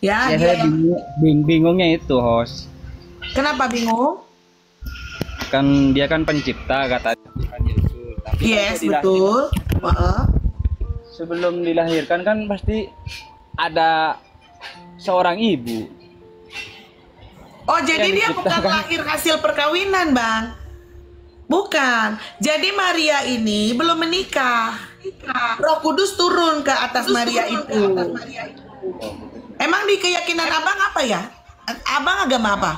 Ya, Ya dia saya yang bingungnya itu host. kenapa bingung? Kan dia kan pencipta kata Tuhan Yesus. Tapi kan Yes, saya betul. Heeh. sebelum dilahirkan kan pasti ada seorang ibu Oh, jadi yang dia bukan diciptakan. lahir hasil perkawinan, Bang. Bukan. Jadi Maria ini belum menikah. Roh Kudus turun ke atas Maria itu. Emang di keyakinan Abang apa ya? Abang agama apa?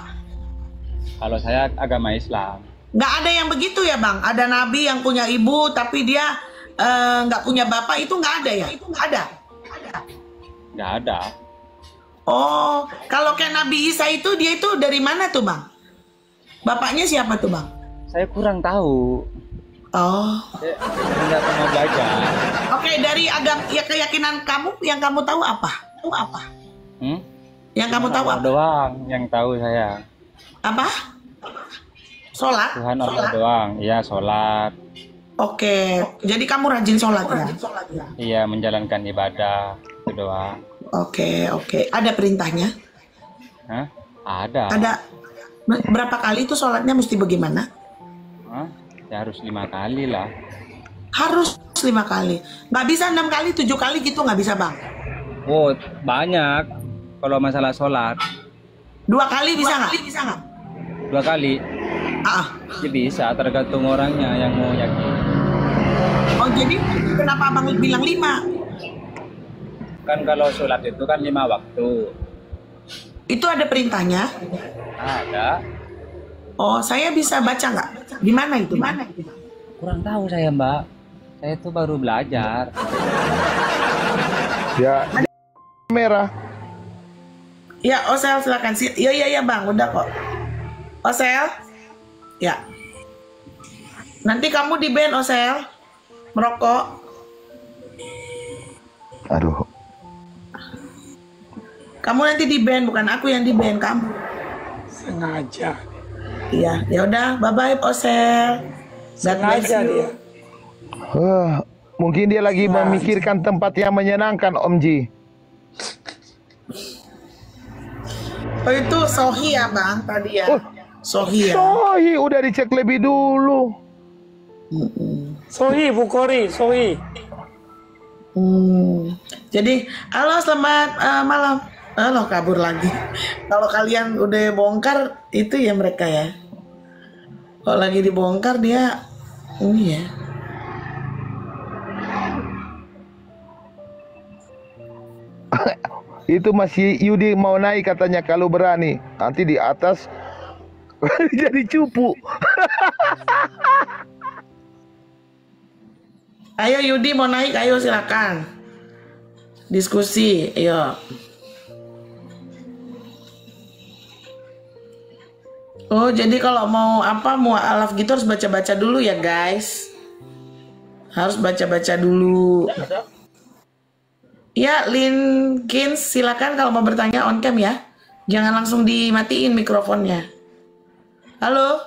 Kalau saya agama Islam. Nggak ada yang begitu ya, Bang? Ada nabi yang punya ibu tapi dia nggak punya bapak, itu nggak ada ya? Itu nggak ada. Nggak ada. Oh, kalau kayak Nabi Isa itu dia itu dari mana tuh, Bang? Bapaknya siapa tuh, Bang? Saya kurang tahu. Oh. Saya nggak pernah belajar. Oke, dari agama ya keyakinan kamu yang kamu tahu apa? Tahu apa? Hmm? Yang kamu tahu Allah apa? doang yang tahu saya. Apa? Sholat? Tuhan Allah doang. Iya, sholat. Oke, jadi kamu rajin sholat ya? Iya, menjalankan ibadah itu doang. Oke. Ada perintahnya? Hah? Ada. Ada berapa kali itu sholatnya mesti bagaimana? Hah? Ya harus 5 kali lah. Harus 5 kali. Nggak bisa 6 kali, 7 kali gitu nggak bisa, Bang? Oh, banyak. Kalau masalah sholat 2 kali bisa nggak? 2 kali. Ah. Ya bisa, tergantung orangnya yang mau yakin. Oh, jadi kenapa Abang bilang 5? Kan kalau sholat itu kan 5 waktu. Itu ada perintahnya? Ada. Oh, saya bisa baca nggak? Di mana itu? Kurang tahu saya, Mbak. Saya itu baru belajar. Ya, merah. Ya, Osel silakan sih. Iya Bang, udah kok. Osel, ya. Nanti kamu di ban Osel, merokok. Aduh. Kamu nanti di ban, bukan aku yang di ban, kamu. Sengaja. Iya, ya udah, bye bye Osel. Sengaja dia. Mungkin dia lagi memikirkan tempat yang menyenangkan, Om Ji. Oh, itu Sohi ya, Bang, tadi ya. Oh. Sohi ya. Sohi udah dicek lebih dulu. Sohi, Bukori, Sohi. Jadi, halo selamat malam. Halo, kabur lagi. Kalau kalian udah bongkar, itu ya mereka ya. Kalau lagi dibongkar dia ini ya. Itu masih Yudi mau naik katanya kalau berani. Nanti di atas jadi cupu. Ayo Yudi mau naik, ayo silakan. Diskusi, ayo. Oh, jadi kalau mau apa, mau alaf gitu harus baca-baca dulu ya, guys. Harus baca-baca dulu. Ya, Linkins, silakan kalau mau bertanya on cam ya. Jangan langsung dimatiin mikrofonnya. Halo?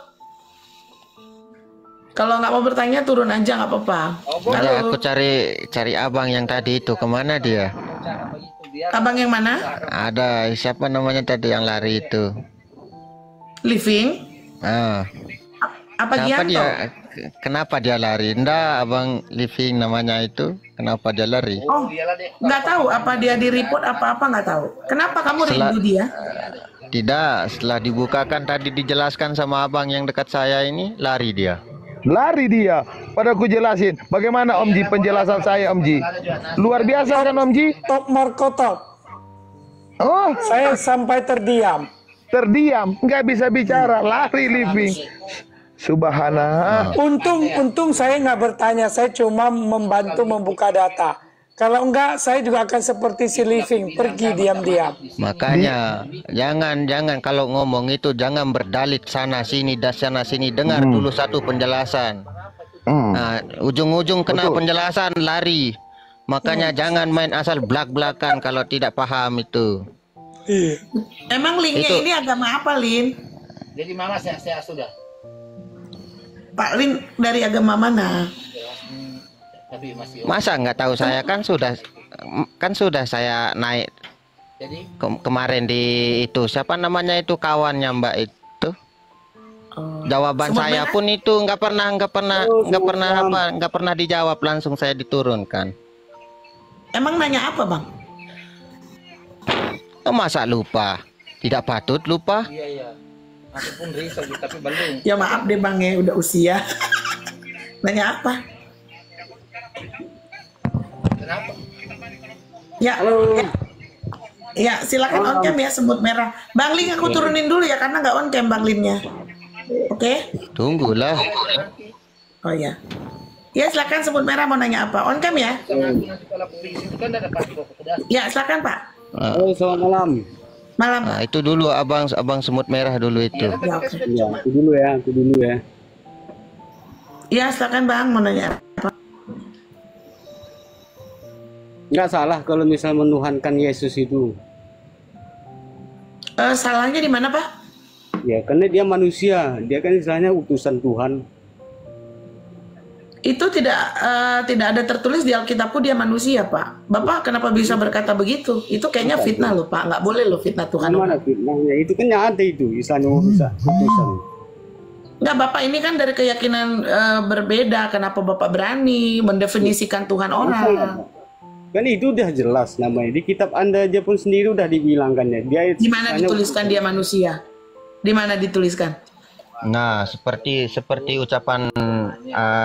Kalau nggak mau bertanya turun aja nggak apa-apa. Ada aku cari abang yang tadi itu, kemana dia? Abang yang mana? Ada siapa namanya tadi yang lari itu? Living? Ah, Apa kenapa Gianto? kenapa dia lari? Ndak, abang Living namanya itu. Kenapa dia lari? Oh, nggak tahu apa dia di report apa nggak tahu. Kenapa kamu rindu dia? Tidak, setelah dibukakan tadi dijelaskan sama abang yang dekat saya ini, lari dia. Lari dia. Pada aku jelasin. Bagaimana Om Ji penjelasan saya, Om Ji? Luar biasa kan Om Ji? Top Marco top. Oh, Saya sampai terdiam. terdiam, nggak bisa bicara, lari Living. Subhanallah. Untung saya nggak bertanya, saya cuma membantu membuka data. Kalau enggak, saya juga akan seperti si Living, pergi diam-diam. Makanya jangan kalau ngomong itu jangan berdalit sana sini dan sana sini. Dengar dulu satu penjelasan. Nah, ujung-ujung kena penjelasan lari. Makanya jangan main asal blak-blakan kalau tidak paham itu. Iya. Emang Linknya ini agama apa, Lin? Jadi mama saya sudah. Pak Lin dari agama mana? Tapi masih Masa nggak tahu, saya kan sudah saya naik Jadi Kemarin di itu siapa namanya itu kawannya Mbak itu. Jawaban Semut saya merah? pun itu nggak pernah dijawab, langsung saya diturunkan. Emang nanya apa bang? Masa lupa? Tidak patut lupa. iya. Aku pun risau gitu, tapi belum. Ya maaf deh bang ya, udah usia. Nanya apa? Kenapa? Ya, ya silakan on cam ya semut merah. Bang Lin aku turunin dulu ya karena nggak on cam Bang Linnya. Oke? Tunggulah. Oh ya. Ya silakan semut merah mau nanya apa? On cam ya? Nanti kalau aku di situ kan ada pasti sudah. Ya silakan Pak. Halo, selamat malam. Malam. Nah, itu dulu abang semut merah dulu itu. Ya, oke. Ya, aku dulu ya. Ya silakan Bang mau nanya apa? Nggak salah kalau misal menuhankan Yesus itu. Salahnya di mana Pak? Ya, karena dia manusia. Dia kan istilahnya utusan Tuhan. Itu tidak ada tertulis di Alkitabku dia manusia Pak. Bapak kenapa bisa berkata begitu? Itu kayaknya fitnah loh Pak. Nggak boleh loh fitnah Tuhan. Mana fitnahnya? Itu kan ada itu, istilahnya utusan. Nggak Bapak ini kan dari keyakinan berbeda. Kenapa Bapak berani mendefinisikan Tuhan orang? Kan itu udah jelas namanya. Di kitab Anda aja pun sendiri udah dibilangkannya. Dia Di mana dituliskan dia manusia? Di mana dituliskan? Nah, seperti ucapan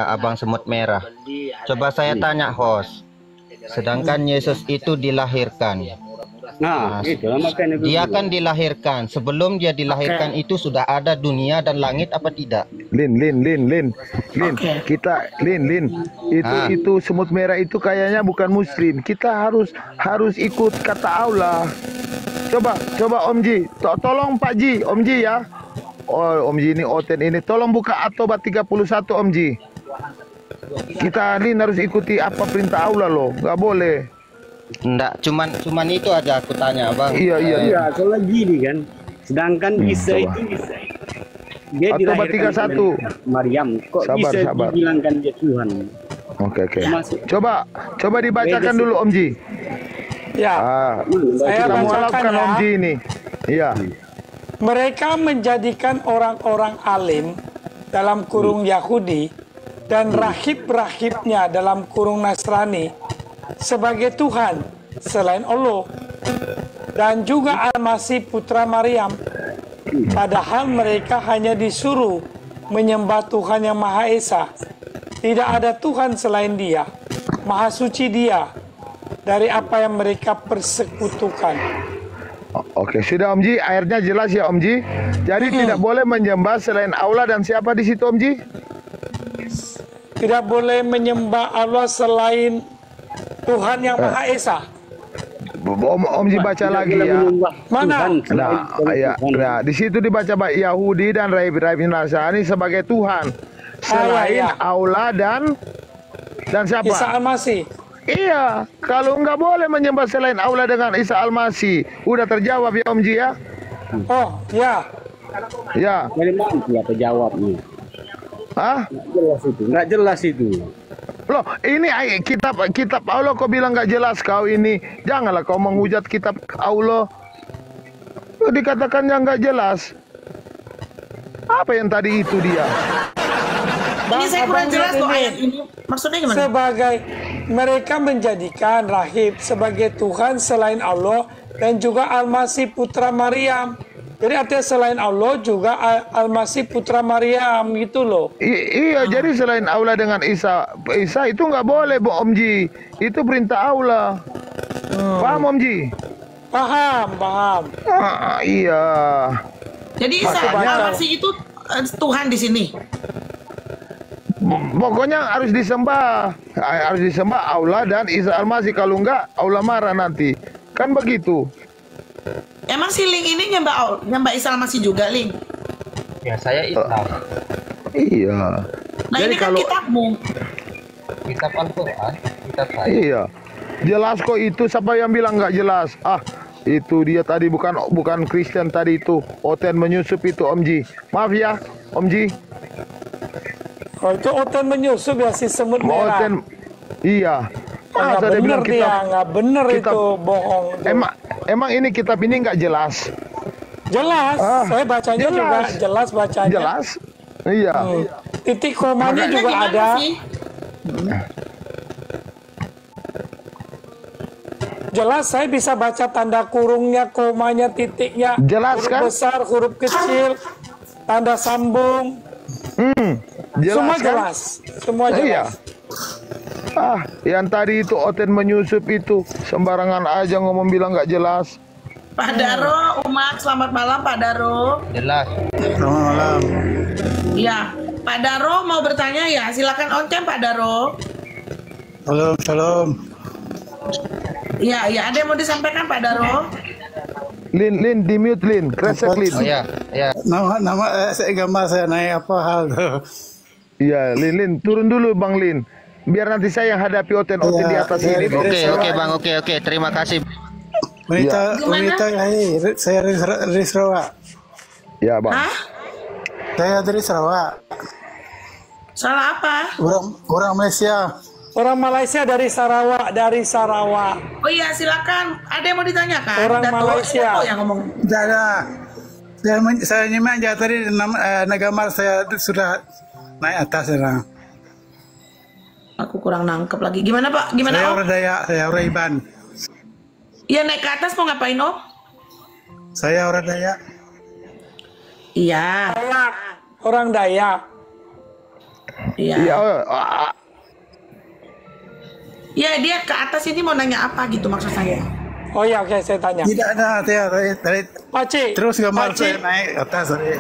abang semut merah. Coba saya tanya host. Sedangkan Yesus itu dilahirkan. Nah, itu makanya Dia kan dilahirkan. Sebelum dia dilahirkan itu sudah ada dunia dan langit apa tidak? Lin. Oke. Kita Lin. Itu semut merah itu kayaknya bukan muslim. Kita harus ikut kata Allah. Coba Om Ji. Tolong Pak Ji, Om Ji ya. Oh, Om Ji ini Oten ini. Tolong buka At-Taubah 31 Om Ji. Kita Lin harus ikuti apa perintah Allah loh. Nggak boleh. Enggak, cuman itu aja aku tanya, Bang. Iya. Iya, soalnya gini kan. Sedangkan Isa coba. itu dia At-Taubah dilahirkan 31. oleh Maryam. Kok Sabar. bisa dibilangkan dia Tuhan? Oke. Masuk. Coba dibacakan dulu Om Ji. Ya, saya Kita bacakan mualafkan ya. Om Ji ini. Iya. Mereka menjadikan orang-orang alim dalam kurung Yahudi dan rahib-rahibnya dalam kurung Nasrani sebagai Tuhan selain Allah, dan juga Al-Masih putra Maryam, padahal mereka hanya disuruh menyembah Tuhan yang Maha Esa. Tidak ada Tuhan selain Dia, Maha Suci Dia dari apa yang mereka persekutukan. Oke, sudah Om Ji, akhirnya jelas ya Om Ji. Jadi tidak boleh menyembah selain Allah dan siapa di situ Om Ji? Tidak boleh menyembah Allah selain Tuhan yang Maha Esa. Om Ji baca lagi ya. Mana? Nah, di situ dibaca Pak Yahudi dan rahib-rahib Nasrani sebagai Tuhan selain iya. Allah dan siapa? Isa Al-Masih. Iya, kalau nggak boleh menyembah selain Allah dengan Isa Al-Masih. Udah terjawab ya Om Ji ya? Oh, ya. Ya. Dari mana dia terjawabnya? Hah? Nggak jelas itu. Loh, ini kitab Allah kau bilang nggak jelas kau ini. Janganlah kau menghujat kitab Allah. Loh, dikatakan yang nggak jelas. Apa yang tadi itu dia? Ini saya kurang Abang jelas lihat loh ini. ayat ini. Maksudnya gimana? Sebagai mereka menjadikan rahib sebagai Tuhan selain Allah dan juga Al-Masih putra Maryam. Jadi artinya selain Allah juga Al-Masih putra Maryam gitu loh. Iya, jadi selain Allah dengan Isa itu nggak boleh, Bu Om Ji. Itu perintah Allah. Paham Om Ji? Paham. Iya. Jadi Isa Al-Masih itu Tuhan di sini. Pokoknya harus disembah Allah dan Isa Al-Masih. Kalau enggak Allah marah nanti. Kan begitu. Emang si Ling ini nyembah Isa Al-Masih juga, Ling? Ya saya Islam. Iya. Nah Jadi ini kan kalau- kitabmu. Kitab Al-Quran, kitab saya. Iya. Jelas kok itu, siapa yang bilang nggak jelas? Itu dia tadi bukan Kristen tadi itu. Oten menyusup itu Om Ji. Maaf ya, Om Ji. Oh, itu Oten menyusup ya si semut merah. Oten. Iya. Nggak Masa dia bener bilang dia, nggak bener kitab- itu bohong. emang ini kitab ini nggak jelas? Jelas, saya bacanya jelas. juga jelas bacanya. Jelas? Iya. Titik komanya Makanya juga gimana ada. sih? Jelas, saya bisa baca tanda kurungnya, komanya, titiknya. Jelas, huruf kan? besar, huruf kecil, tanda sambung. Jelas, Semua kan? jelas. Semua Iya. jelas. Yang tadi itu Oten menyusup itu sembarangan aja ngomong bilang nggak jelas. Pak Daro, Umak, selamat malam Pak Daro. Jelas. Selamat malam. Ya, Pak Daro mau bertanya ya, silakan on cam Pak Daro. Salam, salam. Ya, ya ada yang mau disampaikan Pak Daro? Lin, di mute Lin, kresek Lin. Oh ya, ya. Nama saya gambar saya naik apa hal tuh? Iya, Lin, turun dulu Bang Lin. Biar nanti saya yang hadapi Oten di atas ini. Bang. Oke Bang, oke. Terima kasih. Wanita lahir, saya dari Sarawak. Ya Bang. Hah? Saya dari Sarawak. Salah apa? Orang Malaysia. Orang Malaysia dari Sarawak, Oh iya, silakan. Ada yang mau ditanyakan? Orang Malaysia. Dato yang ngomong. Jaga. Saya nyimak aja tadi gambar saya sudah naik atas sekarang. Aku kurang nangkep lagi. Gimana Pak? Gimana Saya Om? orang Dayak, saya orang Iban. Iya naik ke atas mau ngapain Om? Saya orang Dayak. Iya. orang Dayak. Iya. Iya. Ya dia ke atas ini mau nanya apa gitu maksud saya. Oh ya, oke, saya tanya. Tidak ada, tadi Pak Cik, terus gambar Pak Cik. saya naik atas tadi.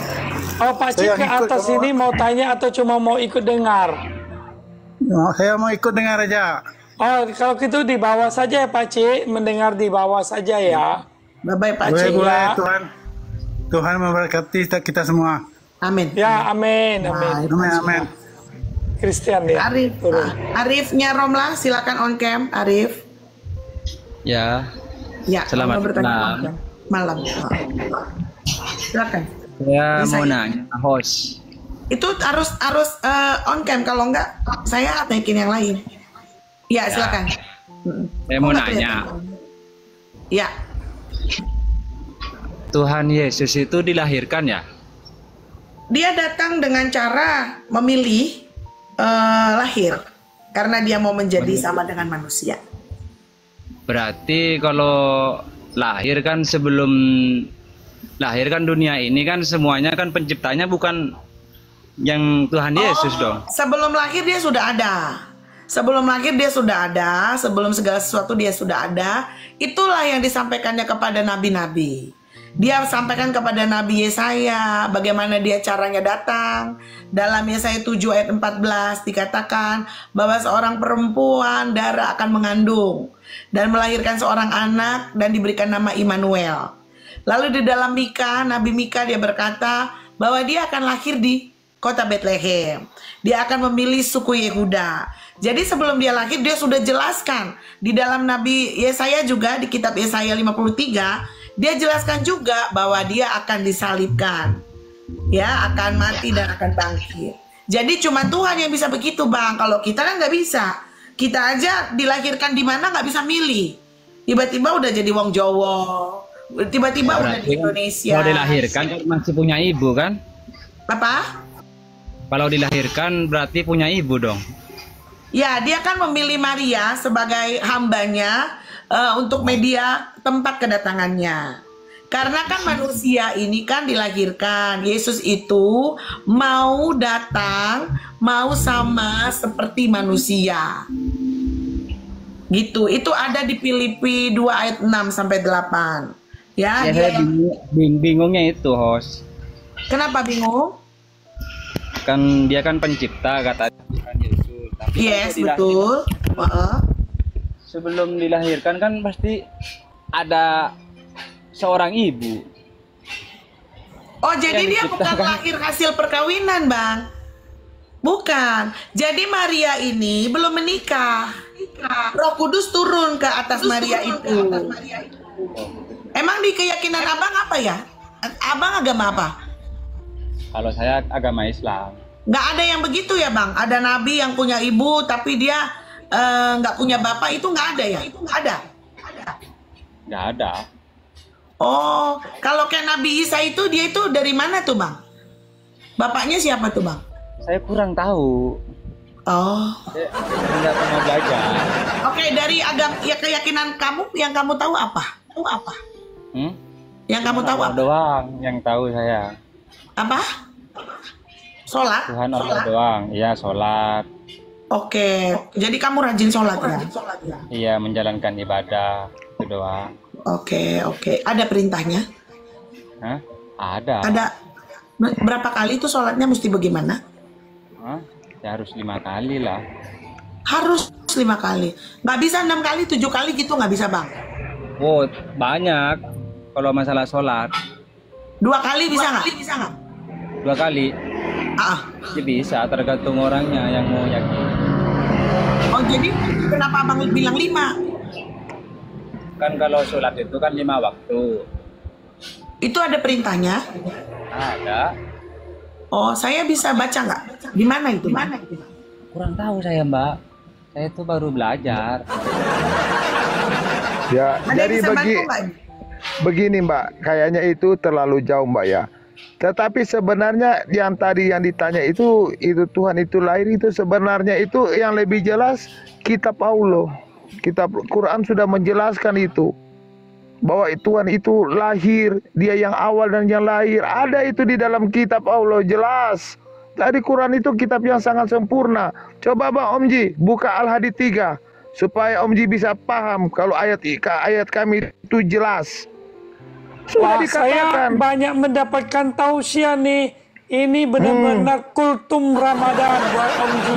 Oh, Pak Cik Saya ke ikut atas semua. ini mau tanya atau cuma mau ikut dengar? Saya mau ikut dengar aja. Oh, kalau gitu di bawah saja ya Pak Cik, mendengar di bawah saja ya. Bye-bye Pak Boleh, Cik. boleh, Ya. Tuhan memberkati kita semua. Amin. Ya, amin, amin. Amin. Christian ya. Arif. Turun. Arifnya Romlah silakan on cam Arif. Ya, Ya, Selamat mau bertanya malam. on cam. Malam. Silakan. saya Bisa mau ya? nanya, host. Itu harus on cam kalau enggak saya naikin yang lain. Ya, silakan. Saya mau Enggak nanya, kelihatan. Ya. Tuhan Yesus itu dilahirkan ya? Dia datang dengan cara memilih lahir karena dia mau menjadi sama dengan manusia. Berarti kalau lahir kan sebelum lahir kan dunia ini kan semuanya kan penciptanya bukan yang Tuhan Yesus dong. Sebelum lahir dia sudah ada. Sebelum lahir dia sudah ada, sebelum segala sesuatu dia sudah ada. Itulah yang disampaikannya kepada nabi-nabi. Dia sampaikan kepada Nabi Yesaya bagaimana dia caranya datang. Dalam Yesaya 7 ayat 14 dikatakan bahwa seorang perempuan darah akan mengandung dan melahirkan seorang anak dan diberikan nama Immanuel. Lalu di dalam Mika, Nabi Mika dia berkata bahwa dia akan lahir di kota Bethlehem. Dia akan memilih suku Yehuda. Jadi sebelum dia lahir dia sudah jelaskan di dalam Nabi Yesaya juga di kitab Yesaya 53 dia jelaskan juga bahwa dia akan disalibkan, ya akan mati dan akan bangkit. Jadi cuma Tuhan yang bisa begitu bang. Kalau kita kan nggak bisa. Kita aja dilahirkan di mana nggak bisa milih. Tiba-tiba udah jadi wong Jawa, tiba-tiba udah di Indonesia. Kalau dilahirkan kan masih punya ibu kan? Apa? Kalau dilahirkan berarti punya ibu dong. Ya, dia kan memilih Maria sebagai hambanya untuk media tempat kedatangannya. Karena kan manusia ini kan dilahirkan. Yesus itu mau datang, mau sama seperti manusia. Gitu. Itu ada di Filipi 2 ayat 6 sampai 8. Ya, Ya, dia saya bingungnya itu host. Kenapa bingung? Kan dia kan pencipta kata Tuhan Yesus. Tapi Yes, kalau betul. sebelum dilahirkan kan pasti ada seorang ibu. Oh, jadi Yang dia bukan diciptakan. lahir hasil perkawinan, Bang. Bukan. Jadi Maria ini belum menikah. Roh Kudus turun ke atas Maria itu. Emang di keyakinan Abang apa ya? Abang agama apa? Kalau saya agama Islam. Nggak ada yang begitu ya, Bang? Ada nabi yang punya ibu tapi dia nggak punya bapak, itu nggak ada ya? Itu nggak ada. Nggak ada. Oh, kalau kayak Nabi Isa itu dia itu dari mana tuh Bang? Bapaknya siapa tuh Bang? Saya kurang tahu. Oh. Saya nggak pernah belajar. Oke, dari agama ya keyakinan kamu yang kamu tahu apa? Tahu apa? Yang kamu tahu Allah apa? doang yang tahu saya. Apa? Sholat? Tuhan Allah doang. Iya, sholat. Oke, jadi kamu rajin sholat ya? Iya, menjalankan ibadah itu doang. Oke. Ada perintahnya? Hah? Ada. Ada. Berapa kali itu sholatnya mesti bagaimana? Hah? Ya harus 5 kali lah. Harus 5 kali. Nggak bisa 6 kali, 7 kali gitu nggak bisa Bang? Oh, banyak. Kalau masalah sholat. 2 kali bisa nggak? 2 kali. Ya bisa, tergantung orangnya yang mau yakin. Oh jadi kenapa Abang bilang 5? Kan kalau sholat itu kan 5 waktu. Itu ada perintahnya? Ada. Oh, saya bisa baca nggak? Gimana itu? Kurang tahu saya, Mbak. Saya itu baru belajar. Ya, Ada yang jadi bisa bantu nggak? begini Mbak, kayaknya itu terlalu jauh Mbak ya. Tetapi sebenarnya yang tadi yang ditanya itu Tuhan itu lahir itu sebenarnya itu yang lebih jelas kitab Allah. Kitab Quran sudah menjelaskan itu. Bahwa Tuhan itu lahir, dia yang awal dan yang lahir. Ada itu di dalam kitab Allah, jelas. Jadi Quran itu kitab yang sangat sempurna. Coba Bang Om Ji, buka Al-Hadid 3. Supaya Om Ji bisa paham kalau ayat kami itu jelas. Sudah Wah, saya dikatakan. banyak mendapatkan tausiah nih. Ini benar-benar kultum Ramadan buat Om Ji.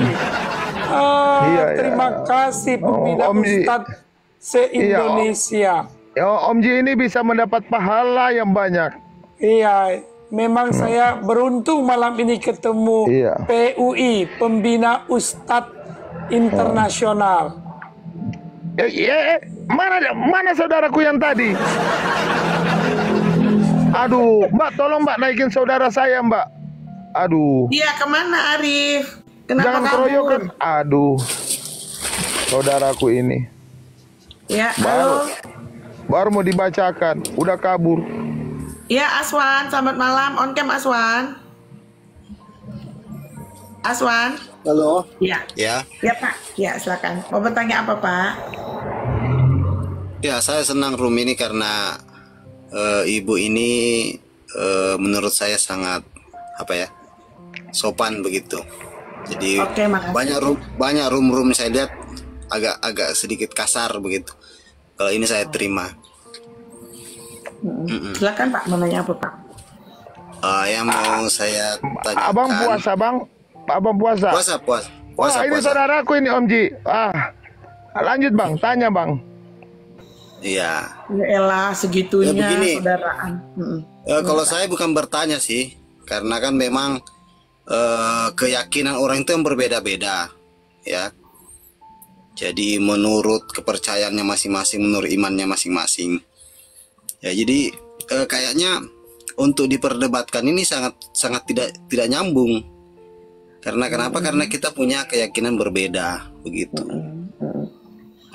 Terima kasih pembina Om Ji. Ustadz se-Indonesia. Om Ji ini bisa mendapat pahala yang banyak. Iya, memang saya beruntung malam ini ketemu PUI, Pembina Ustadz Internasional. Mana saudaraku yang tadi? Aduh, Mbak, tolong Mbak naikin saudara saya, Mbak. Aduh. Iya, kemana Arif? Kenapa Jangan kabur? keroyokan. Aduh, saudaraku ini. Ya, halo. Baru mau dibacakan, udah kabur. Ya, Aswan, selamat malam. On cam Aswan. Aswan. Halo. Ya. Ya. Ya, Pak. Ya, silakan. Mau bertanya apa, Pak? Ya, saya senang Rum ini karena ibu ini menurut saya sangat sopan begitu. Jadi banyak room saya lihat agak sedikit kasar begitu. Kalau ini saya terima. Silakan Pak, mau nanya apa Pak? Yang mau saya tanyakan. Abang puasa Bang? Abang puasa? Puasa. Ini saudaraku ini Om Ji. Lanjut Bang, tanya Bang. Iya. Ya elah segitunya Ya, begini. saudaraan. Kalau saya bukan bertanya sih, karena kan memang keyakinan orang itu yang berbeda-beda, ya. Jadi menurut kepercayaannya masing-masing, menurut imannya masing-masing. Ya, jadi kayaknya untuk diperdebatkan ini sangat tidak nyambung. Karena kenapa? Karena kita punya keyakinan berbeda, begitu.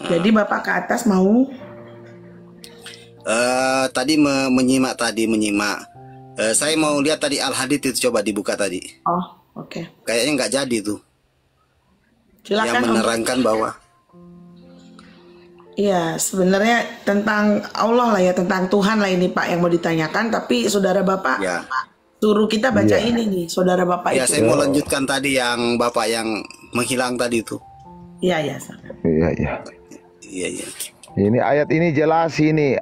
Jadi Bapak ke atas mau? Tadi menyimak. Saya mau lihat tadi Al-Hadid itu, coba dibuka tadi. Oh, oke. Kayaknya nggak jadi tuh. Silakan. Yang menerangkan bahwa. Iya, sebenarnya tentang Allah lah ya, tentang Tuhan lah ini Pak yang mau ditanyakan. Tapi saudara Bapak suruh kita baca ini nih, saudara Bapak Ya, itu. saya mau lanjutkan tadi yang Bapak yang menghilang tadi itu. Iya. Iya. Ini ayat ini jelas ini.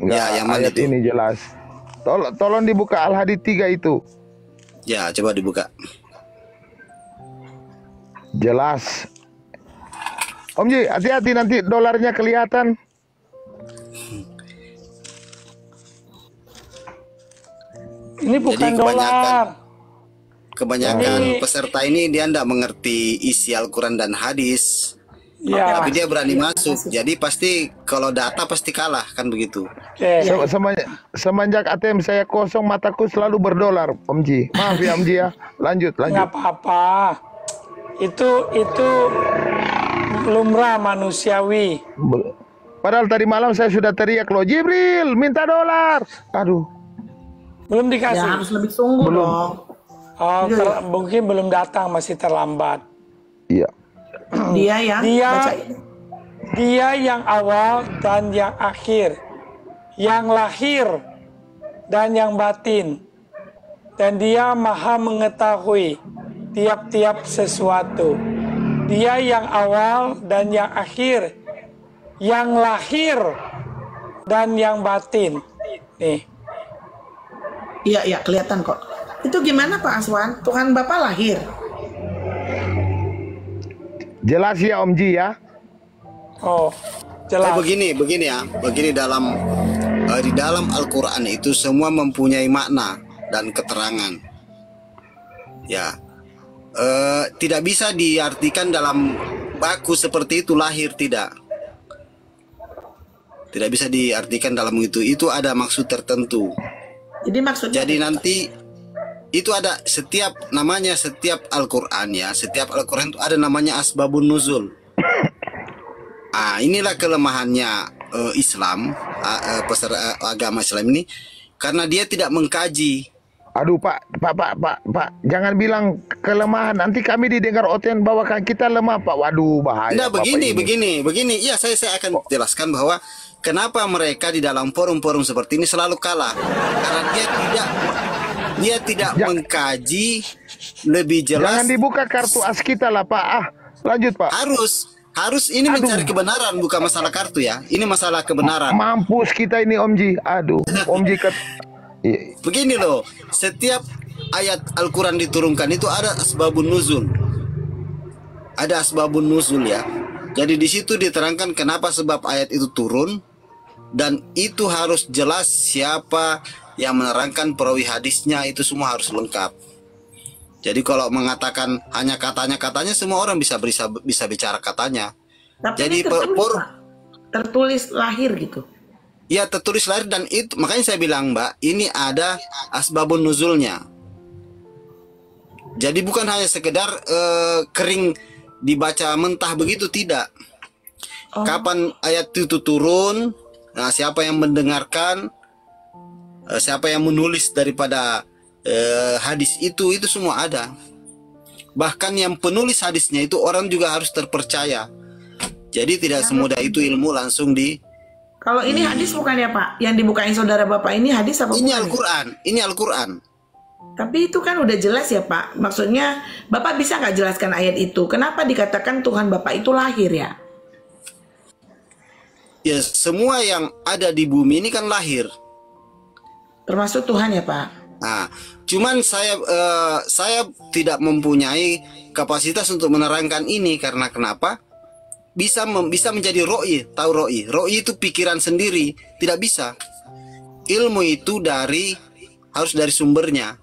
Yang mana ayat itu? ini jelas. Tolong dibuka Al-Hadid 3 itu. Ya, coba dibuka. Jelas. Om Ji, hati-hati nanti dolarnya kelihatan. Ini bukan Jadi dolar. Kebanyakan peserta ini dia tidak mengerti isi Al-Quran dan hadis. Ya. Tapi dia berani masuk. Jadi pasti kalau data pasti kalah, kan begitu. Semenjak ATM saya kosong, mataku selalu berdolar, Om Ji. Maaf ya Om Ji ya. Lanjut. Nggak apa-apa. Itu lumrah manusiawi. Padahal tadi malam saya sudah teriak loh, Jibril minta dolar. Aduh. Belum dikasih. Ya harus lebih sungguh Belum. dong. Oh, Iya. mungkin belum datang, masih terlambat. Iya. Dia ya. Dia Baca. Dia yang awal dan yang akhir, yang lahir dan yang batin, dan Dia maha mengetahui tiap-tiap sesuatu. Dia yang awal dan yang akhir, yang lahir dan yang batin. Nih, Iya, iya kelihatan kok. Itu gimana Pak Aswan? Tuhan Bapak lahir. Jelas ya Om Ji ya. oh jelas. Begini ya, begini di dalam Al-Quran itu semua mempunyai makna dan keterangan. Ya, tidak bisa diartikan dalam baku seperti itu lahir, tidak. Tidak bisa diartikan dalam itu ada maksud tertentu. Jadi maksudnya Jadi nanti itu ada setiap Al-Quran ya, setiap Al-Quran itu ada namanya asbabun nuzul. Inilah kelemahannya Islam, agama Islam ini, karena dia tidak mengkaji. Aduh Pak, jangan bilang kelemahan. Nanti kami didengar OTN bahwa kita lemah Pak. Waduh bahaya. Nah, Bapak ini. begini. Iya, saya akan jelaskan bahwa kenapa mereka di dalam forum-forum seperti ini selalu kalah. Karena dia tidak mengkaji lebih jelas. Jangan dibuka kartu as kita lah Pak. Lanjut Pak. Harus ini mencari kebenaran, bukan masalah kartu ya. Ini masalah kebenaran. Mampus kita ini Om Ji. Aduh, Om Ji Begini loh, setiap ayat Al-Quran diturunkan itu ada asbabun nuzul. Ada asbabun nuzul ya. Jadi di situ diterangkan kenapa sebab ayat itu turun, dan itu harus jelas siapa yang menerangkan perawi hadisnya, itu semua harus lengkap. Jadi kalau mengatakan hanya katanya semua orang bisa bicara katanya. Tapi Jadi ini tertulis lahir gitu. Ya tertulis lahir, dan itu makanya saya bilang Mbak, ini ada asbabun nuzulnya. Jadi bukan hanya sekedar kering dibaca mentah begitu, tidak. Kapan ayat itu turun, nah siapa yang mendengarkan, siapa yang menulis daripada hadis itu semua ada. Bahkan yang penulis hadisnya itu orang juga harus terpercaya. Jadi tidak semudah itu ilmu langsung Kalau ini hadis bukan ya Pak? Yang dibukain saudara Bapak ini hadis apa bukan? Ini Al-Quran. Tapi itu kan udah jelas ya Pak. Maksudnya Bapak bisa nggak jelaskan ayat itu? Kenapa dikatakan Tuhan Bapak itu lahir ya? Ya semua yang ada di bumi ini kan lahir. Termasuk Tuhan ya Pak? Nah, cuman saya tidak mempunyai kapasitas untuk menerangkan ini, karena kenapa? Bisa menjadi ro'i, tahu ro'i? Ro'i itu pikiran sendiri, tidak bisa. Ilmu itu harus dari sumbernya.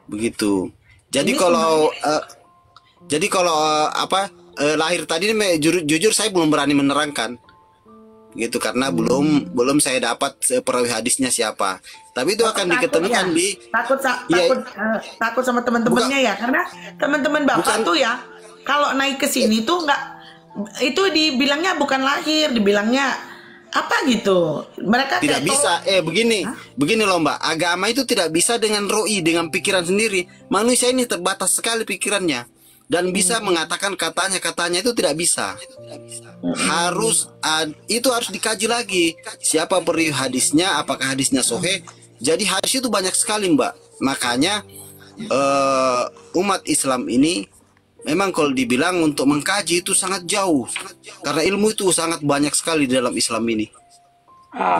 Begitu. Jadi lahir tadi jujur saya belum berani menerangkan. Gitu, karena belum saya dapat perawi hadisnya siapa. Tapi itu akan diketemukan ya? Takut sama teman-temannya ya, karena teman-teman Bapak tuh ya kalau naik ke sini tuh itu dibilangnya bukan lahir, dibilangnya apa gitu. Mereka tidak bisa. Begini loh Mbak, agama itu tidak bisa dengan ro'i, dengan pikiran sendiri. Manusia ini terbatas sekali pikirannya, dan bisa mengatakan katanya itu tidak bisa. Itu harus dikaji lagi. Siapa perawi hadisnya, apakah hadisnya sahih. Jadi hadis itu banyak sekali Mbak. Makanya umat Islam ini memang kalau dibilang untuk mengkaji itu sangat jauh, karena ilmu itu sangat banyak sekali di dalam Islam ini.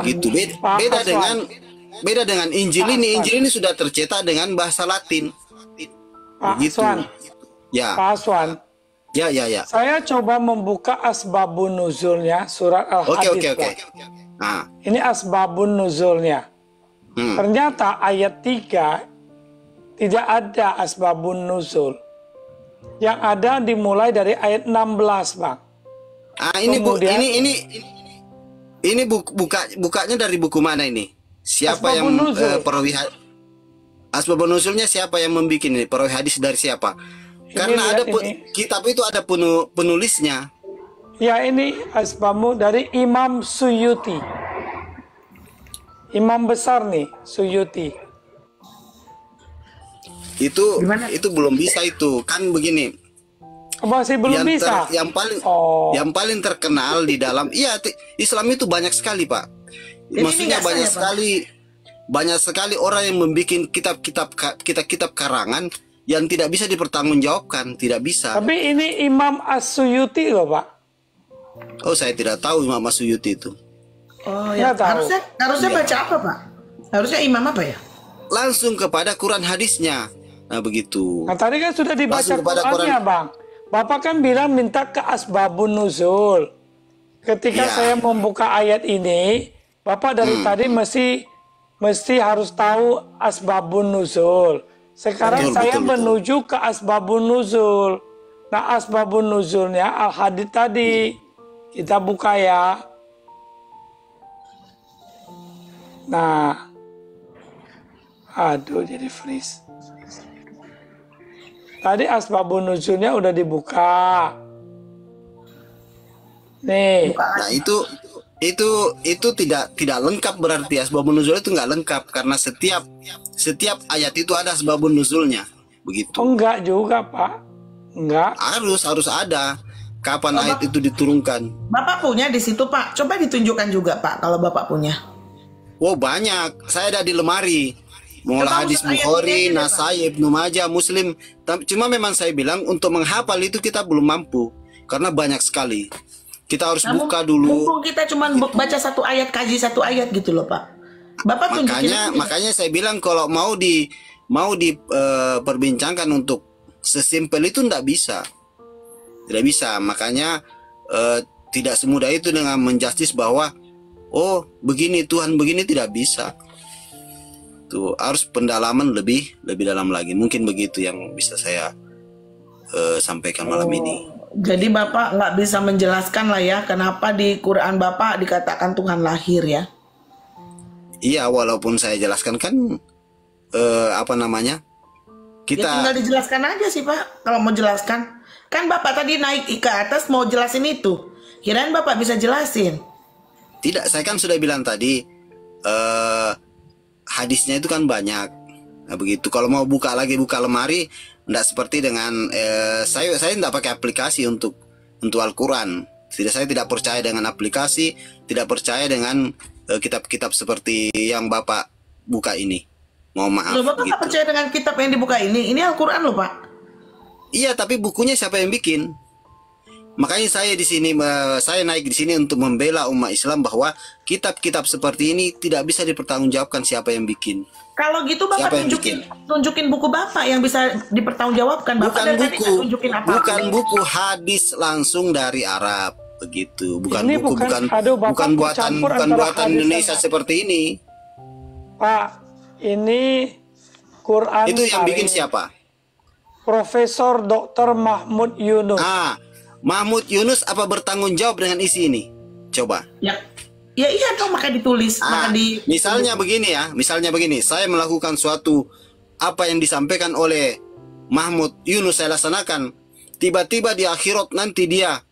Gitu. Beda dengan Injil ini. Injil ini sudah tercetak dengan bahasa Latin. Begitu. Ya. Pak Aswan. Ya. Saya coba membuka asbabun nuzulnya surat Al-Hadid. Oke. Nah. Ini asbabun nuzulnya. Ternyata ayat 3 tidak ada asbabun nuzul. Yang ada dimulai dari ayat 16, Bang. Ini bukanya dari buku mana ini? Siapa yang perawi asbabun nuzulnya, siapa yang membuat ini? Perawi hadis dari siapa? Karena ada kitab itu ada penulisnya. Ya, ini asbamu dari Imam Suyuti. Imam besar nih, Suyuti. Itu belum bisa itu. Kan begini. Masih belum bisa. Yang paling terkenal di dalam Islam itu banyak sekali, Pak. Maksudnya banyak sekali orang yang membuat kitab-kitab karangan yang tidak bisa dipertanggungjawabkan, tidak bisa. Tapi ini Imam As-Suyuti loh, Pak. Oh, saya tidak tahu Imam As-Suyuti itu. Oh ya, harusnya baca apa, Pak? Harusnya imam apa ya? Langsung kepada Quran hadisnya. Nah, begitu. Nah, tadi kan sudah dibaca Qurannya, Bang. Bapak kan bilang minta ke asbabun nuzul. Ketika saya membuka ayat ini, Bapak dari tadi mesti harus tahu asbabun nuzul. Sekarang saya menuju ke asbabun nuzul. Nah, asbabun nuzulnya al-hadid tadi. Kita buka ya. Nah. Aduh, jadi freeze. Tadi asbabun nuzulnya udah dibuka. Nih. Nah, itu tidak lengkap, berarti asbabun nuzul itu nggak lengkap karena setiap ayat itu ada asbabun nuzulnya. Begitu. Enggak juga, Pak. Enggak. Harus ada. Kapan ayat itu diturunkan? Bapak punya di situ, Pak. Coba ditunjukkan juga, Pak, kalau Bapak punya. Oh, banyak. Saya ada di lemari. Mulai hadis Bukhari, Nasai, Ibnu Majah, Muslim. Cuma memang saya bilang untuk menghafal itu kita belum mampu karena banyak sekali. Kita harus buka dulu. Mumpung kita cuma baca satu ayat, kaji satu ayat gitu loh, Pak. Bapak tunjukin. Makanya saya bilang kalau mau diperbincangkan untuk sesimpel itu tidak bisa. Tidak bisa, makanya tidak semudah itu dengan menjustis bahwa oh begini Tuhan begini, tidak bisa. Tuh harus pendalaman lebih dalam lagi. Mungkin begitu yang bisa saya sampaikan malam ini. Jadi Bapak nggak bisa menjelaskan lah ya kenapa di Quran Bapak dikatakan Tuhan lahir ya? Iya, walaupun saya jelaskan kan kita tinggal dijelaskan aja sih, Pak. Kalau mau jelaskan. Kan Bapak tadi naik ke atas mau jelasin itu. Kirain Bapak bisa jelasin. Tidak, saya kan sudah bilang tadi hadisnya itu kan banyak. Nah, begitu. Kalau mau buka lemari, tidak seperti dengan saya tidak pakai aplikasi untuk Al-Quran. Saya tidak percaya dengan aplikasi, tidak percaya dengan kitab-kitab seperti yang Bapak buka ini. Mohon maaf. Loh, Bapak nggak percaya dengan kitab yang dibuka ini? Ini Al-Quran loh, Pak. Iya, tapi bukunya siapa yang bikin? Makanya saya di sini, saya naik di sini untuk membela umat Islam bahwa kitab-kitab seperti ini tidak bisa dipertanggungjawabkan siapa yang bikin. Kalau gitu Bapak tunjukin buku Bapak yang bisa dipertanggungjawabkan. Bapak bukan buku hadis langsung dari Arab begitu. Bukan buatan Indonesia seperti ini. Pak, ini Quran itu yang bikin siapa? Profesor Dr. Mahmud Yunus. Mahmud Yunus apa bertanggung jawab dengan isi ini? Coba. Ya iya dong, maka ditulis. Misalnya begini, saya melakukan suatu apa yang disampaikan oleh Mahmud Yunus saya laksanakan. Tiba-tiba di akhirat nanti dia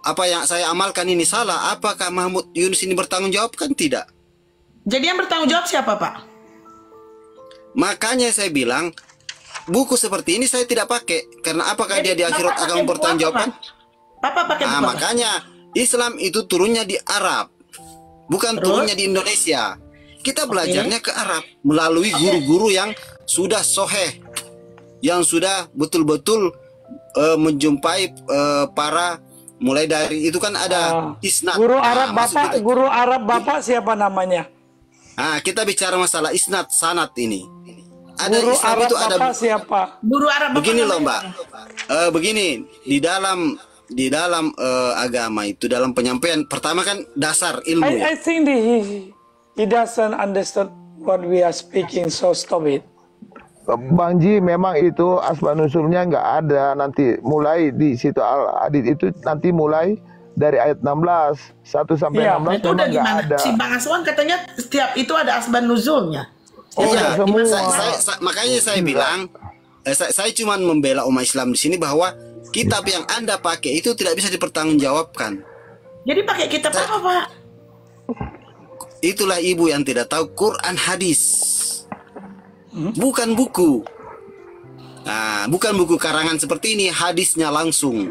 apa yang saya amalkan ini salah. Apakah Mahmud Yunus ini bertanggung jawab? Kan tidak. Jadi yang bertanggung jawab siapa, Pak? Makanya saya bilang buku seperti ini saya tidak pakai. Karena apakah dia di akhirat akan mempertanggungjawabkan? Papa pakai buku apa? Makanya Islam itu turunnya di Arab, bukan turunnya di Indonesia. Kita belajarnya ke Arab melalui guru-guru yang sudah soheh, yang sudah betul-betul menjumpai para, mulai dari itu kan ada isnad. Guru Arab Bapak siapa namanya? Kita bicara masalah isnad sanad ini. Ada guru Islam Arab itu ada siapa? Guru Arab begini loh, Mbak. Begini, di dalam agama itu, dalam penyampaian pertama kan dasar ilmu. I think he doesn't understand what we are speaking, so stop it. Bang Ji, memang itu asbab nusulnya nggak ada. Nanti mulai di situ Al-Hadid itu nanti mulai dari ayat 16 1 sampai 16 itu udah gimana? Ada. Si Bang Aswan katanya setiap itu ada asbab nuzulnya. Makanya saya bilang, saya cuma membela umat Islam di sini bahwa kitab yang Anda pakai itu tidak bisa dipertanggungjawabkan. Jadi pakai kitab apa, Pak? Itulah ibu yang tidak tahu Quran hadis. Bukan buku. Nah, bukan buku karangan seperti ini, hadisnya langsung.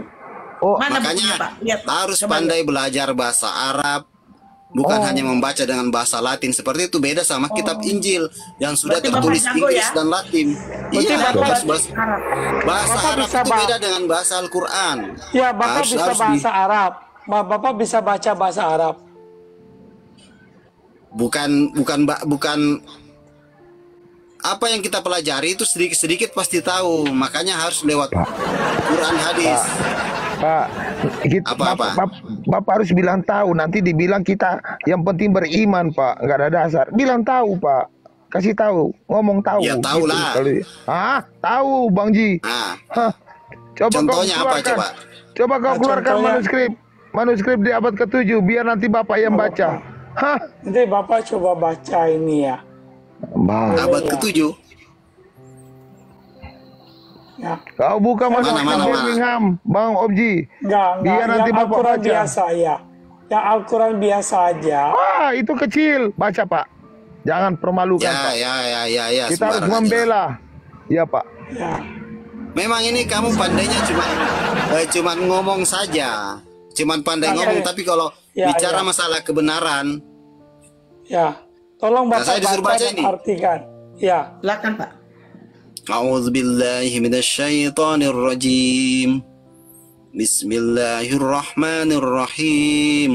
Oh, Mana makanya bukunya, Pak? Lihat, harus coba pandai belajar bahasa Arab. Bukan hanya membaca dengan bahasa Latin seperti itu, beda sama kitab Injil yang sudah Berarti Bapak tertulis jago Inggris ya? dan Latin. Berarti Iya, Bapak harus Arab. bahasa Bapak Arab bisa itu beda dengan bahasa Al-Quran. Ya, Bapak Harus- bisa harus di- bahasa Arab. Bapak bisa baca bahasa Arab. bukan apa yang kita pelajari itu sedikit-sedikit pasti tahu, makanya harus lewat Quran hadis. Pak, kita, Apa-apa? Bapak harus bilang tahu, nanti dibilang kita yang penting beriman, Pak, nggak ada dasar. Bilang tahu, Pak, kasih tahu, ngomong tahu. Ya, tahu lah. Tahu, Bang Ji. Nah, Hah, coba contohnya kau apa keluarkan. coba? Coba kau Nah, keluarkan contohnya- manuskrip di abad ke-7, biar nanti Bapak yang baca. Hah, Nanti Bapak coba baca ini ya. Bang, Abad ke-7. Ya. kau buka manuskrip mana? Birmingham, Bang Omji. Enggak. Biar nanti Yang Bapak Al-Quran baca. biasa ya. Yang Al-Quran biasa aja. Wah, itu kecil. Baca, Pak. Jangan permalukan, Ya, Pak. ya. Kita harus sembarang aja. membela. Ya, Pak. Ya. Memang ini kamu pandainya cuman ngomong saja. Cuman pandai Oke. ngomong, tapi kalau Ya, bicara ya. masalah kebenaran, Ya. Tolong Nah, Bapak saya disuruh baca baca dan ini. artikan. Ya. Silakan, Pak. A'udzubillahi minasyaitonirrajim. Bismillahirrahmanirrahim.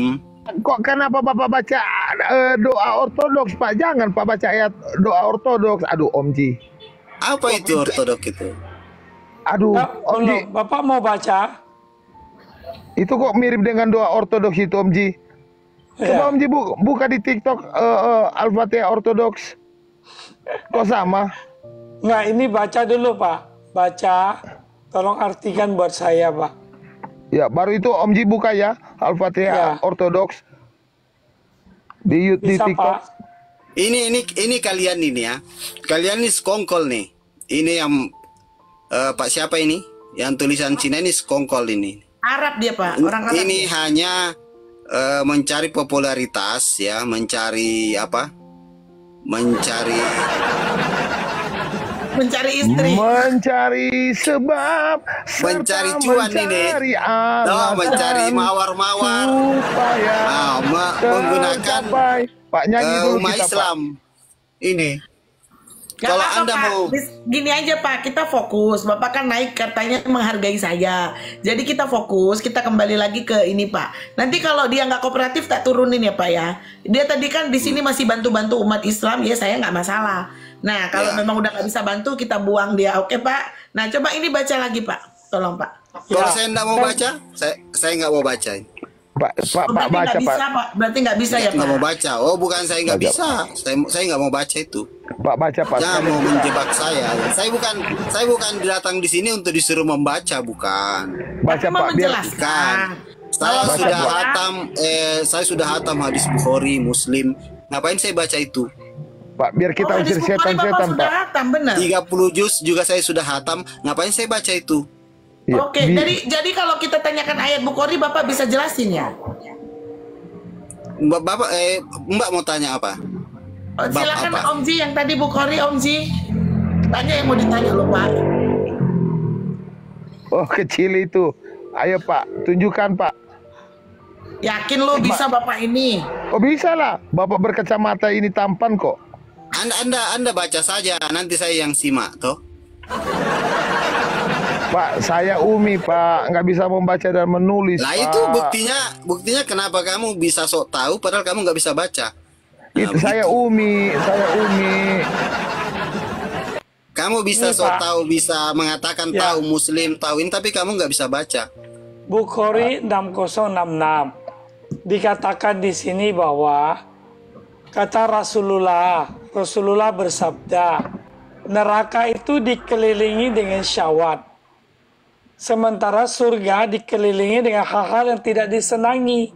Kok kenapa Bapak baca doa ortodoks, Pak? Jangan Pak baca ayat doa ortodoks. Aduh, Om Ji. Apa itu ortodok itu? Aduh, Pak, Om Ji. belum. Bapak mau baca? Itu kok mirip dengan doa ortodoks itu, Om Ji. Ya. Coba Om Ji buka di TikTok Al-Fatihah ortodoks. Kok sama? Nggak, ini baca dulu Pak. Baca. Tolong artikan buat saya Pak. Ya, baru itu Om Ji buka ya Al-Fatihah Ya. ortodoks di Bisa TikTok. Pak. Ini kalian ini ya. Kalian ini sekongkol nih. Ini yang Pak siapa ini? Yang tulisan Cina ini sekongkol ini. Arab dia, Pak. Orang Arab. Ini hanya mencari popularitas ya, mencari apa? Mencari istri. Mencari sebab Mencari serta cuan ini. mencari alasan mencari mawar-mawar. supaya Menggunakan tercapai. Pak, nyanyi dulu umat kita, Pak. Islam. Ini. Gak Kalau apa-apa, Anda Pak. mau Gini aja Pak, kita fokus. Bapak kan naik katanya menghargai saya. Jadi kita fokus, kita kembali lagi ke ini Pak. Nanti kalau dia nggak kooperatif tak turunin ya Pak ya. Dia tadi kan di sini masih bantu-bantu umat Islam, ya saya nggak masalah. Nah kalau Ya. memang udah nggak bisa bantu, kita buang dia, oke Pak? Nah coba ini baca lagi Pak, tolong Pak. kalau Ya. saya tidak mau baca, saya nggak mau baca. Pak, Oh, berarti baca, nggak bisa Pak. Pak, berarti nggak bisa ya Nggak mau Pak? baca. Oh, bukan saya nggak Baca. bisa. Saya nggak mau baca itu. Pak, baca, Pak. Jangan mau menjebak saya. Saya bukan datang di sini untuk disuruh membaca, bukan. Baca, Cuma Pak, biar menjelaskan. Saya Kalau sudah baca- hatam saya sudah hatam hadis Bukhari, Muslim. Ngapain saya baca itu? Pak, biar kita Oh, hadis usir Bukhari Bapak setan-setan, sudah Pak. hatam, benar. 30 juz juga saya sudah hatam. Ngapain saya baca itu? Ya, Oke, jadi kalau kita tanyakan ayat Bukhari, Bapak bisa jelasin ya? Mbak mau tanya apa? Oh, silakan apa? Om Ji yang tadi Bukhari, Om Ji. Tanya yang mau ditanya loh Pak. Oh, kecil itu. Ayo, Pak, tunjukkan, Pak. Yakin lo bisa Bapak ini? Oh, bisa lah. Bapak berkacamata ini tampan kok. Anda baca saja, nanti saya yang simak, toh. Pak, saya Umi, Pak. Nggak bisa membaca dan menulis, Nah Pak. itu buktinya kenapa kamu bisa sok tahu padahal kamu nggak bisa baca. Nah, Itu saya Umi. Kamu bisa Ini, sok Pak. tahu, bisa mengatakan Ya. tahu Muslim, tahu ini, tapi kamu nggak bisa baca. Bukhari 6066 dikatakan di sini bahwa kata Rasulullah bersabda, neraka itu dikelilingi dengan syahwat, sementara surga dikelilingi dengan hal-hal yang tidak disenangi.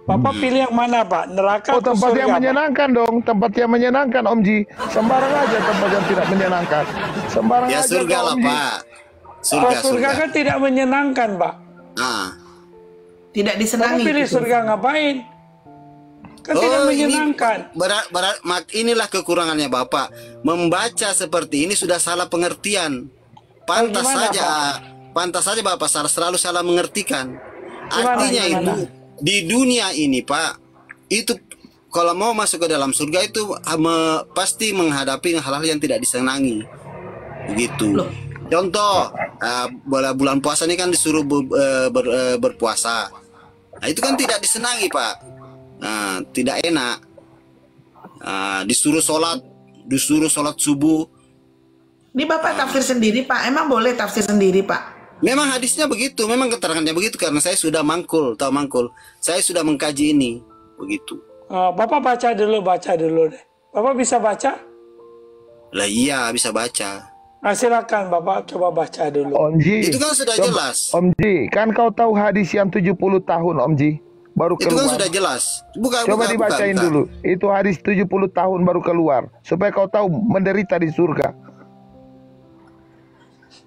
Bapak pilih yang mana Pak? Neraka Oh, atau tempat surga? yang Pak? menyenangkan dong. Tempat yang menyenangkan, Om Ji. Sembarang aja tempat yang tidak menyenangkan. Sembarang Ya aja, surga Om lah Ji. Pak. Kalau surga kan tidak menyenangkan, Pak. Ah. Tidak Kamu disenangi. pilih gitu. surga ngapain? Kan tidak menyenangkan. Inilah kekurangannya Bapak. Membaca seperti ini sudah salah pengertian. Pantas gimana, saja, pantas saja Bapak selalu salah mengertikan. Artinya gimana? itu di dunia ini Pak, itu kalau mau masuk ke dalam surga itu pasti menghadapi hal-hal yang tidak disenangi. Begitu. Contoh, bulan puasa ini kan disuruh berpuasa. Nah, itu kan tidak disenangi Pak. Nah, tidak enak. Disuruh sholat subuh. Ini Bapak tafsir sendiri Pak. Emang boleh tafsir sendiri Pak? Memang hadisnya begitu, memang keterangannya begitu karena saya sudah tahu mangkul. Saya sudah mengkaji ini, begitu. Bapak baca dulu deh. Bapak bisa baca? Lah iya, bisa baca. Silakan Bapak coba baca dulu. Om Ji, Itu kan sudah jelas. Om Ji, kan kau tahu hadis yang 70 tahun Om Ji? Baru Itu keluar. kan sudah jelas. Coba dibacain dulu. Itu hadis 70 tahun baru keluar. Supaya kau tahu menderita di surga.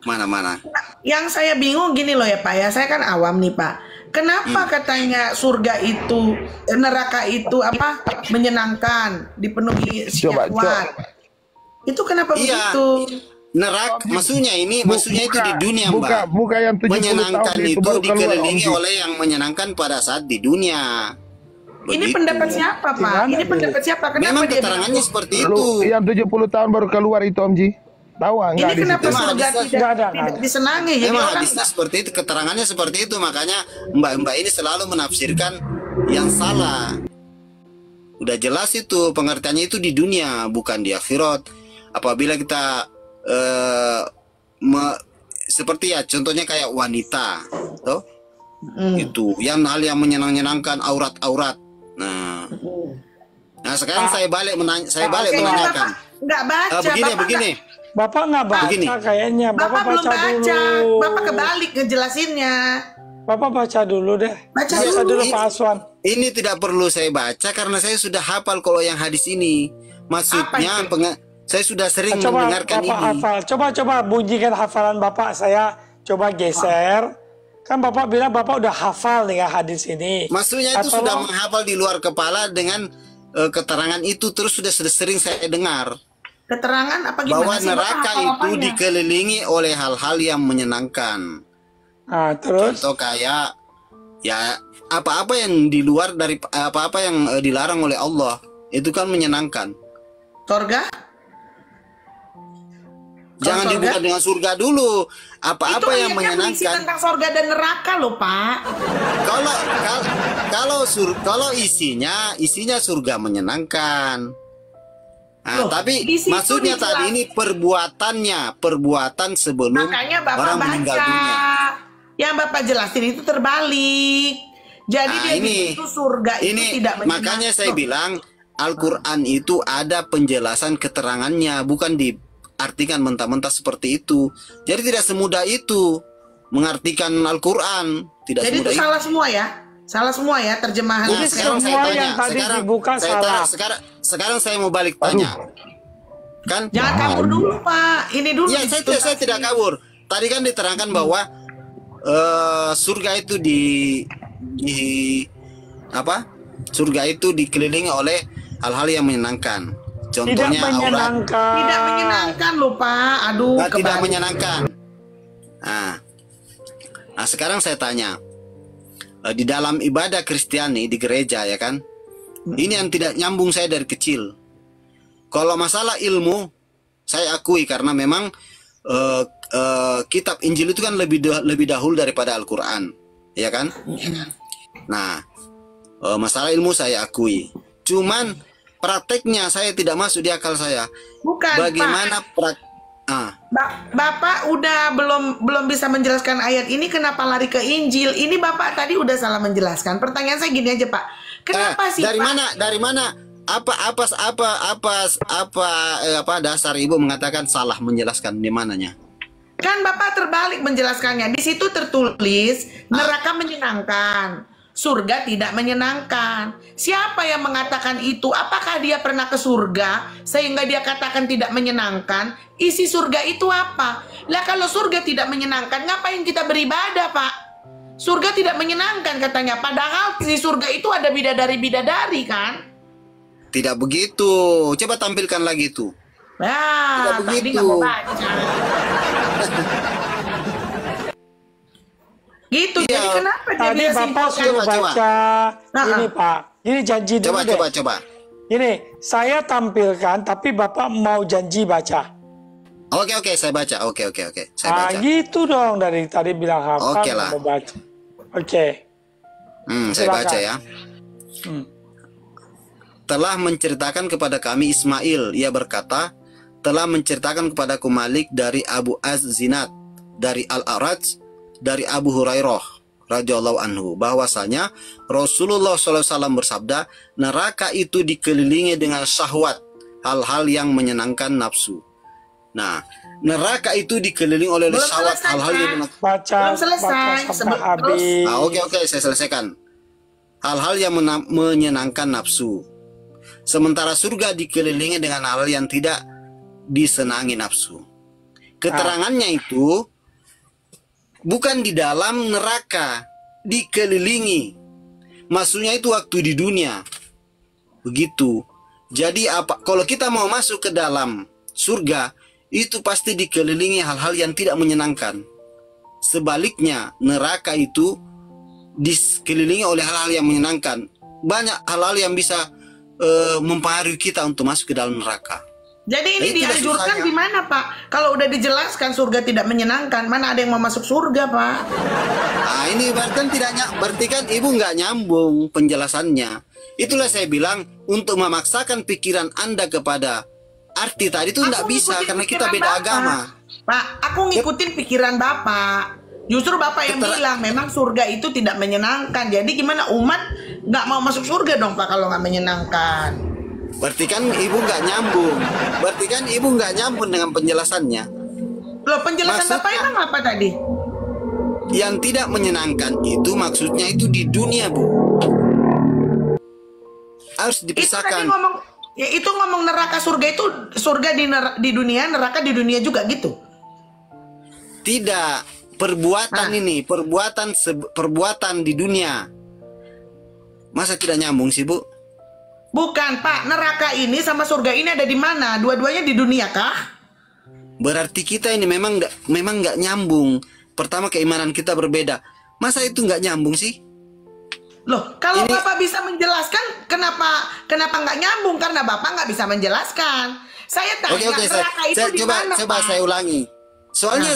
Mana-mana. Yang saya bingung gini loh ya Pak ya. Saya kan awam nih Pak. Kenapa katanya surga itu, neraka itu apa? Menyenangkan, dipenuhi syahwat. Itu kenapa begitu? Neraka, maksudnya itu di dunia Mbak. Buka yang 70 menyenangkan tahun itu baru keluar, dikelilingi Om Ji. oleh yang menyenangkan pada saat di dunia. Ini Begitu. pendapat siapa Pak? Ini pendapat siapa? Kenapa Memang dia keterangannya bilang- seperti Lu, itu. yang 70 tahun baru keluar itu Om Ji. Tahu nggak? Ini di kenapa situ? surga tidak disenangi? Jadi Memang orang hadisnya seperti itu, keterangannya seperti itu, makanya mbak-mbak ini selalu menafsirkan yang salah. Udah jelas itu pengertiannya itu di dunia, bukan di akhirat. Apabila kita seperti ya contohnya kayak wanita, toh? Itu yang hal yang menyenangkan aurat-aurat. Nah, sekarang saya balik menanyakan. Nggak baca. Begini. Bapak nggak baca Begini. kayaknya. Bapak belum baca. dulu. Bapak kebalik ngejelasinnya. Bapak baca dulu deh. Baca dulu dulu. Pak Aswan. Ini tidak perlu saya baca karena saya sudah hafal kalau yang hadis ini. Maksudnya saya sudah sering Coba mendengarkan Bapak ini. hafal. Coba bunyikan hafalan Bapak. Saya coba geser. Kan Bapak bilang Bapak udah hafal dengan hadis ini. Maksudnya itu Atau sudah menghafal di luar kepala dengan keterangan itu terus sudah sering saya dengar. Keterangan apa gimana Bahwa sih? neraka Bapak itu apanya? dikelilingi oleh hal-hal yang menyenangkan. Terus? Contoh kayak ya apa-apa yang di luar dari apa-apa yang dilarang oleh Allah itu kan menyenangkan. Surga? Jangan dibuka dengan surga dulu. Apa-apa Itu yang ayatnya berisi menyenangkan. tentang surga dan neraka loh Pak. Kalau isinya surga menyenangkan. Nah, Loh, tapi di situ maksudnya tadi ini perbuatan sebelum Makanya Bapak orang meninggal baca. dunia. Yang Bapak jelasin itu terbalik. Jadi dia itu surga itu tidak menyenangkan. Makanya saya bilang Al-Quran itu ada penjelasan keterangannya, bukan diartikan mentah-mentah seperti itu. Jadi tidak semudah itu mengartikan Al-Quran. Tidak Jadi itu semudah salah semua ya? Salah semua ya terjemahan. Nah, sekarang saya semua tanya, yang tadi dibuka salah. sekarang saya mau balik tanya. Kan? Jangan kabur dulu Pak. Ini dulu. Ya, saya tidak kabur. Tadi kan diterangkan bahwa surga itu surga itu dikelilingi oleh hal-hal yang menyenangkan. Contohnya Tidak menyenangkan. Tidak menyenangkan loh Pak. Aduh, tidak menyenangkan. Nah, sekarang saya tanya. Di dalam ibadah Kristiani di gereja ya kan, ini yang tidak nyambung saya dari kecil. Kalau masalah ilmu saya akui karena memang kitab Injil itu kan lebih dahulu daripada Al-Quran, ya kan? Nah, masalah ilmu saya akui. Cuman prakteknya saya tidak masuk di akal saya. Bukan, bagaimana Bapak udah belum bisa menjelaskan ayat ini, kenapa lari ke Injil? Ini Bapak tadi udah salah menjelaskan. Pertanyaan saya gini aja Pak, kenapa sih dari Pak? mana apa dasar Ibu mengatakan salah menjelaskan di mananya? Kan Bapak terbalik menjelaskannya. Di situ tertulis neraka menyenangkan, surga tidak menyenangkan. Siapa yang mengatakan itu? Apakah dia pernah ke surga sehingga dia katakan tidak menyenangkan? Isi surga itu apa? Lah kalau surga tidak menyenangkan, ngapain kita beribadah, Pak? Surga tidak menyenangkan katanya. Padahal di surga itu ada bidadari-bidadari kan? Tidak begitu. Coba tampilkan lagi tuh. Nah, Tidak tadi begitu. nggak mau baca. Gitu, Iya. jadi kenapa dia Tadi bisa Bapak simpulkan? suruh Coba. baca. Ini Pak, ini janji dulu Coba, deh. coba. Ini saya tampilkan, tapi Bapak mau janji baca. Oke, saya baca. Oke. Saya baca. Gitu dong, dari tadi bilang hafal, Oke lah. mau baca. Oke. Saya Silakan. baca ya. Hmm. Telah menceritakan kepada kami Ismail, ia berkata, telah menceritakan kepadaku Malik dari Abu Az-Zinad, dari Al-A'raj, dari Abu Hurairah radhiyallahu anhu, bahwasanya Rasulullah SAW bersabda, neraka itu dikelilingi dengan syahwat, hal-hal yang menyenangkan nafsu. Nah, neraka itu dikelilingi oleh Belum syahwat, selesai, hal-hal yang Pak. Baca, Belum selesai, baca sampai sebut habis. Oke, saya selesaikan. Hal-hal yang menyenangkan nafsu. Sementara surga dikelilingi dengan hal yang tidak disenangi nafsu. Keterangannya itu bukan di dalam neraka, dikelilingi. Maksudnya itu waktu di dunia. Begitu. Jadi apa? Kalau kita mau masuk ke dalam surga, itu pasti dikelilingi hal-hal yang tidak menyenangkan. Sebaliknya, neraka itu dikelilingi oleh hal-hal yang menyenangkan. Banyak hal-hal yang bisa mempengaruhi kita untuk masuk ke dalam neraka. Jadi ini Itulah dianjurkan susahnya. di mana, Pak? Kalau udah dijelaskan surga tidak menyenangkan, mana ada yang mau masuk surga, Pak? Nah, ini berarti kan ibu nggak nyambung penjelasannya. Itulah saya bilang, untuk memaksakan pikiran Anda kepada arti tadi itu nggak Aku bisa, ngikutin karena kita pikiran beda Bapak. agama. Pak, aku ngikutin pikiran Bapak. Justru Bapak yang bilang memang surga itu tidak menyenangkan. Jadi gimana umat nggak mau masuk surga dong, Pak, kalau nggak menyenangkan? Berarti kan ibu nggak nyambung. Berarti kan ibu nggak nyambung dengan penjelasannya. Loh, penjelasan Maksudnya- Bapak emang apa tadi? Yang tidak menyenangkan itu maksudnya itu di dunia, Bu. Harus Itu tadi dipisahkan. ngomong, ya itu ngomong neraka surga itu surga di dunia, neraka di dunia juga gitu. Tidak. Perbuatan ini, perbuatan di dunia. Masa tidak nyambung sih, Bu? Bukan, Pak. Neraka ini sama surga ini ada di mana? Dua-duanya di dunia kah? Berarti kita ini memang nggak nyambung. Pertama, keimanan kita berbeda. Masa itu nggak nyambung sih? Loh, kalau Ini- Bapak bisa menjelaskan, kenapa nggak nyambung? Karena Bapak nggak bisa menjelaskan. Saya tanya, Oke, neraka itu saya di mana, coba Pak? saya ulangi. Soalnya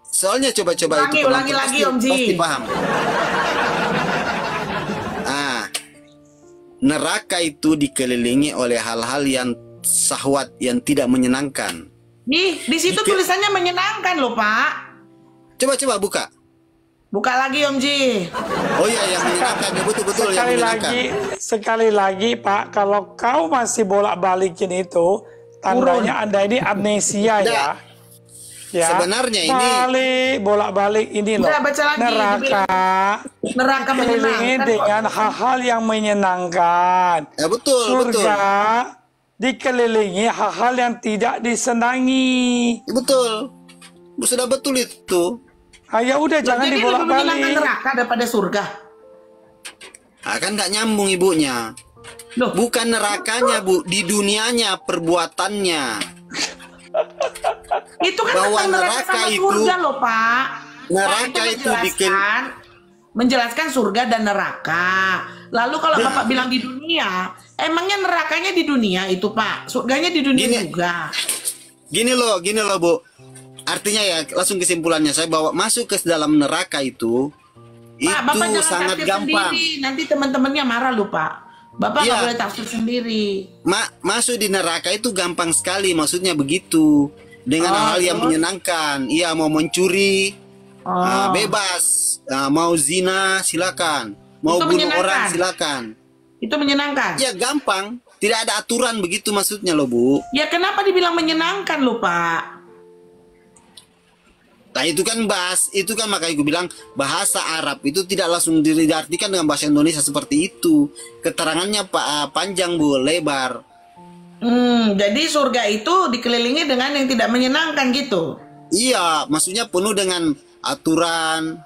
soalnya coba-coba itu Ulangi penonton lagi, Om Ji. pasti paham. Neraka itu dikelilingi oleh hal-hal yang syahwat, yang tidak menyenangkan. Nih, di situ tulisannya menyenangkan loh, Pak. Coba buka. Buka lagi, Om Ji. Oh iya, yang menyenangkan, ya betul-betul yang menyenangkan. Sekali lagi Pak, kalau kau masih bolak-balikin itu, tandanya Anda ini amnesia ya. Ya. Sebenarnya ini balik bolak-balik ini loh. Udah, baca lagi, Neraka Neraka dikelilingi menyenangkan. dengan hal-hal yang menyenangkan. ya betul. Surga dikelilingi hal-hal yang tidak disenangi. Ya, betul. Sudah betul itu. Ah, ya udah jangan Jadi lebih menyenangkan dibolak-balik. neraka daripada surga. Kan nggak nyambung ibunya. Loh, Bukan nerakanya, Bu, di dunianya, perbuatannya. itu kan bahwa tentang neraka neraka sama itu- surga loh, Pak. Neraka Pak, itu menjelaskan surga dan neraka. Lalu kalau Bapak bilang di dunia, emangnya nerakanya di dunia itu, Pak? Surganya di dunia Gini. juga. Gini loh, Bu. Artinya ya, langsung kesimpulannya saya bawa masuk ke dalam neraka itu Pak, Bapak jangan sangat tafsir gampang. sendiri. Nanti teman-temannya marah loh, Pak. Bapak nggak Iya. boleh tafsir sendiri. Masuk di neraka itu gampang sekali, maksudnya begitu. Dengan hal yang terus? menyenangkan. Iya, mau mencuri, Oh. bebas. Mau zina, silakan. Mau Itu bunuh menyenangkan. orang, silakan. Itu menyenangkan. Ya gampang. Tidak ada aturan begitu maksudnya loh, Bu. Ya kenapa dibilang menyenangkan loh, Pak? Nah itu kan itu kan makanya gue bilang bahasa Arab itu tidak langsung diartikan dengan bahasa Indonesia seperti itu. Keterangannya panjang bu, lebar. Jadi surga itu dikelilingi dengan yang tidak menyenangkan gitu. Iya, maksudnya penuh dengan aturan.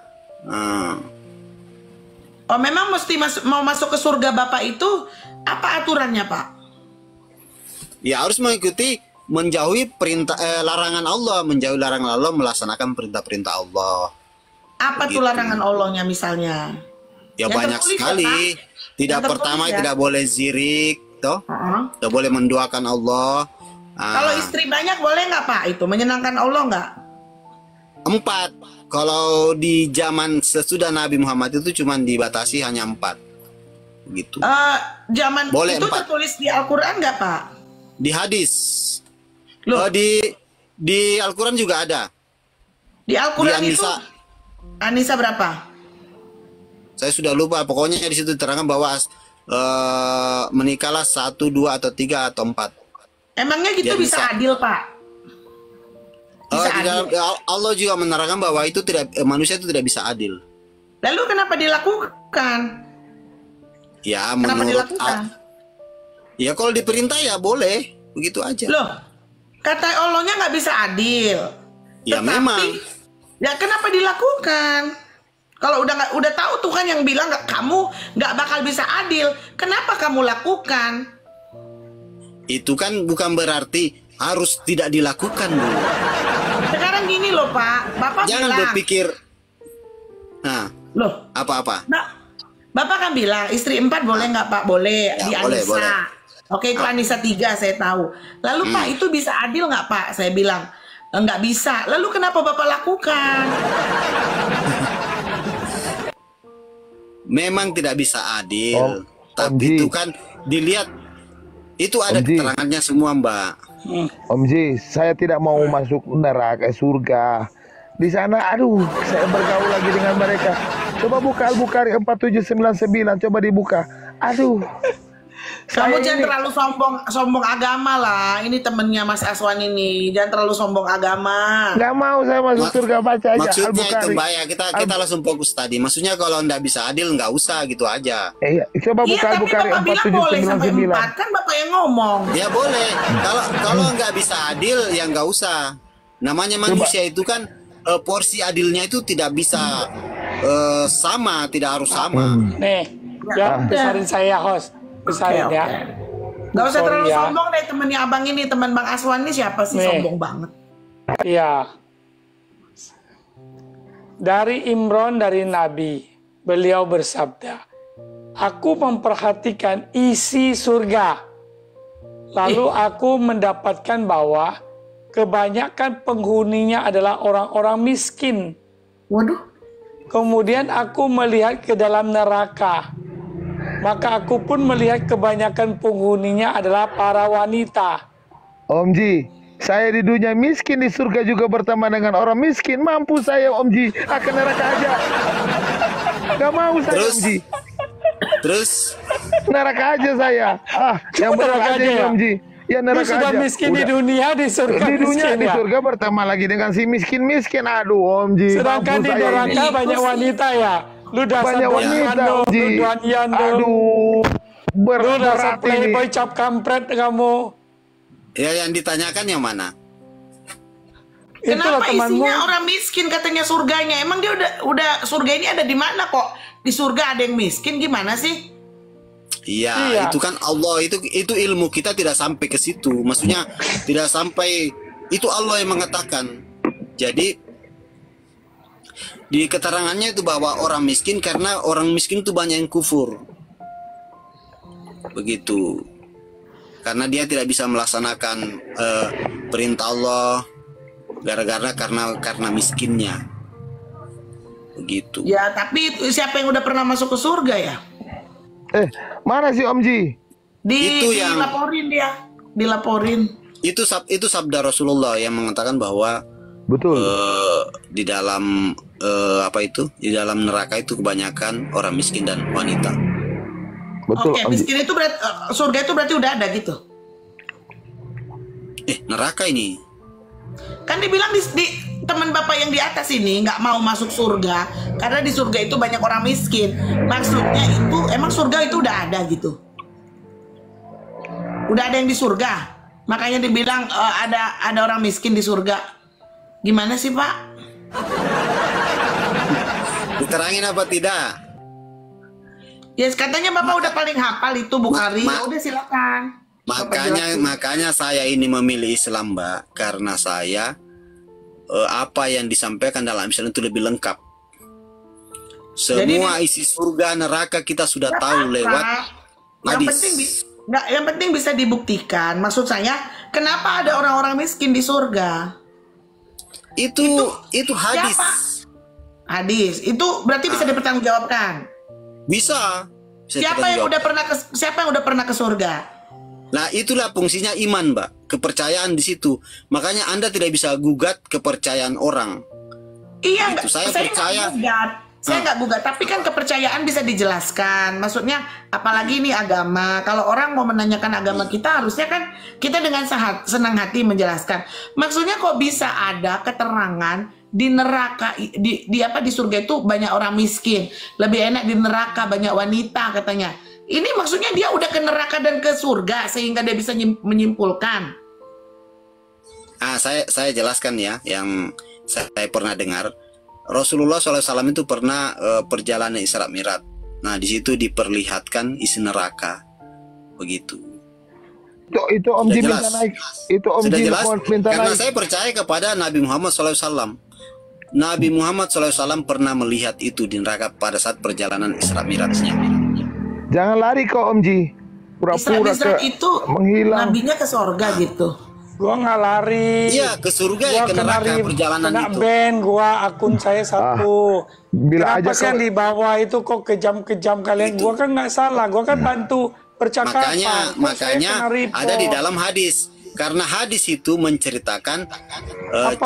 Oh memang mesti mau masuk ke surga Bapak itu apa aturannya Pak? Ya harus mengikuti, menjauhi perintah larangan Allah, menjauhi larangan Allah, melaksanakan perintah-perintah Allah. Apa tuh larangan Allahnya misalnya? Ya Yang banyak tertulis, sekali. Pak? Tidak Yang pertama tertulis, ya? tidak boleh zirik, toh. Tidak boleh menduakan Allah. Kalau istri banyak boleh nggak Pak? Itu menyenangkan Allah nggak? 4. Kalau di zaman sesudah Nabi Muhammad itu cuma dibatasi hanya 4. Gitu. Zaman Boleh itu 4. tertulis di Al-Quran nggak Pak? Di hadis. Loh. Di Al-Quran juga ada. Di Al-Quran Di itu An-Nisa. An-Nisa berapa? Saya sudah lupa. Pokoknya di situ diterangkan bahwa menikahlah 1, 2 atau 3 atau 4. Emangnya gitu Di bisa An-Nisa. adil Pak? Bisa Di dalam, adil. Allah juga menerangkan bahwa itu manusia itu tidak bisa adil. Lalu kenapa dilakukan? Ya Kenapa menurut dilakukan? ya kalau diperintah ya boleh, begitu aja. Loh, kata Allahnya nggak bisa adil. Ya memang. Ya kenapa dilakukan? Kalau udah tahu Tuhan yang bilang kamu nggak bakal bisa adil, kenapa kamu lakukan? Itu kan bukan berarti harus tidak dilakukan dulu. Sekarang gini loh Pak, Bapak Jangan bilang. berpikir. Nah, Loh, apa-apa? Bapak kan bilang istri 4 boleh nggak Pak? Boleh Ya, di boleh, An-Nisa. boleh. Oke itu An-Nisa 3 saya tahu. Lalu Pak itu bisa adil nggak Pak? Saya bilang nggak bisa. Lalu kenapa Bapak lakukan? Memang tidak bisa adil. Om Tapi Ji. itu kan dilihat, itu ada Om Ji. keterangannya semua Mbak. Om Ji, saya tidak mau masuk neraka surga. Di sana, aduh, saya bergaul lagi dengan mereka. Coba buka Al-Bukhari 4799, coba dibuka. Aduh. Kamu Saya jangan ini- terlalu sombong agama lah. Ini temennya Mas Aswan ini. Jangan terlalu sombong agama. Nggak mau saya masuk surga, baca aja Maksudnya itu Al-Bukhari. Mbak ya, kita langsung fokus tadi. Maksudnya kalau nggak bisa adil nggak usah gitu aja. Iya, coba Iya buka tapi Al-Bukhari Bapak bilang boleh sampai 4799. 4. Kan Bapak yang ngomong. Ya boleh. Kalau nggak bisa adil ya nggak usah. Namanya manusia itu kan porsi adilnya itu tidak bisa sama, tidak harus sama. Nih, ya besarin saya host. Besarin Oke, ya. Gak usah Sorry terlalu ya. sombong deh temennya abang ini. Teman Bang Aswan ini siapa sih Nih. sombong banget? Iya. Dari Imran dari Nabi, beliau bersabda, aku memperhatikan isi surga. Lalu aku mendapatkan bahwa kebanyakan penghuninya adalah orang-orang miskin. Waduh. Kemudian aku melihat ke dalam neraka. Maka aku pun melihat kebanyakan penghuninya adalah para wanita. Om Ji, saya di dunia miskin, di surga juga berteman dengan orang miskin. Mampu saya Om Ji, akan neraka aja. Gak mau saya Terus? Om Ji. Terus Neraka aja saya. Yang benar Neraka aja aja ya ya? Om Ji. Ya Lu neraka sudah aja. miskin di Udah. dunia, di surga Di dunia, miskin di ya? surga berteman lagi dengan si miskin-miskin. Aduh Om Ji, Sedangkan mampu di saya neraka ini. banyak wanita ya. Lu dasar Banyak wanita Yando, Om Ji. lu Duan Yando, Aduh, lu berat dasar ini. playboy cap kampret kamu. ya yang ditanyakan yang mana? Itulah Kenapa temanmu. isinya orang miskin katanya surganya? Emang dia udah surga ini ada di mana kok? Di surga ada yang miskin gimana sih? Iya, Iya. itu kan Allah, itu ilmu kita tidak sampai ke situ. Maksudnya tidak sampai, itu Allah yang mengatakan. Jadi di keterangannya itu bahwa orang miskin karena orang miskin itu banyak yang kufur. Begitu. Karena dia tidak bisa melaksanakan perintah Allah karena miskinnya. Begitu. Ya tapi siapa yang udah pernah masuk ke surga ya? Mana sih Om Ji? Itu yang- Dilaporin dia. Dilaporin. Itu sabda Rasulullah yang mengatakan bahwa Betul. di dalam di dalam neraka itu kebanyakan orang miskin dan wanita. Betul Oke, Om Ji. miskin itu berarti surga itu berarti udah ada gitu. Neraka ini Kan dibilang teman Bapak yang di atas ini nggak mau masuk surga karena di surga itu banyak orang miskin. Maksudnya itu emang surga itu udah ada gitu? Udah ada yang di surga? Makanya dibilang ada orang miskin di surga. Gimana sih Pak? Diterangin apa tidak? Ya katanya Bapak udah paling hafal itu Bukhari. Ya udah silakan. Makanya saya ini memilih Islam, Mbak, karena saya apa yang disampaikan dalam Islam itu lebih lengkap. Semua isi surga neraka kita sudah tahu lewat hadis. Yang penting bisa dibuktikan. Maksud saya, kenapa ada orang-orang miskin di surga? Itu hadis. Siapa? Hadis. Itu berarti bisa dipertanggungjawabkan. Bisa. Siapa yang udah pernah ke surga? Nah, itulah fungsinya iman, Mbak. Kepercayaan di situ. Makanya Anda tidak bisa gugat kepercayaan orang. Iya, saya percaya. Saya nggak gugat, tapi kan kepercayaan bisa dijelaskan. Maksudnya, apalagi ini agama. Kalau orang mau menanyakan agama kita, harusnya kan kita dengan senang hati menjelaskan. Maksudnya kok bisa ada keterangan di neraka, di surga itu banyak orang miskin. Lebih enak di neraka banyak wanita katanya. Ini maksudnya dia udah ke neraka dan ke surga sehingga dia bisa menyimpulkan. Saya jelaskan ya, yang saya pernah dengar. Rasulullah SAW itu pernah perjalanan Isra Mi'raj. Nah, di situ diperlihatkan isi neraka. Begitu. Itu Om Ji minta naik. Itu Om Ji minta naik. Karena saya percaya kepada Nabi Muhammad SAW. Nabi Muhammad SAW pernah melihat itu di neraka pada saat perjalanan Isra Mi'rajnya. Jangan lari kok Om Ji. Pura-pura itu menghilang. nabinya ke surga gitu. Gua nggak lari. Iya, ke surga ya, ke neraka perjalanan kena itu. ban gua, akun saya satu. Bila Kenapa sih yang di bawah itu kok kejam-kejam kalian? Gua kan nggak salah, gua kan bantu percakapan. Makanya ada di dalam hadis. Karena hadis itu menceritakan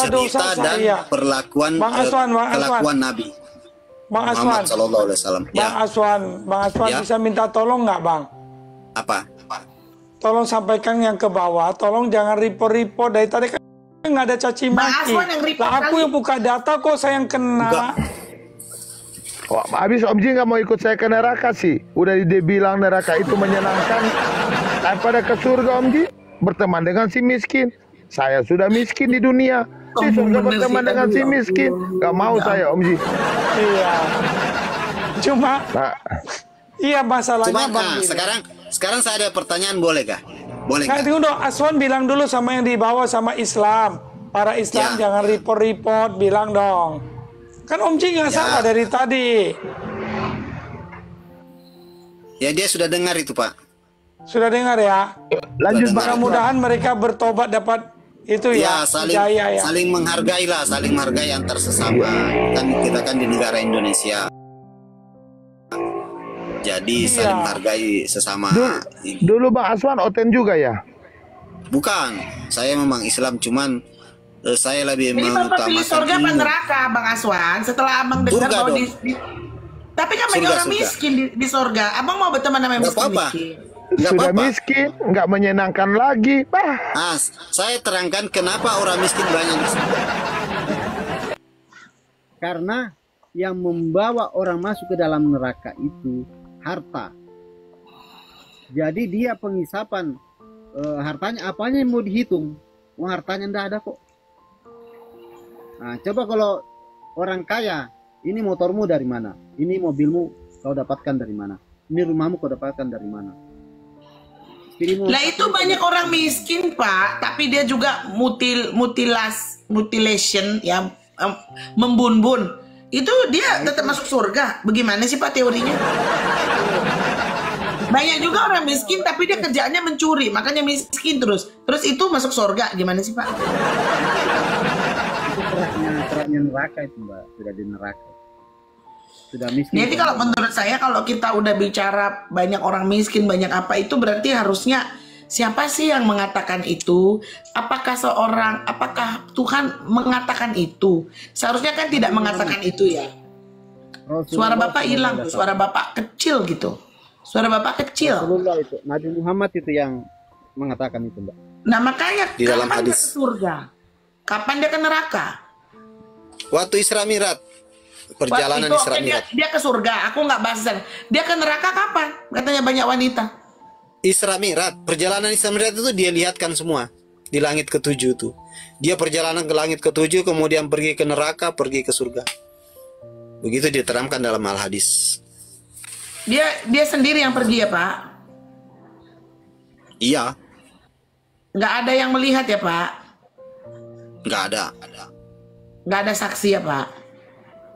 cerita dan perlakuan kelakuan Nabi Muhammad SAW. Bang Aswan ya. Bisa minta tolong nggak Bang? Apa? Tolong sampaikan yang ke bawah. Tolong jangan report dari tadi kan nggak ada caci maki. Lah aku yang buka data kok saya yang kena. Oh, habis Om Ji nggak mau ikut saya ke neraka sih. Udah dia bilang neraka itu menyenangkan daripada ke surga Om Ji. Berteman dengan si miskin. Saya sudah miskin di dunia. Di surga berteman dengan si miskin. Gak mau saya Om Ji. Iya. Cuma iya masalahnya Bang. Sekarang saya ada pertanyaan, boleh kah? Boleh kah? Tunggu dong, Aswan bilang dulu sama yang di bawah sama Islam. Para Islam jangan report-report, bilang dong. Kan Om Ji nggak salah dari tadi. Ya dia sudah dengar itu Pak. Sudah dengar ya? Lanjut Bang. Mudah-mudahan mereka bertobat dapat itu ya. Saling menghargai lah, saling menghargai antar sesama. Kan kita kan di negara Indonesia. Jadi saling menghargai sesama. Dulu Bang Aswan Oten juga ya? Bukan, saya memang Islam, cuman saya lebih mengutamakan Bapak pilih surga apa neraka Bang Aswan? Setelah Abang dengar bahwa tapi kan banyak orang miskin di surga. Abang mau berteman sama miskin? Sudah miskin, nggak menyenangkan lagi. Saya terangkan kenapa orang miskin banyak di sini. Karena yang membawa orang masuk ke dalam neraka itu harta. Jadi dia pengisapan hartanya, apanya yang mau dihitung? Hartanya ndak ada kok. Nah, coba kalau orang kaya, ini motormu dari mana? Ini mobilmu kau dapatkan dari mana? Ini rumahmu kau dapatkan dari mana? Lah itu banyak orang miskin Pak, tapi dia juga mutilation ya, membun-bun. Itu dia tetap masuk surga. Bagaimana sih Pak teorinya? Banyak juga orang miskin tapi dia kerjaannya mencuri, makanya miskin terus. Terus itu masuk surga, gimana sih Pak? Itu keraknya neraka itu Mbak, sudah di neraka. Sudah miskin. Jadi kalau menurut saya kalau kita udah bicara banyak orang miskin, banyak apa, itu berarti harusnya siapa sih yang mengatakan itu? Apakah Tuhan mengatakan itu? Seharusnya kan tidak mengatakan itu ya. Suara Bapak hilang, suara Bapak kecil gitu. Suara Bapak kecil. Rasulullah itu, Nabi Muhammad itu yang mengatakan itu Mbak. Nah makanya di dalam kapan hadis dia ke surga? Kapan dia ke neraka? Waktu Isra Mi'raj. Perjalanan Waktu itu, Isra oke, Mi'raj. dia ke surga. Aku nggak bahas sana. Dia ke neraka kapan? Katanya banyak wanita. Isra Mi'raj, perjalanan Isra Mi'raj itu dia lihatkan semua di langit ketujuh tuh. Dia perjalanan ke langit ketujuh, kemudian pergi ke neraka, pergi ke surga. Begitu diterangkan dalam al-hadis. Dia sendiri yang pergi ya Pak? Iya. Nggak ada yang melihat ya Pak? Nggak ada. Nggak ada saksi ya Pak?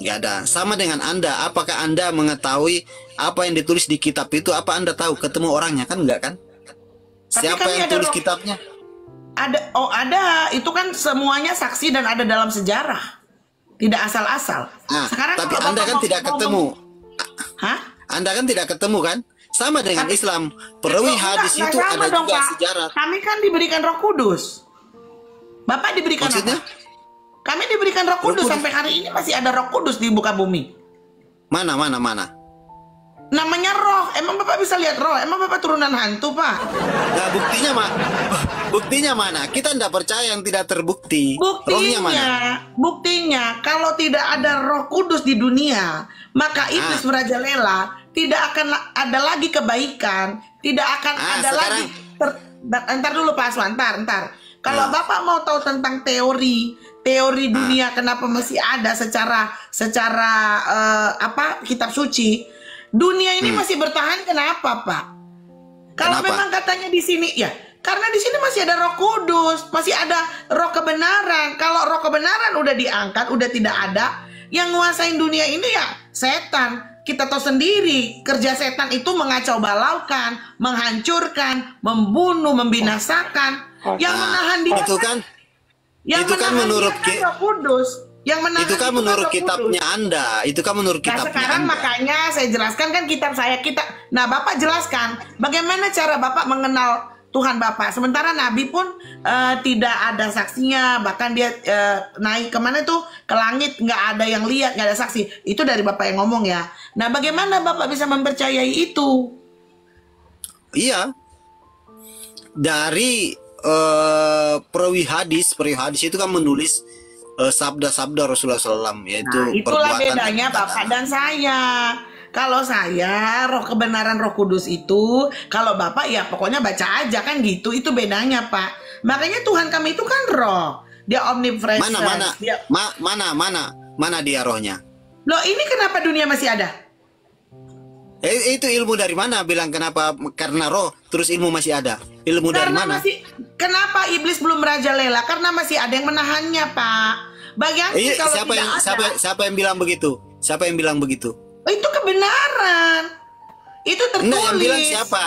Nggak ada. Sama dengan Anda. Apakah Anda mengetahui apa yang ditulis di kitab itu? Apa Anda tahu ketemu orangnya? Kan enggak kan? Tapi Siapa kami yang ada tulis roh- kitabnya? Ada. Itu kan semuanya saksi dan ada dalam sejarah. Tidak asal-asal. Nah, Sekarang tapi kalau Anda Bapak kan mau tidak ngomong- ketemu. Hah? Anda kan tidak ketemu kan? Sama dengan Tapi- Islam. Perawi Enggak, hadis enggak itu sama ada dong, juga Pak. sejarah. Kami kan diberikan Roh Kudus. Bapak diberikan Maksudnya? apa? Kami diberikan Roh Kudus. Kudus. Sampai hari ini masih ada Roh Kudus di muka bumi. Mana? Namanya roh. Emang Bapak bisa lihat roh? Emang Bapak turunan hantu, Pak? Nah, buktinya mana? Kita tidak percaya yang tidak terbukti. Rohnya mana? Buktinya kalau tidak ada Roh Kudus di dunia, maka iblis merajalela, tidak akan ada lagi kebaikan, tidak akan ada sekarang- lagi Ntar dulu Pak Aswan, ntar. Kalau Bapak mau tahu tentang teori dunia kenapa masih ada secara kitab suci, dunia ini masih bertahan kenapa, Pak? Kalau Kenapa? memang katanya di sini ya, karena di sini masih ada Roh Kudus, masih ada Roh kebenaran. Kalau Roh kebenaran udah diangkat, udah tidak ada, yang nguasain dunia ini ya setan. Kita tahu sendiri, kerja setan itu mengacau balaukan, menghancurkan, membunuh, membinasakan. Yang menahan dia itu kan menurut Roh Kudus. Yang menahan itu kan menurut Roh Kudus. kitabnya Anda. Itu kan menurut Nah kitabnya sekarang Anda. makanya saya jelaskan kan kitab saya. Nah Bapak jelaskan bagaimana cara Bapak mengenal Tuhan Bapak. Sementara Nabi pun tidak ada saksinya. Bahkan dia naik kemana tuh ke langit, nggak ada yang lihat, nggak ada saksi. Itu dari Bapak yang ngomong ya. Nah bagaimana Bapak bisa mempercayai itu? Iya. Dari perawi hadis itu kan menulis sabda-sabda Rasulullah SAW, yaitu Nah, itulah perbuatan bedanya Bapak dan saya. Kalau saya roh kebenaran Roh Kudus itu, kalau Bapak ya pokoknya baca aja kan gitu. Itu bedanya Pak. Makanya Tuhan kami itu kan roh. Dia omnipresent. Mana dia rohnya? Loh ini kenapa dunia masih ada? Itu ilmu dari mana? Bilang kenapa? Karena roh, terus ilmu masih ada. Ilmu dari mana? Kenapa iblis belum merajalela? Karena masih ada yang menahannya, Pak. Bayangin kalau siapa yang bilang begitu? Siapa yang bilang begitu? Itu kebenaran. Itu tertulis. Enggak, yang bilang siapa?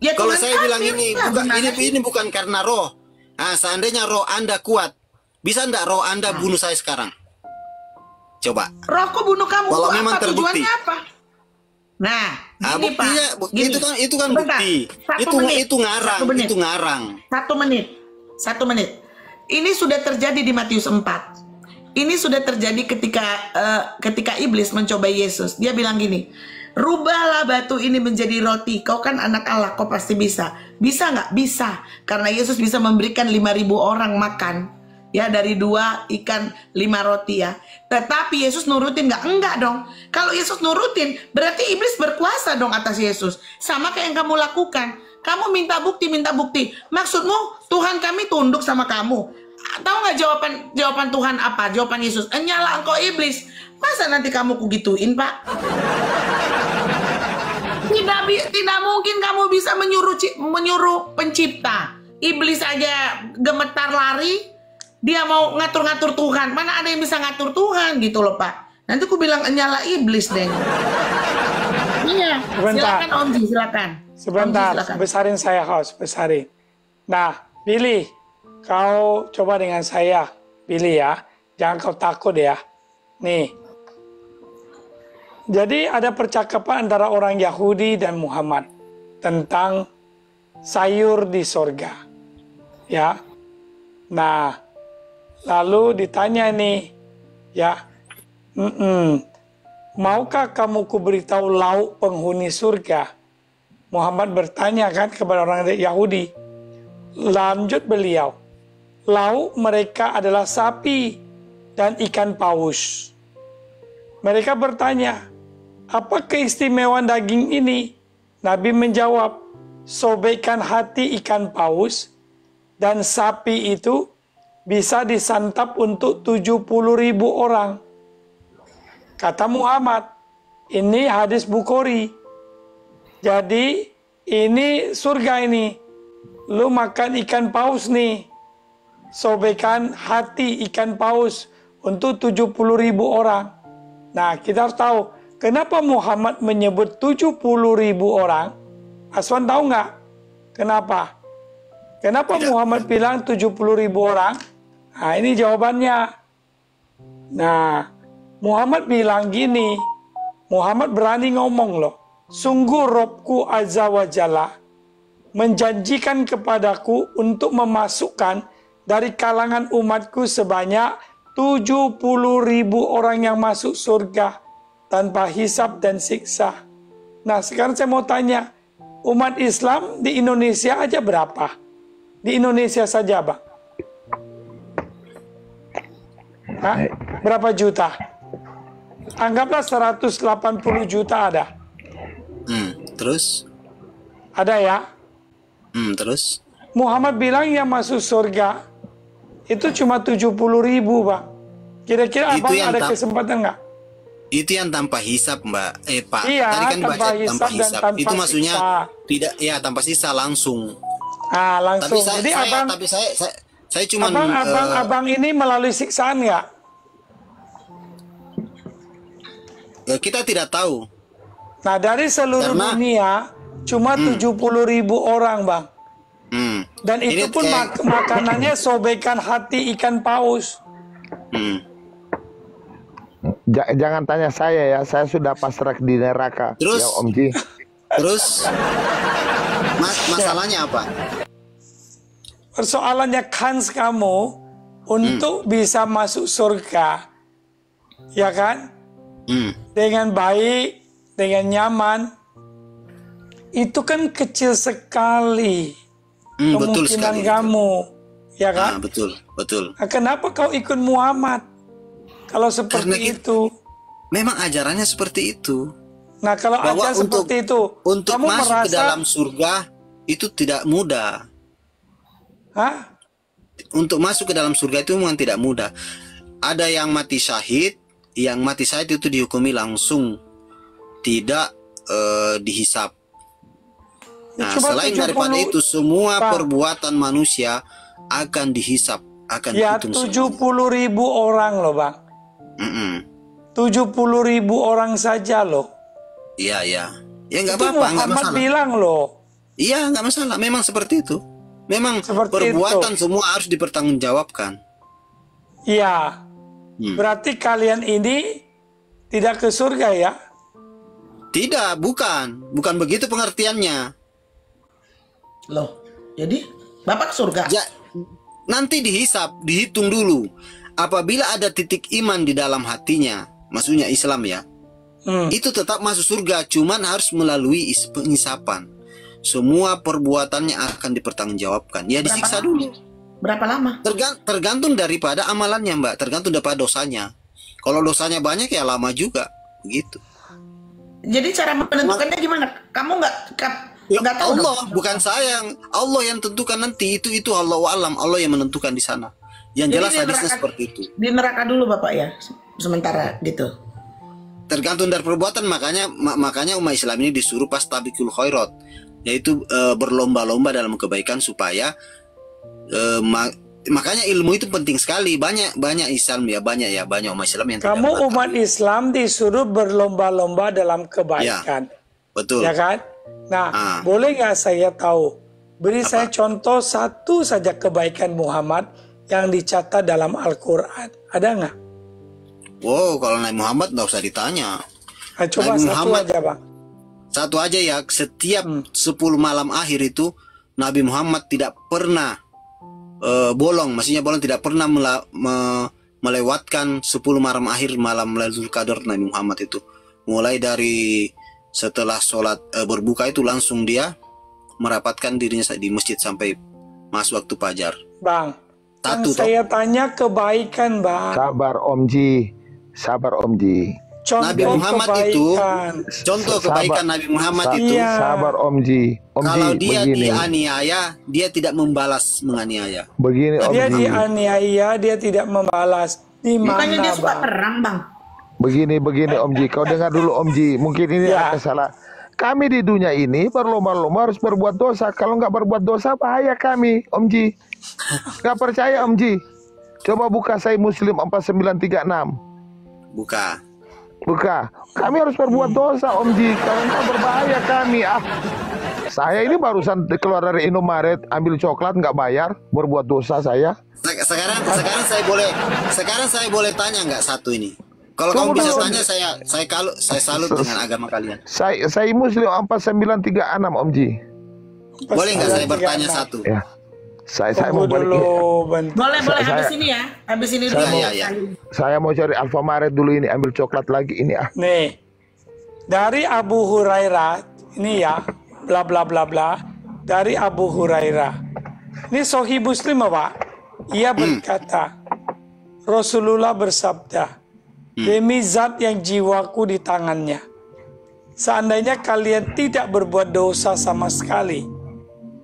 Ya, kalau Tuhan saya bilang kami, ini bukan karena roh. Nah, seandainya roh Anda kuat, bisa enggak roh Anda bunuh saya sekarang? Coba. Rohku bunuh kamu. Kalau apa? memang terbukti. Tujuannya apa? Nah, gini, buktinya, Pak. Gini. itu kan bukti. Itu ngarang. 1 menit. Ini sudah terjadi di Matius 4. Ini sudah terjadi ketika iblis mencoba Yesus. Dia bilang gini, rubahlah batu ini menjadi roti. Kau kan anak Allah, kau pasti bisa. Bisa nggak? Bisa. Karena Yesus bisa memberikan 5.000 orang makan. Ya, dari 2 ikan 5 roti ya. Tetapi Yesus nurutin nggak? Enggak dong. Kalau Yesus nurutin, berarti iblis berkuasa dong atas Yesus. Sama kayak yang kamu lakukan. Kamu minta bukti. Maksudmu Tuhan kami tunduk sama kamu. Tahu nggak jawaban Tuhan apa? Jawaban Yesus, nyala engkau iblis. Masa nanti kamu kugituin, Pak? Tidak mungkin kamu bisa menyuruh pencipta. Iblis aja gemetar lari. Dia mau ngatur-ngatur Tuhan. Mana ada yang bisa ngatur Tuhan gitu loh, Pak. Nanti aku bilang nyala iblis deh. Iya. Silakan Om Ji, silakan. Sebentar, besarin saya host, besarin. Nah, Billy, kau coba dengan saya, Billy ya. Jangan kau takut ya. Nih. Jadi ada percakapan antara orang Yahudi dan Muhammad tentang sayur di sorga. Ya. Nah, lalu ditanya nih, ya, maukah kamu kuberitahu lauk penghuni surga? Muhammad bertanya kan kepada orang Yahudi. Lanjut beliau, lauk mereka adalah sapi dan ikan paus. Mereka bertanya, apa keistimewaan daging ini? Nabi menjawab, sobekan hati ikan paus dan sapi itu bisa disantap untuk 70.000 orang. Kata Muhammad, ini hadis Bukhari. Jadi ini surga ini. Lu makan ikan paus nih. Sobekan hati ikan paus untuk 70.000 orang. Nah, kita harus tahu kenapa Muhammad menyebut 70.000 orang. Aswan tahu nggak? Kenapa? Kenapa Muhammad bilang 70.000 orang? Nah, ini jawabannya. Nah, Muhammad bilang gini. Muhammad berani ngomong loh. Sungguh Robku Azza wa Jalla menjanjikan kepadaku untuk memasukkan dari kalangan umatku sebanyak 70.000 orang yang masuk surga tanpa hisab dan siksa. Nah, sekarang saya mau tanya, umat Islam di Indonesia aja berapa? Di Indonesia saja, Bang. Hah? Berapa juta? Anggaplah 180 juta ada. Terus? Ada ya? Terus? Muhammad bilang yang masuk surga itu cuma 70.000, Bang. Kira-kira abang ada kesempatan nggak? Itu yang tanpa hisap, Mbak. Pak. Iya, Tadi kan tanpa baca hisab tanpa dan hisap. tanpa Itu maksudnya siksa. tidak, ya tanpa sisa langsung. Ah, langsung. Tapi Jadi saya cuma abang ini melalui siksaan nggak? Kita tidak tahu. Nah, dari seluruh dunia cuma 70.000 orang, Bang. Dan itu pun makanannya sobekan hati ikan paus. Jangan tanya saya ya, saya sudah pasrah di neraka. Terus, ya Om Ji. Terus, masalahnya apa? Persoalannya kans kamu untuk bisa masuk surga, ya kan? Dengan baik, dengan nyaman, itu kan kecil sekali kemungkinan kamu, ya kan? Betul. Nah, kenapa kau ikut Muhammad? Kalau seperti itu, memang ajarannya seperti itu. Nah, kalau ajaran seperti itu, untuk kamu masuk merasa ke dalam surga itu tidak mudah. Hah? Untuk masuk ke dalam surga itu memang tidak mudah. Ada yang mati syahid, itu dihukumi langsung, tidak dihisap. Nah, selain daripada itu, semua perbuatan manusia akan dihisap, akan dihitung. 70.000 orang loh, Bang. 70.000 orang saja loh. Iya. Ya nggak Itu apa-apa, nggak Muhammad masalah. bilang loh. Iya, nggak masalah. Memang seperti itu. Memang Seperti perbuatan itu. semua harus dipertanggungjawabkan. Iya. Berarti kalian ini tidak ke surga ya? Tidak, bukan begitu pengertiannya. Loh, jadi Bapak ke surga? Nanti dihisap, dihitung dulu. Apabila ada titik iman di dalam hatinya, maksudnya Islam ya, itu tetap masuk surga, cuman harus melalui penghisapan. Semua perbuatannya akan dipertanggungjawabkan. Ya disiksa dulu. Berapa lama? Tergantung daripada amalannya, Mbak. Tergantung daripada dosanya. Kalau dosanya banyak ya lama juga, begitu. Jadi cara menentukannya gimana? Kamu nggak tahu Allah, dong? bukan saya. Allah yang tentukan nanti. Itu Allah alam. Allah yang menentukan di sana. Yang Jadi jelas di hadisnya neraka- seperti itu. Di neraka dulu Bapak ya, sementara gitu. Tergantung dari perbuatan, makanya umat Islam ini disuruh fastabiqul khairat, yaitu berlomba-lomba dalam kebaikan supaya makanya ilmu itu penting sekali. Banyak Islam ya, banyak umat Islam yang tidak Kamu umat Islam disuruh berlomba-lomba dalam kebaikan. Betul. Ya kan? Nah, boleh nggak saya tahu? Beri saya contoh satu saja kebaikan Muhammad yang dicatat dalam Al-Quran. Ada nggak? Wow, kalau Nabi Muhammad nggak usah ditanya. Nah, coba Nabi satu Muhammad, aja, Bang. Satu aja ya, setiap 10 malam akhir itu Nabi Muhammad tidak pernah bolong. Maksudnya bolong, tidak pernah melewatkan 10 malam akhir, malam Lailatul Qadar Nabi Muhammad itu. Mulai dari setelah sholat berbuka itu langsung dia merapatkan dirinya di masjid sampai masuk waktu fajar. Bang, Satu toh. Saya tanya kebaikan, Bang. Sabar Om Ji. Sabar Om Ji. Nabi Contoh Muhammad itu kebaikan. contoh kebaikan Nabi Muhammad itu. Iya. Sabar Om Ji. Om Kalau Ji, dia begini. dianiaya, dia tidak membalas menganiaya. Begini Om Dia Ji. dianiaya, dia tidak membalas. Di Bukannya mana, dia suka Bang? perang, Bang. Begini Om Ji. Kau dengar dulu Om Ji. Mungkin ini Ya. ada salah. Kami di dunia ini berlomba-lomba harus berbuat dosa. Kalau nggak berbuat dosa bahaya kami, Om Ji. Nggak percaya Om Ji? Coba buka Sahih Muslim 4936. Buka. Buka. Kami harus berbuat dosa Om Ji. Kalau nggak berbahaya kami. Saya ini barusan keluar dari Indomaret ambil coklat nggak bayar, berbuat dosa saya. Sekarang saya boleh tanya nggak satu ini? Kalau Tunggu kamu bisa dulu. tanya, saya salut dengan agama kalian. Sahih Muslim 4936 Om Ji. Boleh nggak saya bertanya satu? Ya. Saya mau Tunggu balik. dulu, bentar. Boleh, boleh. Saya- Habis ini ya. Habis ini dulu. Iya. Saya mau cari Alfamaret dulu ini, ambil coklat lagi ini Nih, dari Abu Hurairah, ini ya, bla bla bla bla, dari Abu Hurairah. Ini Sahih Muslim, Pak. Ia berkata, Rasulullah bersabda, demi zat yang jiwaku di tangannya, seandainya kalian tidak berbuat dosa sama sekali,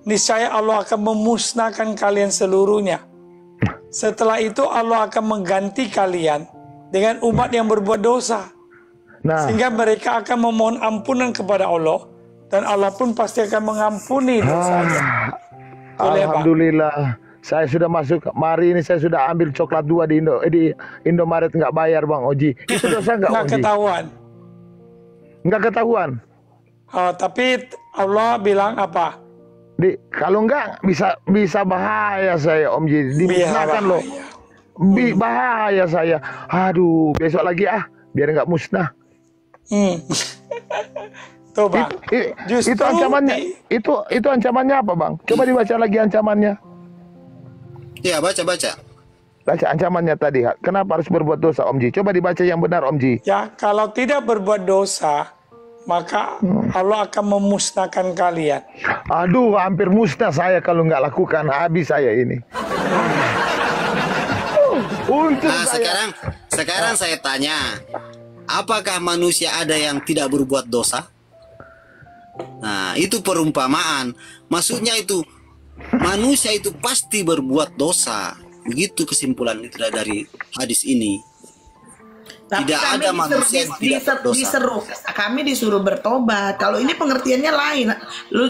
niscaya Allah akan memusnahkan kalian seluruhnya. Setelah itu Allah akan mengganti kalian dengan umat yang berbuat dosa. Nah, Sehingga mereka akan memohon ampunan kepada Allah. Dan Allah pun pasti akan mengampuni dosanya. Boleh, Pak? Alhamdulillah. Saya sudah masuk. Mari ini saya sudah ambil coklat 2 di Indomaret nggak bayar Bang Oji. Itu dosa nggak Nggak Oji? ketahuan. Nggak ketahuan. Oh, tapi Allah bilang apa? Kalau nggak bisa bahaya saya Om Ji. Dimusnahkan loh. Bahaya saya. Aduh, besok lagi biar nggak musnah. Tuh Bang. Itu ancamannya. Itu ancamannya apa Bang? Coba dibaca lagi ancamannya. Iya, baca. Baca ancamannya tadi. Kenapa harus berbuat dosa Om Ji? Coba dibaca yang benar Om Ji. Ya, kalau tidak berbuat dosa, maka Allah akan memusnahkan kalian. Aduh, hampir musnah saya kalau nggak lakukan. Habis saya ini. Nah, sekarang saya tanya, apakah manusia ada yang tidak berbuat dosa? Nah, itu perumpamaan. Maksudnya itu manusia itu pasti berbuat dosa. Begitu kesimpulan itu dari hadis ini. Tapi Tidak kami ada manusia yang tidak berdosa. Kami disuruh bertobat. Kalau ini pengertiannya lain.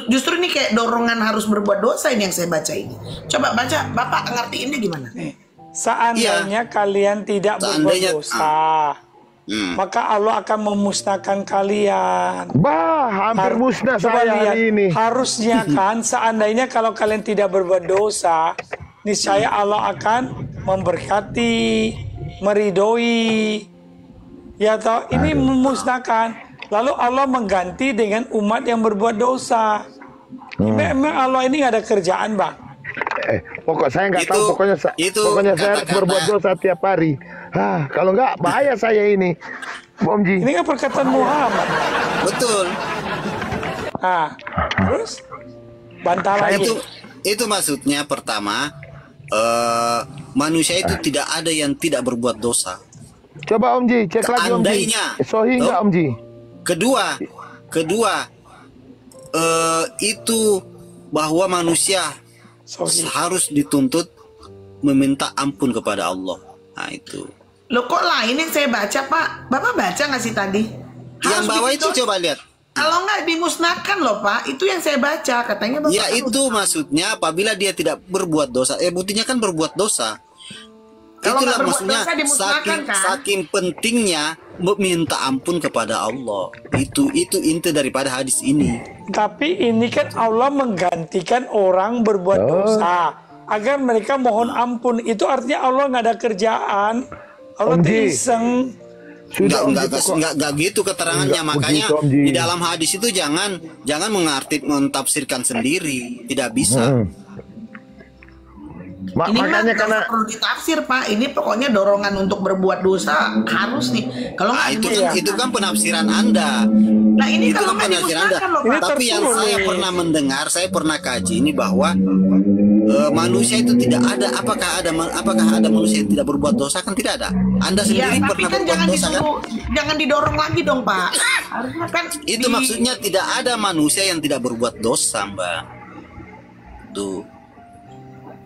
Justru ini kayak dorongan harus berbuat dosa ini yang saya baca ini. Coba baca, Bapak ngertiinnya gimana? Seandainya kalian tidak berbuat dosa, maka Allah akan memusnahkan kalian. Hampir musnah Coba saya lihat, hari ini. harusnya kan seandainya kalau kalian tidak berbuat dosa, niscaya Allah akan memberkati, meridoi. Ya toh, ini memusnahkan. Lalu Allah mengganti dengan umat yang berbuat dosa. Memang Allah ini nggak ada kerjaan, Bang. Pokok saya nggak tahu. Pokoknya saya harus berbuat dosa tiap hari. Kalau nggak bahaya saya ini, Om Ji. Ini kan perkataan Muhammad. Betul. Terus bantah lagi. Itu maksudnya pertama, manusia itu tidak ada yang tidak berbuat dosa. Coba Om Ji, cek lagi Om Ji. Sohi nggak Om Ji? Kedua, itu bahwa manusia harus dituntut meminta ampun kepada Allah. Nah itu. Loh kok lain yang saya baca Pak? Bapak baca nggak sih tadi? Yang bawah itu coba lihat. Kalau nggak dimusnahkan loh Pak, itu yang saya baca katanya Bapak. Ya itu maksudnya apabila dia tidak berbuat dosa, buktinya kan berbuat dosa. Kalau Itulah nggak berbuat maksudnya dosa dimusnahkan, kan? saking pentingnya meminta ampun kepada Allah. Itu inti daripada hadis ini. Tapi ini kan Allah menggantikan orang berbuat dosa agar mereka mohon ampun. Itu artinya Allah nggak ada kerjaan. Allah iseng. Enggak gitu keterangannya. Makanya di dalam hadis itu jangan mentafsirkan sendiri. Tidak bisa. Ini makanya karena perlu ditafsir Pak. Ini pokoknya dorongan untuk berbuat dosa harus nih. Kalau nggak itu kan penafsiran Anda. Nah ini itu kalau kan penafsiran Anda. Loh, Tapi yang saya pernah mendengar, saya pernah kaji ini bahwa manusia itu tidak ada. Apakah ada manusia yang tidak berbuat dosa? Kan tidak ada. Anda Iya, sendiri tapi pernah kan berbuat dosa kan? jangan didorong lagi dong, Pak. Harusnya kan Itu maksudnya tidak ada manusia yang tidak berbuat dosa, Mbak. Tuh.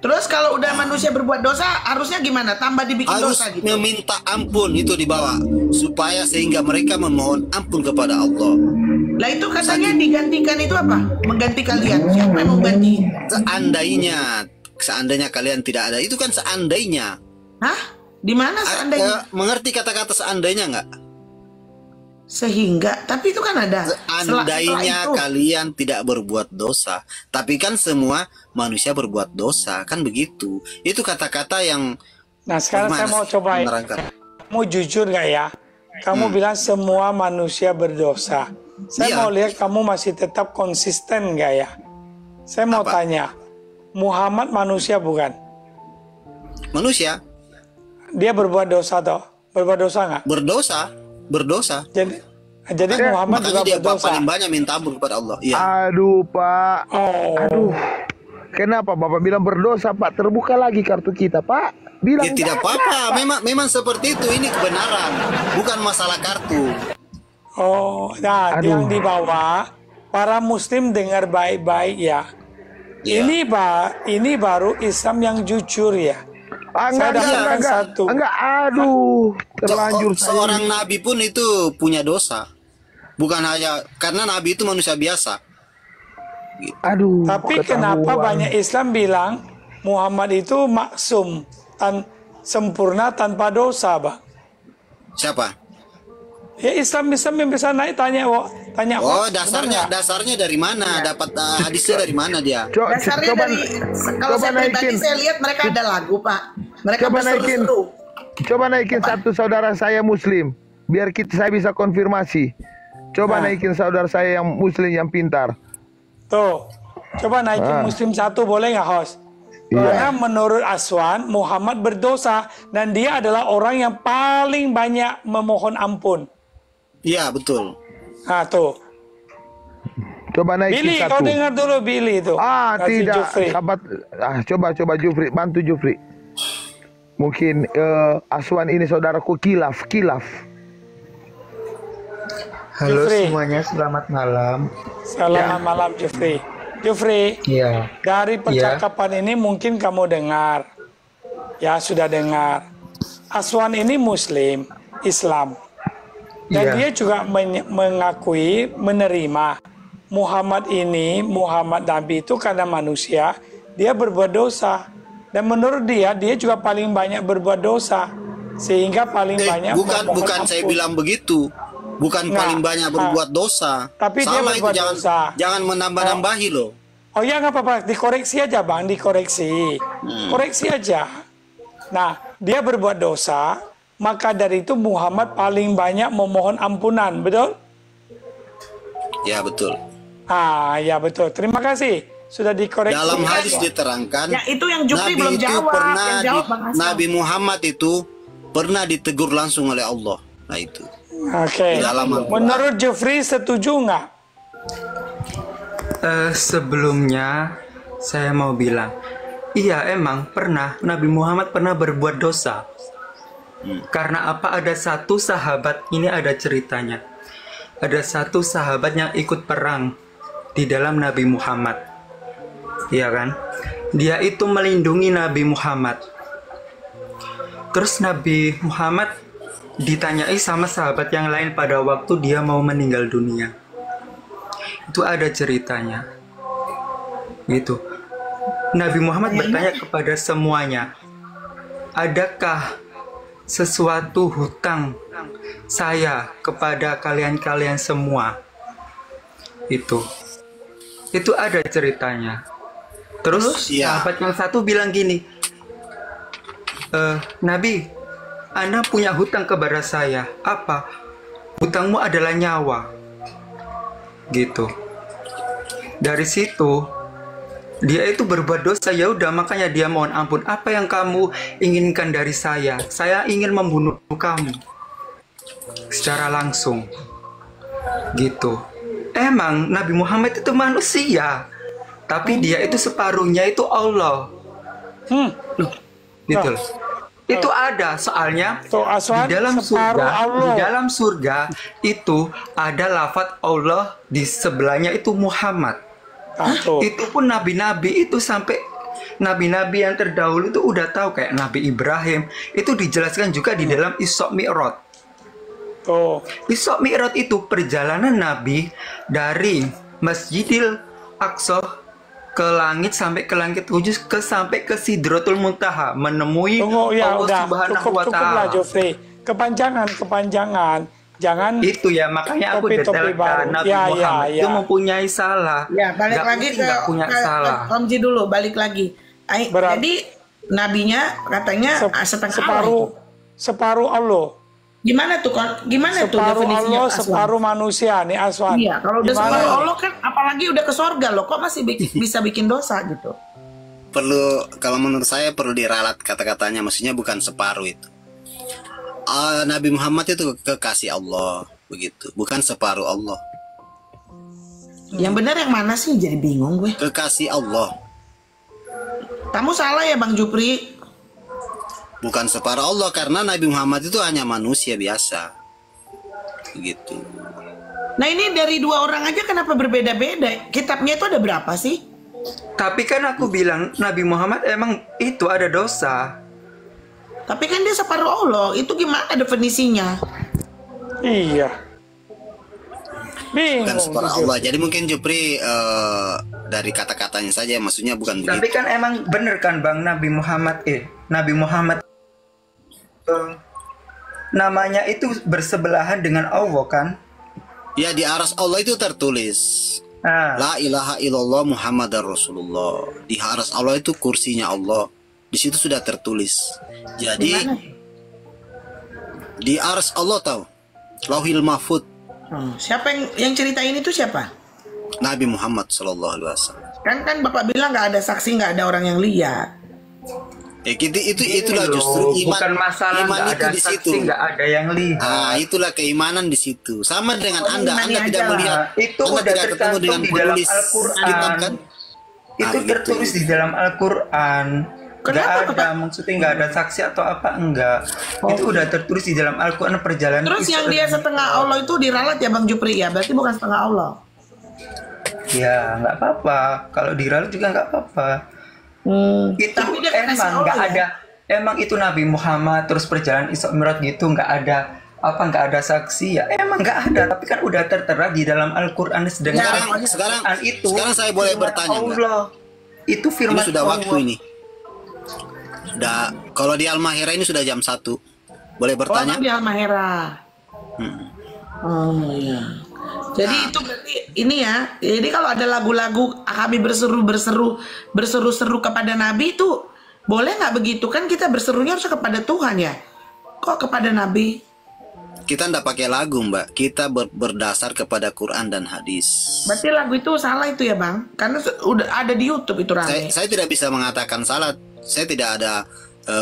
Terus kalau udah manusia berbuat dosa, harusnya gimana? Tambah dibikin Harus dosa gitu. meminta ampun itu di bawah, supaya sehingga mereka memohon ampun kepada Allah. Lah itu katanya digantikan itu apa? Mengganti kalian. Siapa yang mengganti? Seandainya kalian tidak ada, itu kan seandainya. Hah? Di mana seandainya? Mengerti kata-kata seandainya nggak? Sehingga, tapi itu kan ada. Seandainya kalian tidak berbuat dosa, tapi kan semua manusia berbuat dosa, kan begitu. Itu kata-kata yang. Nah sekarang saya mau coba. Kamu jujur nggak ya? Kamu bilang semua manusia berdosa. Saya mau lihat kamu masih tetap konsisten nggak ya? Saya mau tanya, Muhammad manusia bukan? Manusia. Dia berbuat dosa toh? Berbuat dosa nggak? Berdosa. Jadi Muhammad juga dia berdosa. paling banyak minta ampun kepada Allah. Iya. Aduh, Pak. Aduh. Kenapa Bapak bilang berdosa, Pak? Terbuka lagi kartu kita, Pak. Bilang Ya, tidak apa-apa. Memang seperti itu. Ini kebenaran, bukan masalah kartu. Oh, nah yang di bawah para Muslim dengar baik-baik ya. Ini Pak, ini baru Islam yang jujur ya. Enggak, aduh, terlanjur seorang nabi pun itu punya dosa, bukan hanya karena nabi itu manusia biasa. Aduh. Tapi kenapa banyak Islam bilang Muhammad itu maksum, sempurna tanpa dosa, Bang? Siapa? Ya Islam yang bisa naik tanya. Oh, dasarnya dari mana? Dapat hadisnya dari mana dia? Dasarnya dari kalau saya pribadi saya lihat mereka ada lagu, Pak. Mereka coba naikin satu saudara saya Muslim, biar saya bisa konfirmasi. Coba naikin saudara saya yang Muslim yang pintar. Tuh, coba naikin Muslim satu boleh nggak, host? Karena menurut Aswan Muhammad berdosa dan dia adalah orang yang paling banyak memohon ampun. Iya betul. Nah tuh. Coba naikin Billy, satu. kau dengar dulu Billy itu. Tidak. Sahabat, coba Jufri, bantu Jufri. Mungkin Aswan ini saudaraku kilaf. Halo Jufri. semuanya, selamat malam. Selamat malam Jufri. Jufri. Iya. Dari percakapan ini mungkin kamu dengar. Ya sudah dengar. Aswan ini Muslim, Islam. Dan dia juga mengakui, menerima Muhammad Nabi itu karena manusia, dia berbuat dosa. Dan menurut dia juga paling banyak berbuat dosa. Sehingga paling banyak bukan saya bilang begitu. Bukan paling banyak berbuat dosa. Tapi salah dia berbuat itu, dosa. Jangan menambah-nambahi loh. Oh ya nggak apa-apa, dikoreksi aja Bang, dikoreksi. Koreksi aja. Nah, dia berbuat dosa, maka dari itu Muhammad paling banyak memohon ampunan, betul? Ya betul. Ya betul. Terima kasih sudah dikoreksi. Dalam hadis diterangkan, ya itu yang Jufri belum jawab. Nabi Muhammad itu pernah ditegur langsung oleh Allah. Nah itu. Oke. Menurut Jufri setuju nggak? Sebelumnya saya mau bilang, iya emang pernah Nabi Muhammad pernah berbuat dosa. Karena apa? Ada satu sahabat, ini ada ceritanya. Ada satu sahabat yang ikut perang di dalam Nabi Muhammad. Iya kan? Dia itu melindungi Nabi Muhammad. Terus Nabi Muhammad ditanyai sama sahabat yang lain pada waktu dia mau meninggal dunia. Itu ada ceritanya. Gitu. Nabi Muhammad bertanya kepada semuanya, adakah sesuatu hutang saya kepada kalian-kalian semua? Itu ada ceritanya. Terus sahabat yang satu bilang gini, Nabi, Anda punya hutang kepada saya. Apa? Hutangmu adalah nyawa. Gitu. Dari situ dia itu berbuat dosa, ya udah makanya dia mohon ampun. Apa yang kamu inginkan dari saya? Saya ingin membunuh kamu secara langsung. Gitu. Emang Nabi Muhammad itu manusia, tapi dia itu separuhnya itu Allah. Gitu loh. Itu ada soalnya Aswan, di dalam surga, Allah. di dalam surga itu ada lafadz Allah, di sebelahnya itu Muhammad. Itu pun nabi-nabi itu sampai nabi-nabi yang terdahulu itu udah tahu, kayak Nabi Ibrahim itu dijelaskan juga di dalam Isra Mi'raj. Isra Mi'raj itu perjalanan Nabi dari Masjidil Aqsa ke langit sampai ke langit tujuh, sampai ke Sidratul Muntaha menemui Allah Subhanahu wa Cukuplah taala. Jofri. Kepanjangan. Jangan itu ya, makanya aku detailkan Nabi Muhammad itu mempunyai salah. Ya, balik lagi ke punya salah. Om Ji dulu, balik lagi. Jadi nabinya katanya separuh Allah. Gimana tuh separuh definisinya Allah, separuh manusia nih Aswan. Iya, kalau udah separuh Allah kan apalagi udah ke sorga loh, kok masih bisa bikin dosa gitu. Kalau menurut saya perlu diralat kata-katanya, maksudnya bukan separuh itu. Nabi Muhammad itu kekasih Allah, begitu, bukan separuh Allah. Yang benar yang mana sih? Jadi bingung gue. Kekasih Allah. Kamu salah ya Bang Jupri. Bukan separuh Allah, karena Nabi Muhammad itu hanya manusia biasa, begitu. Nah ini dari dua orang aja kenapa berbeda-beda? Kitabnya itu ada berapa sih? Tapi kan aku bilang Nabi Muhammad emang itu ada dosa. Tapi kan dia separuh Allah, itu gimana definisinya? Iya. Bukan separuh Allah. Jadi mungkin Jupri dari kata-katanya saja, maksudnya bukan begitu. Tapi kan emang bener kan Bang, Nabi Muhammad namanya itu bersebelahan dengan Allah kan? Ya, di aras Allah itu tertulis La ilaha illallah Muhammadar Rasulullah. Di aras Allah itu kursinya Allah. Di situ sudah tertulis. Jadi di aras Allah tahu, Lauhil Mahfud. Siapa yang ceritain itu siapa? Nabi Muhammad Sallallahu Alaihi Wasallam. Kan Bapak bilang nggak ada saksi, nggak ada orang yang lihat. Ya itulah justru iman. Bukan masalah iman nggak itu ada di saksi, situ. nggak ada yang lihat. Nah, itulah keimanan di situ. Sama dengan Anda tidak melihat. Itu Anda udah tidak ketemu dengan tercantum di dalam penulis Al-Quran. kitab kan? Itu tertulis di dalam Al-Quran. Nggak ada, maksudnya nggak ada saksi atau apa, enggak. Itu udah tertulis di dalam Al-Quran perjalanan. Terus yang dia setengah Allah itu diralat ya Bang Jupri ya? Berarti bukan setengah Allah. Ya nggak apa-apa. Kalau diralat juga nggak apa-apa. Itu Tapi dia emang nggak ada. Emang itu Nabi Muhammad terus perjalanan Isra Mi'raj gitu, nggak ada nggak ada saksi ya, emang nggak ada, tapi kan udah tertera di dalam Al-Quran. Sekarang saya boleh bertanya Allah. Itu firman ini sudah Allah. waktu ini. Sudah, kalau di Al-Mahira ini sudah jam 1. Boleh bertanya? Di Al-Mahira. Oh iya. Jadi itu berarti ini ya. Jadi kalau ada lagu-lagu kami berseru-seru kepada Nabi itu boleh nggak begitu? Kan kita berserunya harus kepada Tuhan ya. Kok kepada Nabi? Kita ndak pakai lagu Mbak. Kita berdasar kepada Quran dan hadis. Berarti lagu itu salah itu ya Bang? Karena udah ada di YouTube itu rame. Saya tidak bisa mengatakan salah. Saya tidak ada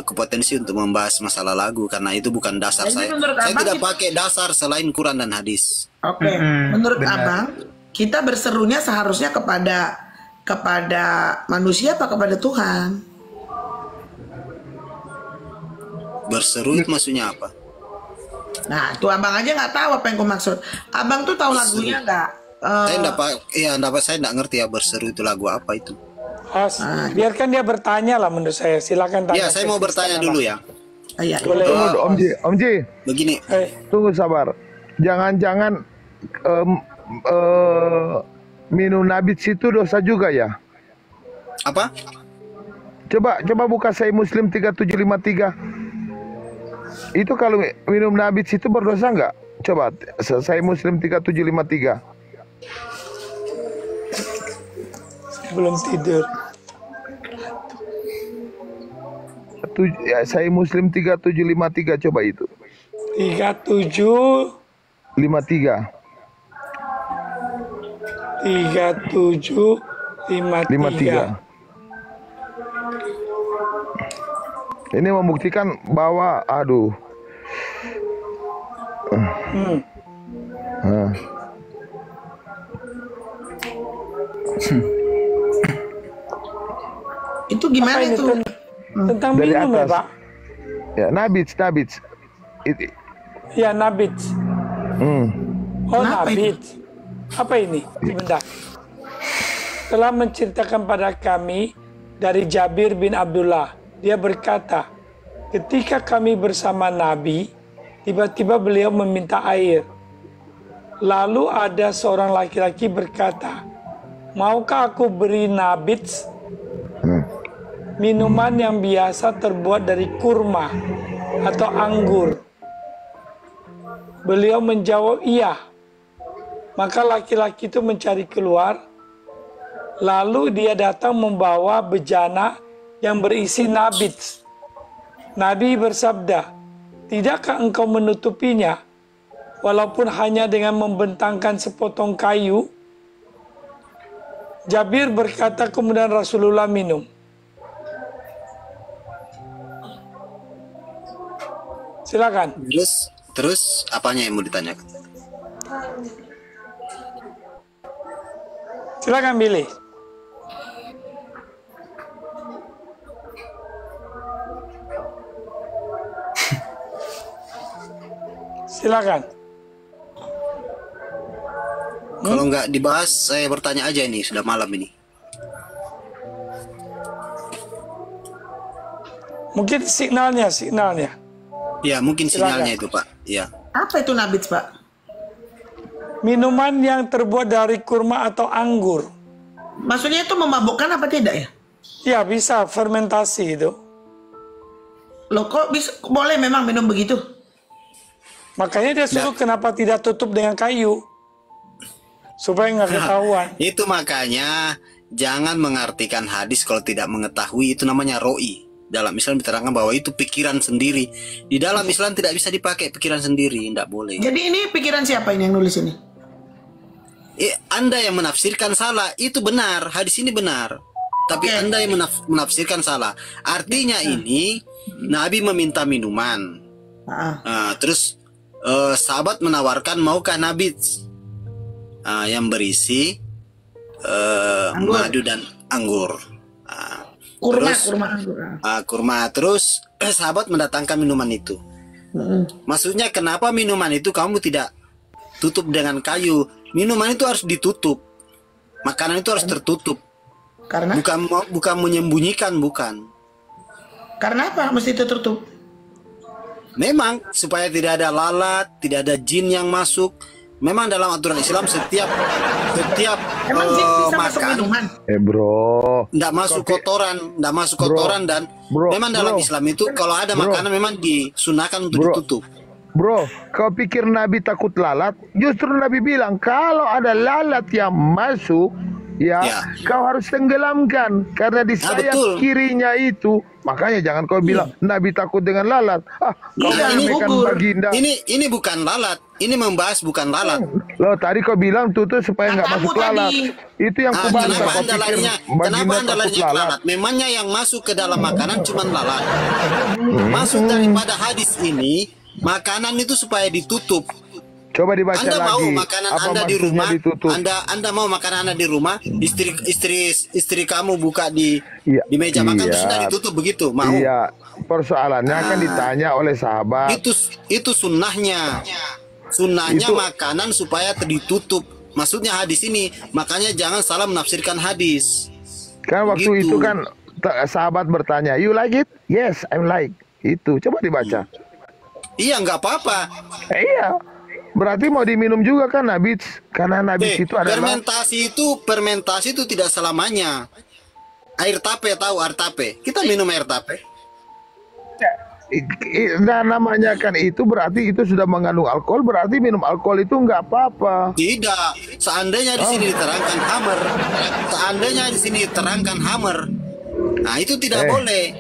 kompetensi untuk membahas masalah lagu karena itu bukan dasar Jadi saya. menurut Saya Abang tidak pakai dasar selain Quran dan hadis. Oke, menurut Abang kita berserunya seharusnya kepada manusia apa kepada Tuhan? Berseru itu maksudnya apa? Nah, tuh Abang aja nggak tahu apa yang aku maksud. Abang tuh tahu lagunya nggak? Saya nggak ngerti ya berseru itu lagu apa itu. Biarkan dia bertanya lah menurut saya. Silakan tanya. Ya, saya mau bertanya dulu ya. Iya. Tunggu, Om Ji. Begini. Tunggu sabar. Jangan-jangan minum nabis itu dosa juga ya? Apa? Coba buka Sahih Muslim 3753. Itu kalau minum nabis itu berdosa nggak? Coba Sahih Muslim 3753. Belum tidur. Sahih Muslim 3753 coba itu. 3753. 3753. Ini membuktikan bahwa Itu gimana itu? Tentang dari minum ya atas. Pak? Ya, nabits. Ya, nabits. Oh, Kenapa nabits. Apa ini? Sebentar. Telah menceritakan pada kami dari Jabir bin Abdullah. Dia berkata, ketika kami bersama Nabi, tiba-tiba beliau meminta air. Lalu ada seorang laki-laki berkata, maukah aku beri nabits? Minuman yang biasa terbuat dari kurma atau anggur. Beliau menjawab iya. Maka laki-laki itu mencari keluar. Lalu dia datang membawa bejana yang berisi nabits. Nabi bersabda, tidakkah engkau menutupinya walaupun hanya dengan membentangkan sepotong kayu? Jabir berkata, kemudian Rasulullah minum. Silakan. Terus apanya yang mau ditanyakan? Silakan pilih. Silakan. Kalau nggak dibahas, saya bertanya aja ini, sudah malam ini. Mungkin signalnya. Ya, mungkin Silakan. sinyalnya itu, Pak. Ya. Apa itu nabits, Pak? Minuman yang terbuat dari kurma atau anggur. Maksudnya itu memabukkan apa tidak ya? Ya, bisa fermentasi itu. Loh, kok bisa, boleh memang minum begitu? Makanya dia suruh kenapa tidak tutup dengan kayu. Supaya nggak ketahuan. Itu makanya jangan mengartikan hadis kalau tidak mengetahui, itu namanya ro'i. Dalam Islam diterangkan bahwa itu pikiran sendiri. Di dalam Islam tidak bisa dipakai pikiran sendiri, tidak boleh. Jadi ini pikiran siapa ini yang nulis ini? Anda yang menafsirkan salah, itu benar, hadis ini benar. Tapi Anda yang menafsirkan salah. Artinya ini Nabi meminta minuman. Terus sahabat menawarkan, maukah nabits yang berisi madu dan anggur. Kurma. Terus sahabat mendatangkan minuman itu. Maksudnya kenapa minuman itu kamu tidak tutup dengan kayu? Minuman itu harus ditutup. Makanan itu harus tertutup. Karena? Bukan menyembunyikan, bukan. Karena apa mesti tertutup? Memang supaya tidak ada lalat, tidak ada jin yang masuk. Memang dalam aturan Islam setiap Emang jin bisa masuk makan, minuman? Bro, nggak masuk kotoran, dan memang dalam Islam itu kalau ada makanan memang disunahkan untuk ditutup. Bro, kau pikir Nabi takut lalat? Justru Nabi bilang kalau ada lalat yang masuk, kau harus tenggelamkan karena di sayap kirinya itu. Makanya jangan kau bilang Nabi takut dengan lalat. Ini bukan lalat. Ini membahas bukan lalat. Loh, tadi kau bilang tutup supaya nggak masuk lalat. Itu yang kubantah. Kenapa anda larinya ke lalat? Memangnya yang masuk ke dalam makanan cuma lalat. Masuk daripada hadis ini, makanan itu supaya ditutup. Coba dibaca Anda lagi. mau makanan Apa Anda di rumah, ditutup? Anda mau makanan Anda di rumah, istri kamu buka di meja makan itu sudah ditutup begitu, mau? Iya, persoalannya kan ditanya oleh sahabat. Itu sunnahnya. Sunnahnya makanan supaya ditutup. Maksudnya hadis ini, makanya jangan salah menafsirkan hadis. Kan waktu itu kan sahabat bertanya, you like it? Yes, I like. Itu, coba dibaca. Iya, nggak apa-apa. Iya. Berarti mau diminum juga kan nabits, karena nabits itu adalah fermentasi itu tidak selamanya. Air tape, tahu air tape? Kita minum air tape. Nah, namanya kan itu berarti itu sudah mengandung alkohol, berarti minum alkohol itu nggak apa-apa. Tidak. Seandainya di sini diterangkan hammer. Nah, itu tidak boleh.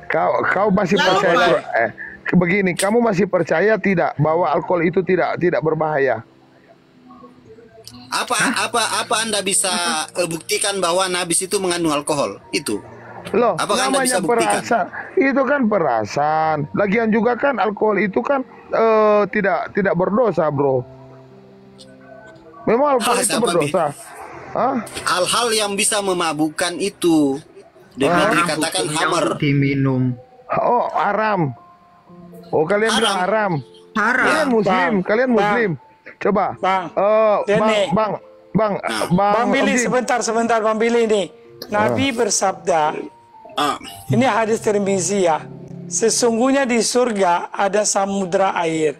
Kau masih percaya? Begini, kamu masih percaya tidak bahwa alkohol itu tidak berbahaya? Apa Anda bisa buktikan bahwa nabis itu mengandung alkohol? Itu. Loh, apakah Anda bisa buktikan? Perasaan. Itu kan perasaan. Lagian juga kan alkohol itu kan tidak berdosa, bro. Memang alkohol itu berdosa. Hal-hal yang bisa memabukkan itu dikatakan hammer. Diminum. Oh, haram. Oh, kalian bilang haram. Kalian muslim, kalian muslim. Coba. Bang Billy, sebentar Bang Billy nih. Nabi bersabda, ini hadis Tirmizi ya. Sesungguhnya di surga ada samudra air,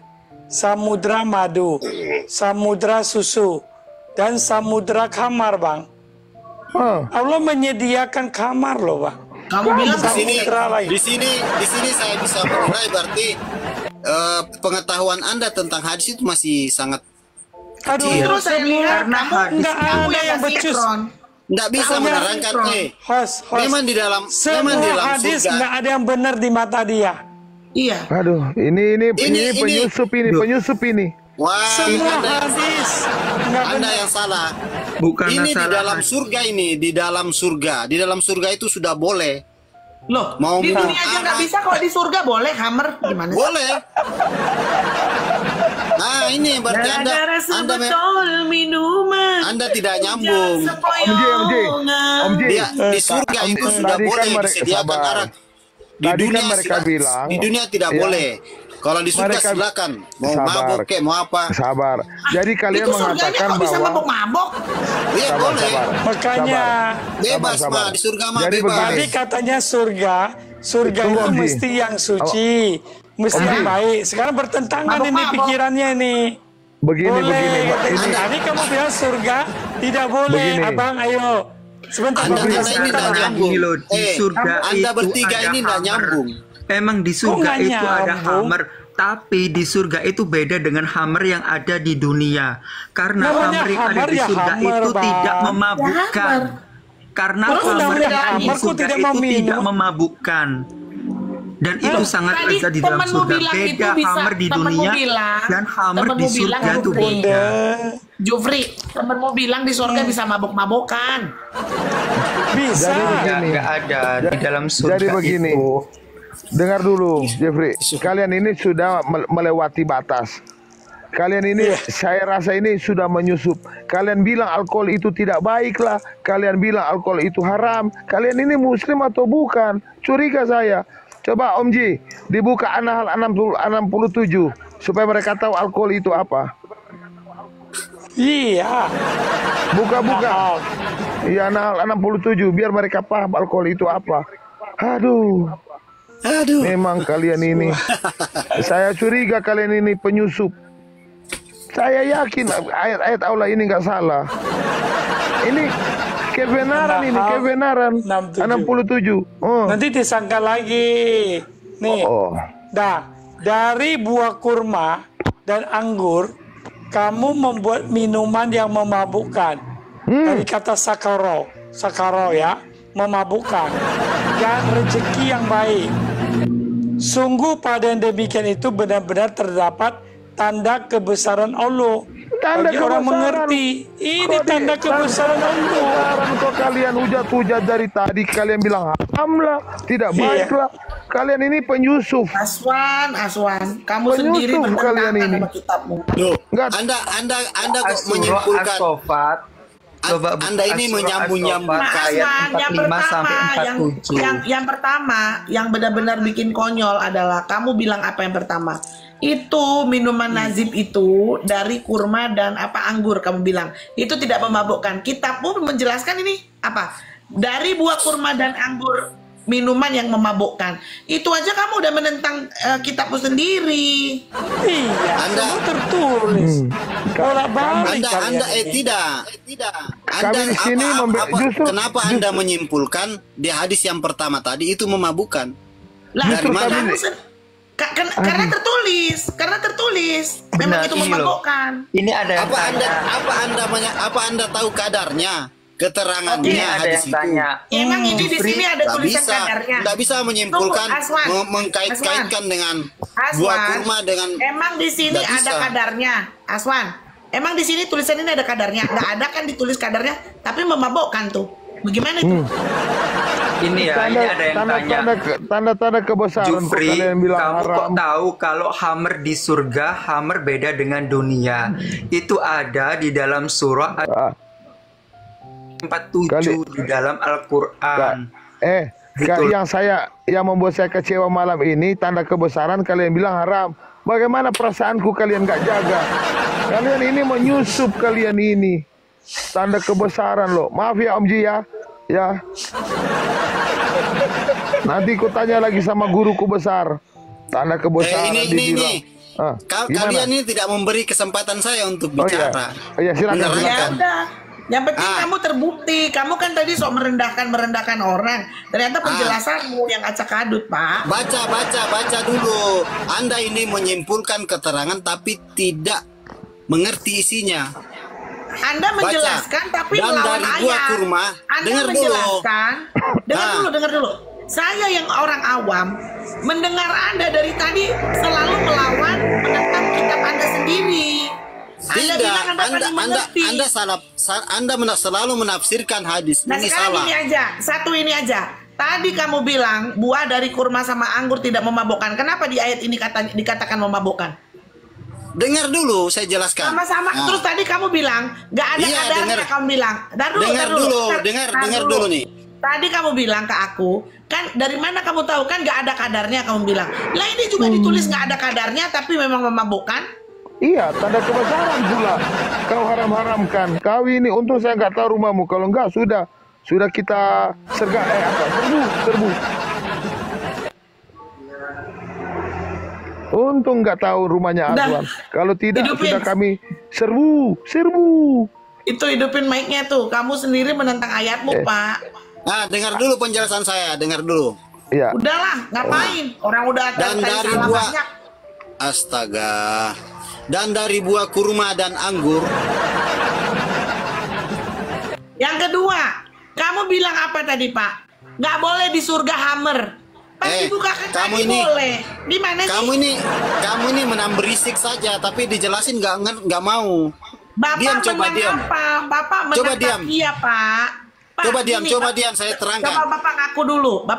samudra madu, samudra susu, dan samudra kamar, Bang. Allah menyediakan kamar loh, Bang. Kamu bilang di sini saya bisa menilai berarti pengetahuan Anda tentang hadis itu masih sangat Aduh, terus saya lihat nggak ada yang becus. Nggak bisa menerangkan. Host. Memang di dalam hadis surga. nggak ada yang benar di mata dia. Iya. Aduh, ini penyusup ini. Wah, semua hadis Anda yang salah. Bukan ini masalah di dalam surga di dalam surga itu sudah boleh. Loh, mau di dunia aja nggak bisa, kalau di surga boleh hammer gimana? Boleh. Nah, ini berarti Anda tidak nyambung. Om Ji. Di surga itu sudah boleh disediakan arak. Di dunia tidak boleh. Kalau di surga silakan. Mau mabok kek, mau apa. Sabar. Jadi kalian mengatakan bahwa bisa mabok-mabok. Iya boleh. Makanya bebas mah di surga mah bebas. Tapi katanya surga itu mesti yang suci, mesti yang baik. Sekarang bertentangan ini pikirannya ini. Begini. Tadi kamu bilang surga tidak boleh, Abang. Ayo. Sebentar. Anda ini tidak nyambung. Di surga Anda itu bertiga ada ini tidak hammer. nyambung. Emang di surga itu ada hammer, tapi di surga itu beda dengan hammer yang ada di dunia. Karena hammer yang ada di surga itu tidak memabukkan. Karena hammer yang ada di surga itu tidak memabukkan. Dan itu sangat ada di dalam surga. Beda hammer di dunia dan hammer di surga itu beda. Jufri, temenmu bilang di surga bisa mabok-mabokan. Bisa. Nggak ada di dalam surga. Jadi begini. Dengar dulu, Jeffrey. Kalian ini sudah melewati batas. Kalian ini, saya rasa ini sudah menyusup. Kalian bilang alkohol itu tidak baik lah. Kalian bilang alkohol itu haram. Kalian ini muslim atau bukan? Curiga saya. Coba Om Ji, dibuka An-Nahl 67 supaya mereka tahu alkohol itu apa. Iya. Buka. Iya, An-Nahl 67 biar mereka paham alkohol itu apa. Aduh. Memang kalian ini, saya curiga kalian ini penyusup. Saya yakin ayat-ayat Allah ini nggak salah. Ini kebenaran, 67. Nanti disangka lagi. Nih. Dari buah kurma dan anggur, kamu membuat minuman yang memabukkan. Dari kata sakaro ya, memabukkan. Dan rezeki yang baik. Sungguh pada yang demikian itu benar-benar terdapat tanda kebesaran Allah. Bagi orang mengerti, ini tanda kebesaran Allah. Kok kalian hujat-hujat dari tadi, kalian bilang haram lah, tidak baik lah. Kalian ini penyusup. Aswan, kamu sendiri kalian ini. Loh, Anda kok menyimpulkan. Anda ini menyambung-nyambungkan ayat 45 sampai 47. Yang pertama, yang benar-benar bikin konyol adalah kamu bilang apa yang pertama? Itu minuman nazib itu dari kurma dan anggur, kamu bilang. Itu tidak memabukkan. Kitab pun menjelaskan ini apa? Dari buah kurma dan anggur, minuman yang memabukkan. Itu aja kamu udah menentang kitabmu sendiri. Iya, Anda tertulis. Anda tidak. Anda di sini kenapa Anda menyimpulkan di hadis yang pertama tadi itu memabukkan? Dari mana? Karena tertulis. Memang itu memabukkan. Ini ada yang apa Anda tahu kadarnya? Keterangannya hadis itu. Emang ini di sini ada tulisan kadarnya. Tidak bisa menyimpulkan, mengkait-kaitkan dengan buah kurma dengan. Emang di sini ada kadarnya, Aswan. Emang di sini tulisan ini ada kadarnya. Nggak ada kan ditulis kadarnya, tapi memabokkan tuh. Bagaimana itu? Ini ya, ini ada yang tanya. Tanda-tanda kebesaran. Jufri, kamu kok tahu kalau hammer di surga, hammer beda dengan dunia. Itu ada di dalam surah 47 di dalam Al-Quran. yang membuat saya kecewa malam ini, tanda kebesaran kalian bilang haram. Bagaimana perasaanku kalian gak jaga? Kalian ini menyusup kalian ini. Tanda kebesaran loh. Maaf ya Om Ji ya. Ya. Nanti ku tanya lagi sama guruku besar. Tanda kebesaran ini. Kalian ini tidak memberi kesempatan saya untuk bicara. Iya, silakan. Ya udah. Yang penting kamu terbukti. Kamu kan tadi sok merendahkan orang. Ternyata penjelasanmu yang acak adut, Pak. Baca dulu. Anda ini menyimpulkan keterangan tapi tidak mengerti isinya. Anda menjelaskan tapi melawan ayat. Anda menjelaskan. Dengar dulu. Saya yang orang awam mendengar Anda dari tadi selalu melawan menentang kitab Anda sendiri. Anda selalu menafsirkan hadis. Nah, ini sekarang salah. ini aja. Tadi kamu bilang buah dari kurma sama anggur tidak memabukkan. Kenapa di ayat ini dikatakan memabukkan? Dengar dulu, saya jelaskan. Sama-sama. Terus tadi kamu bilang nggak ada kadarnya. Kamu bilang. Dengar dulu nih. Tadi kamu bilang ke aku, kan dari mana kamu tahu kan nggak ada kadarnya? Kamu bilang. Lah ini juga ditulis nggak ada kadarnya, tapi memang memabukkan. Iya, tanda kebesaran pula. Kau haram-haramkan. Kau ini untung saya nggak tahu rumahmu. Kalau enggak sudah kita serbu. Untung nggak tahu rumahnya Aswan. Kalau tidak sudah kami serbu. Itu hidupin mic-nya tuh. Kamu sendiri menentang ayatmu, Pak. Nah, dengar dulu penjelasan saya. Dengar dulu. Iya. Udahlah, ngapain? Orang udah dan dari buah banyak. Astaga. Dan dari buah kurma dan anggur. Yang kedua, kamu bilang apa tadi, Pak? Nggak boleh di surga hammer. Pas dibukakan tadi boleh. Di mana sih? Kamu ini menang berisik saja, tapi dijelasin nggak mau. Bapak diam. Bapak menang iya, Pak. Coba diam, saya terangkan. Coba Bapak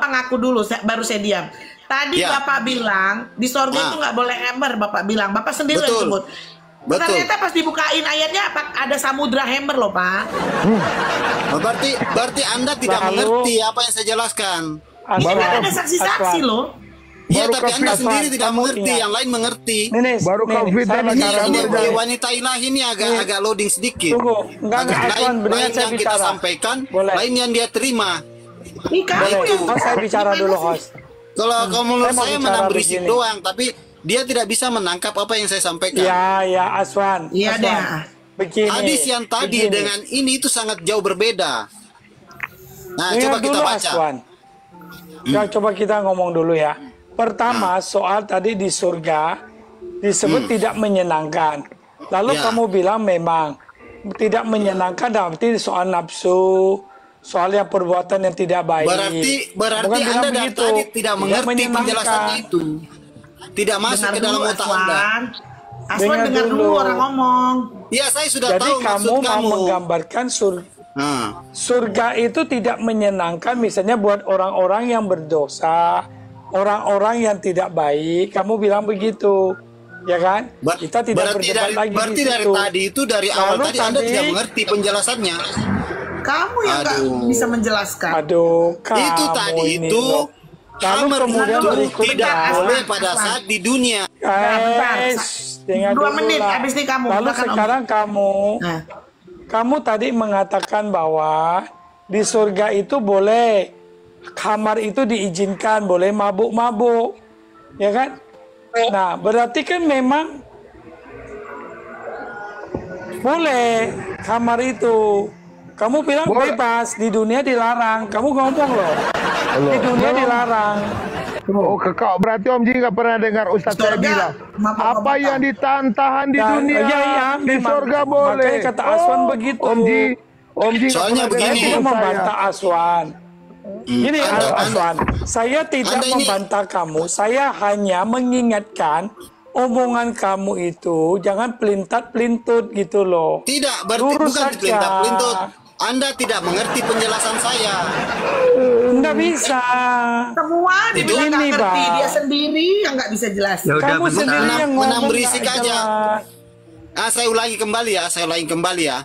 ngaku dulu, baru saya diam. Tadi Bapak bilang di sorga itu nggak boleh hammer. Bapak bilang, Bapak sendiri yang sebut. Ternyata pas dibukain ayatnya ada samudra hammer loh, Pak. Berarti Anda tidak mengerti apa yang saya jelaskan. Ini ada saksi-saksi loh. Iya, tapi Anda sendiri tidak mengerti, yang lain mengerti. Baru COVID ini wanita ilahi ini agak loading sedikit. Lain yang kita sampaikan, lain yang dia terima. Saya bicara dulu, host. Kalau menurut saya menang berisik doang, tapi dia tidak bisa menangkap apa yang saya sampaikan. Ya, Aswan. Iya deh. Begini. Hadis yang tadi dengan ini itu sangat jauh berbeda. Nah, coba kita baca. Coba kita ngomong dulu ya. Pertama, soal tadi di surga disebut tidak menyenangkan. Lalu kamu bilang memang tidak menyenangkan dalam arti soal nafsu, soal yang perbuatan yang tidak baik. Berarti Anda dari tadi tidak mengerti penjelasannya itu. Tidak masuk ke dalam otak Anda. Aswan dengar dulu orang ngomong. Iya, saya sudah tahu maksud kamu. Jadi kamu mau menggambarkan surga itu tidak menyenangkan misalnya buat orang-orang yang berdosa, orang-orang yang tidak baik. Kamu bilang begitu. Ya kan? Kita tidak berdebat lagi berarti di dari situ. tadi itu dari awal tadi Anda tidak mengerti penjelasannya. Kamu yang nggak bisa menjelaskan. Itu tadi itu. Lalu kemudian tidak boleh pada saat di dunia. 2 menit habis nih kamu. Lalu sekarang kamu tadi mengatakan bahwa di surga itu boleh kamar itu diizinkan, boleh mabuk-mabuk, ya kan? Nah, berarti kan memang boleh kamar itu. Kamu bilang bebas, di dunia dilarang. Kamu ngomong loh, di dunia dilarang. Oh, kekau berarti Om Ji nggak pernah dengar Ustadz saya bilang apa yang ditahan di dunia di surga boleh. Makanya kata Aswan begitu. Om Ji soalnya begini, membantah Aswan. Ini Aswan, saya tidak membantah kamu. Saya hanya mengingatkan omongan kamu itu jangan pelintat-pelintut gitu loh. Tidak, bukan pelintat-pelintut. Anda tidak mengerti penjelasan saya. Nggak bisa. Semua dibilang nggak ngerti, dia sendiri yang nggak bisa jelasin. Kamu sendiri yang menang berisik aja. Saya ulangi kembali ya.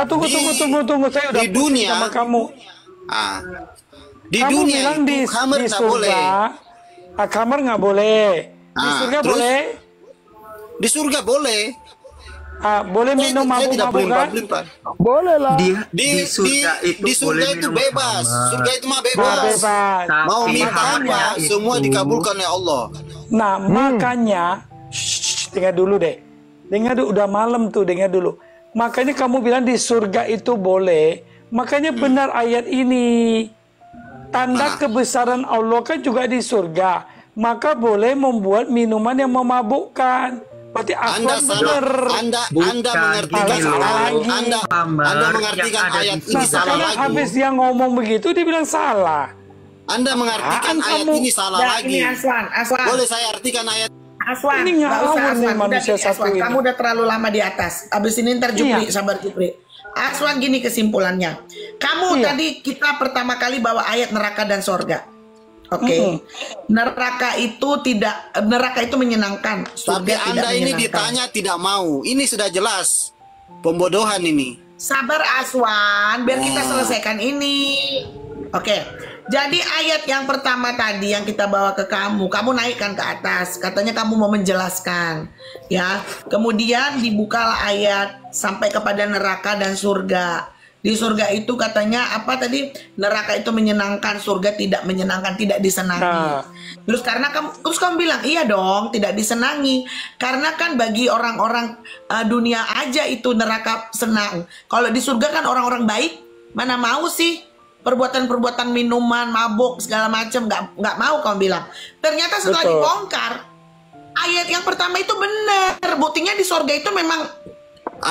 Tunggu. Saya udah di dunia sama kamu. Di Kamu dunia bilang itu khamar di nggak surga, boleh. khamar nggak boleh. Di Ah, surga terus? boleh. Di surga boleh. Boleh minum Saya tidak mabuk-mabuk kan? pelin-pelan. Boleh lah. Di surga itu di surga boleh itu minum bebas. khamar. Surga itu mah Nah, bebas. bebas. Mau Tapi minta khamarnya apa, semua itu- dikabulkan oleh Allah. Nah, makanya, dengar dulu deh. Dengar dulu, udah malam tuh, dengar dulu. Makanya kamu bilang di surga itu boleh. Makanya benar ayat ini. Tanda kebesaran Allah kan juga di surga. Maka boleh membuat minuman yang memabukkan. Berarti Anda Aswan salah. benar. Anda Bukan, mengartikan gini loh. Anda Khamar mengartikan yang ada ayat di ini Nah, salah sekarang lagi. habis dia ngomong begitu, dia bilang salah. Anda mengartikan Apaan ayat kamu? ini salah Nah, lagi. ini Aswan. Boleh saya artikan ayat Aswan, Ini nggak usah ngawur nih Aswan. Udah manusia gini, satu Aswan. ini. Kamu udah terlalu lama di atas. Abis ini ntar Jupri, Iya. sabar Jupri. Aswan, gini kesimpulannya. Kamu Iya. tadi kita pertama kali bawa ayat neraka dan sorga. Oke, neraka itu menyenangkan. Surga tapi tidak Anda ini menyenangkan. ditanya tidak mau. Ini sudah jelas pembodohan ini. Sabar Aswan, biar kita selesaikan ini. Oke, jadi ayat yang pertama tadi yang kita bawa ke kamu naikkan ke atas. Katanya kamu mau menjelaskan, ya. Kemudian dibukalah ayat sampai kepada neraka dan surga. Di surga itu katanya apa tadi? Neraka itu menyenangkan, surga tidak menyenangkan, tidak disenangi. Nah. Terus kamu bilang iya dong, tidak disenangi. Karena kan bagi orang-orang dunia aja itu neraka senang. Kalau di surga kan orang-orang baik, mana mau sih perbuatan-perbuatan minuman, mabuk segala macam, nggak mau kamu bilang. Ternyata setelah Betul. dibongkar, ayat yang pertama itu benar. Buktinya di surga itu memang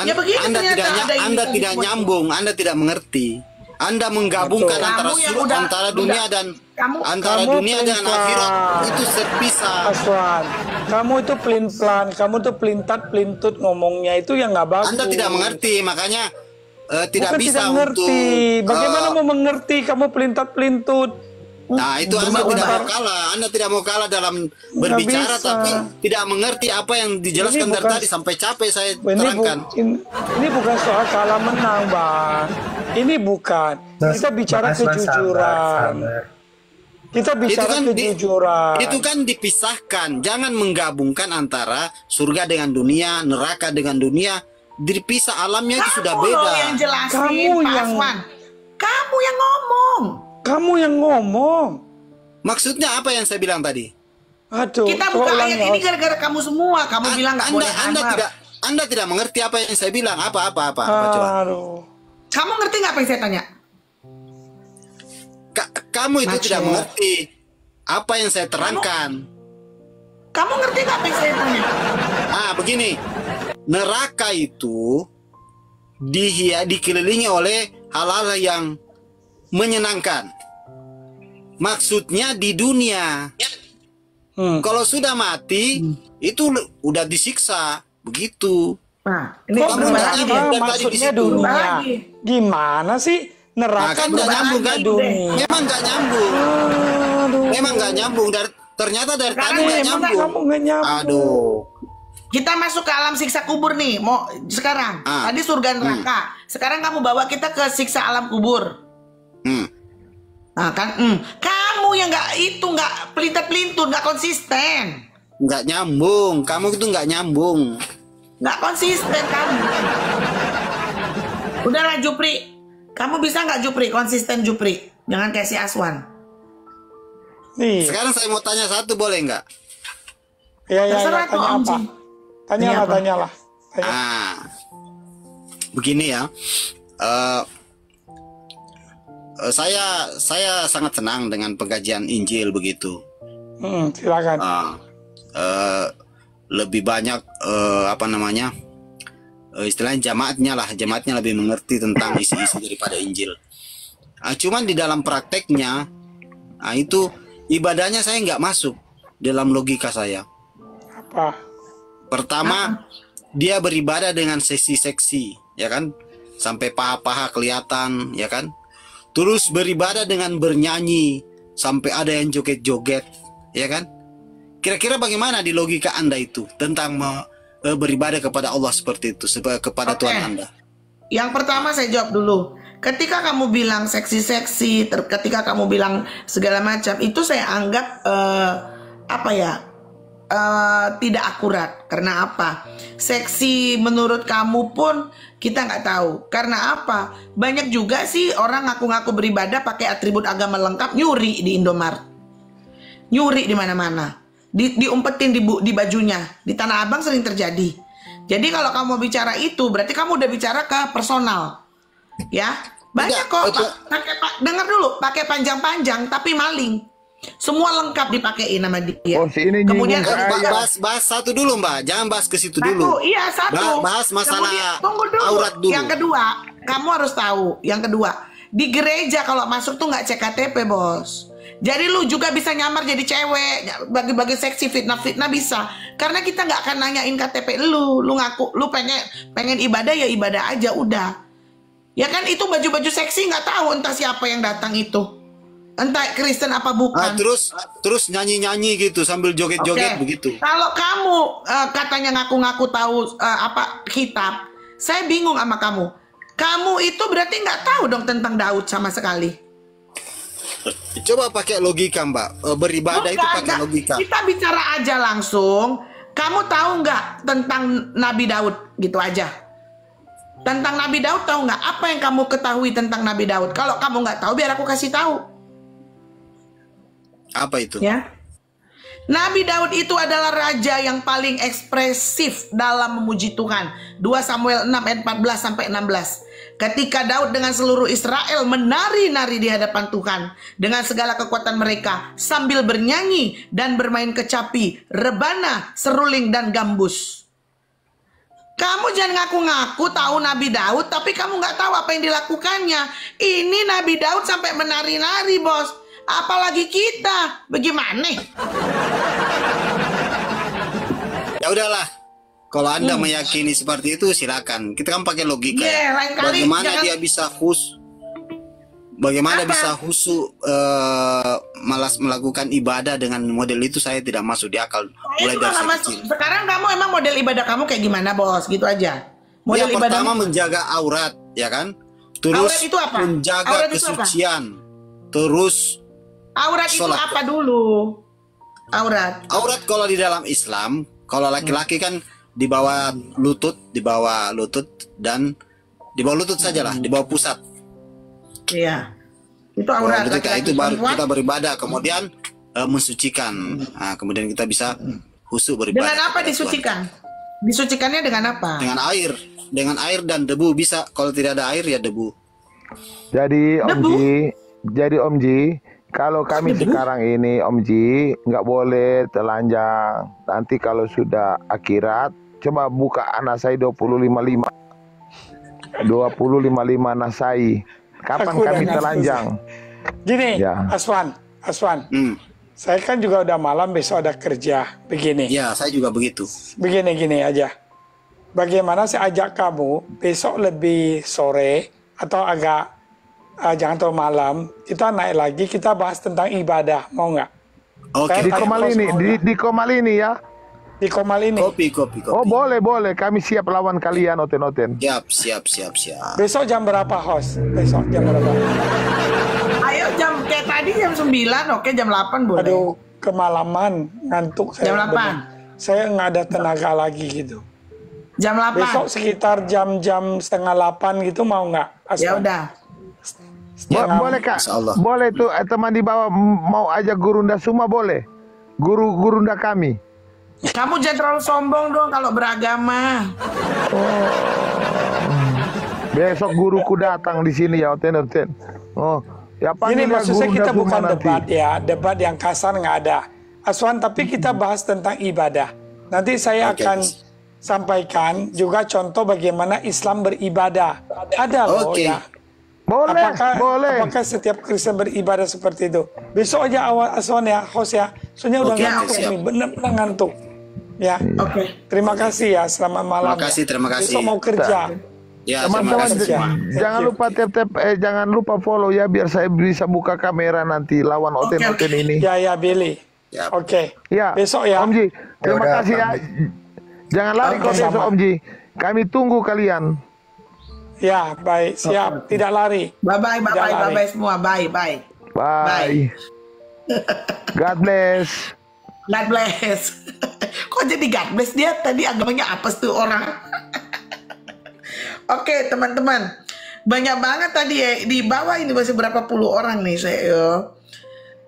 ya begitu Anda ternyata tidak ada ini Anda tadi tidak semua. nyambung, Anda tidak mengerti. Anda menggabungkan Betul. antara Kamu yang udah- antara dunia udah- dan kamu- antara kamu dunia dan pelin-pelan. akhirat itu terpisah. Aswan, kamu itu pelin-pelan, kamu tuh pelintat-pelintut ngomongnya itu yang nggak bagus. Anda tidak mengerti, makanya tidak Bukan bisa tidak ngerti. untuk Bagaimana mau mengerti? Kamu pelintat-pelintut. Nah, itu Anda tidak mau kalah. Anda tidak mau kalah dalam berbicara, bisa. tapi tidak mengerti apa yang dijelaskan Ini dari bukan- tadi sampai capek saya Ini, terangkan. ini bukan soal kalah menang, Bang. Ini bukan. Kita bicara kejujuran. Kita bicara kejujuran. Itu kan dipisahkan. Jangan menggabungkan antara surga dengan dunia, neraka dengan dunia. Dipisah, alamnya itu sudah Kamu beda. loh yang jelasin, Kamu Pak yang- Aswan. Kamu yang ngomong. Kamu yang ngomong. Maksudnya apa yang saya bilang tadi? Aduh, Kita coba buka ulangi, ayat ini Os. gara-gara kamu semua. Kamu bilang nggak boleh hamar. Anda tidak mengerti apa yang saya bilang. Apa coba? Aduh. Kamu ngerti nggak apa yang saya tanya? Kamu itu Maco. tidak mengerti apa yang saya terangkan. Kamu ngerti nggak apa yang saya tanya? Begini, neraka itu dikelilingi oleh hal-hal yang menyenangkan. Maksudnya di dunia. Kalau sudah mati, itu udah disiksa, begitu. Nah, ini Kok Kamu berbagi nggak deh. nyambung dari tadi di maksudnya situ. dunia? Berbagi. Gimana sih? Neraka Kan nggak nyambung kan? dunia. Memang nggak nyambung. Aduh. Memang nggak nyambung. Ternyata dari tadi Sekarang nggak Emang nyambung. kamu nggak nyambung. Aduh. Kita masuk ke alam siksa kubur nih. Mau sekarang? Tadi surga neraka. Sekarang kamu bawa kita ke siksa alam kubur. Nah kan, kamu yang nggak pelintat-pelintut, nggak konsisten, Nggak nyambung. Kamu itu nggak nyambung. nggak konsisten kamu. Udahlah Jupri, kamu bisa nggak Jupri konsisten Jupri? Jangan kayak si Aswan. Nih, Sekarang saya mau tanya satu, boleh nggak? ya, Terserah tuh, tanya Om apa? Jin. Tanyalah, Apa? tanyalah. Begini ya. Saya sangat senang dengan pengkajian Injil begitu. Silakan. Lebih banyak istilahnya jamaatnya lebih mengerti tentang isi-isi daripada Injil. Cuman di dalam prakteknya, itu ibadahnya saya nggak masuk dalam logika saya. Apa? Pertama, dia beribadah dengan seksi-seksi, ya kan? Sampai paha-paha kelihatan, ya kan? Terus beribadah dengan bernyanyi, sampai ada yang joget-joget, ya kan? Kira-kira bagaimana di logika Anda itu tentang beribadah kepada Allah seperti itu, kepada Oke. Tuhan Anda? Yang pertama saya jawab dulu. ketika kamu bilang seksi-seksi, ketika kamu bilang segala macam, itu saya anggap tidak akurat. Karena apa? Seksi menurut kamu pun kita nggak tahu. Karena apa? Banyak juga sih orang ngaku-ngaku beribadah pakai atribut agama lengkap, nyuri di Indomaret, nyuri di mana-mana, diumpetin di bajunya. Di Tanah Abang sering terjadi. Jadi kalau kamu bicara itu, berarti kamu udah bicara ke personal, ya. Banyak kok. Dengar dulu, pakai panjang-panjang tapi maling. Semua lengkap dipakein nama dia. Oh, si ini kemudian bahas satu dulu, Mbak. Jangan bahas ke situ dulu. Iya, satu. Bahas masalah tunggu dulu. Aurat dulu. Yang kedua, kamu harus tahu. Yang kedua, di gereja kalau masuk tuh nggak cek KTP, bos. Jadi lu juga bisa nyamar jadi cewek, bagi-bagi seksi, fitnah bisa. Karena kita nggak akan nanyain KTP lu ngaku lu pengen ibadah ya ibadah aja udah. Ya kan itu baju-baju seksi nggak tahu entah siapa yang datang itu. Entah Kristen apa bukan. Terus nyanyi-nyanyi gitu sambil joget-joget begitu. Kalau kamu katanya ngaku-ngaku tahu kitab, saya bingung sama kamu. Kamu itu berarti nggak tahu dong tentang Daud sama sekali. Coba pakai logika, Mbak. Beribadah itu pakai logika. Kita bicara aja langsung. Kamu tahu nggak tentang Nabi Daud? Gitu aja. Tentang Nabi Daud tahu nggak? Apa yang kamu ketahui tentang Nabi Daud? Kalau kamu nggak tahu, biar aku kasih tahu. Apa itu? Ya. Nabi Daud itu adalah raja yang paling ekspresif dalam memuji Tuhan. 2 Samuel 6 ayat 14 sampai 16. Ketika Daud dengan seluruh Israel menari-nari di hadapan Tuhan dengan segala kekuatan mereka sambil bernyanyi dan bermain kecapi, rebana, seruling dan gambus. Kamu jangan ngaku-ngaku tahu Nabi Daud tapi kamu nggak tahu apa yang dilakukannya. Ini Nabi Daud sampai menari-nari, bos. Apalagi kita, bagaimana? Ya udahlah, kalau Anda meyakini seperti itu silakan. Kita kan pakai logika. Lain kali bagaimana dia bisa khusyuk malas melakukan ibadah dengan model itu, saya tidak masuk di akal. Mulai dari kecil. Sekarang kamu emang model ibadah kamu kayak gimana, bos? Gitu aja. Model ya, pertama menjaga aurat, ya kan? Terus aurat itu apa? menjaga Aurat kesucian. Terus aurat itu apa dulu? Aurat kalau di dalam Islam, kalau laki-laki kan di bawah lutut dan di bawah lutut sajalah, di bawah pusat. Iya. Itu aurat. Itu baru kita beribadah, kemudian mensucikan. Nah, kemudian kita bisa khusyuk beribadah. Dengan apa disucikan? Disucikannya dengan apa? Dengan air dan debu bisa. Kalau tidak ada air ya debu. Jadi Om Ji, kalau kami sekarang ini Om Ji nggak boleh telanjang. Nanti kalau sudah akhirat, coba buka An-Nasai 20:55. 20:55 Nasai. Kapan kami telanjang? Gini, ya. Aswan. Saya kan juga udah malam, besok ada kerja. Begini. Ya, saya juga begitu. Begini aja. Bagaimana saya ajak kamu besok lebih sore atau agak jangan terlalu malam, kita naik lagi, kita bahas tentang ibadah, mau nggak? Oke. Di Komal ini ya. Di Komal ini. Kopi. Oh boleh. Kami siap lawan kalian, Oten. Siap. Besok jam berapa, host? Besok jam berapa? Ayo kayak tadi jam 9, oke jam 8 boleh. Aduh, kemalaman, ngantuk saya. Jam 8. Saya nggak ada tenaga lagi gitu. Jam 8. Besok sekitar jam 7:30 gitu, mau nggak? Ya udah. Boleh Kak, boleh tuh teman di bawah mau ajak Gurunda semua boleh. Gurunda kami. Kamu jangan terlalu sombong dong kalau beragama. Besok guruku datang di sini ya, Oten. Oh, ya ini maksudnya kita bukan debat ya, debat yang kasar nggak ada. Aswan, tapi kita bahas tentang ibadah. Nanti saya akan sampaikan juga contoh bagaimana Islam beribadah. Ada loh ya. Boleh. Apakah setiap Kristen beribadah seperti itu? Besok aja awal Aswan ya, host ya. Soalnya udah ngantuk nih, bener-bener ngantuk. Ya. Terima kasih ya, selamat malam. Terima kasih. Besok mau kerja. Ya, teman-teman jangan lupa follow ya biar saya bisa buka kamera nanti lawan Oten ini. Ya Billy. Oke. Ya. Besok ya. Om Ji, terima kasih ya. Jangan lari kok besok Om Ji. Kami tunggu kalian. Ya, baik, siap, tidak lari. Bye-bye, Tidak bye-bye, lari. bye-bye semua. Bye-bye. Bye. God bless. God bless. Kok jadi God bless dia? Tadi agamanya apa tuh orang? Oke, teman-teman. Banyak banget tadi ya. Di bawah ini masih berapa puluh orang nih saya.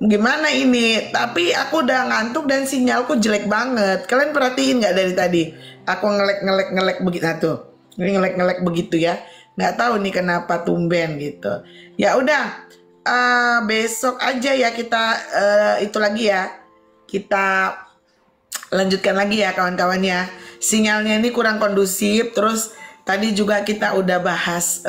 Gimana ini? Tapi aku udah ngantuk dan sinyalku jelek banget. Kalian perhatiin nggak dari tadi? Aku ngelek begitu. Ini ngelek begitu ya. Nggak tahu nih kenapa tumben gitu. Ya udah. Besok aja ya kita itu lagi ya. Kita lanjutkan lagi ya kawan-kawan ya. Sinyalnya ini kurang kondusif. Terus tadi juga kita udah bahas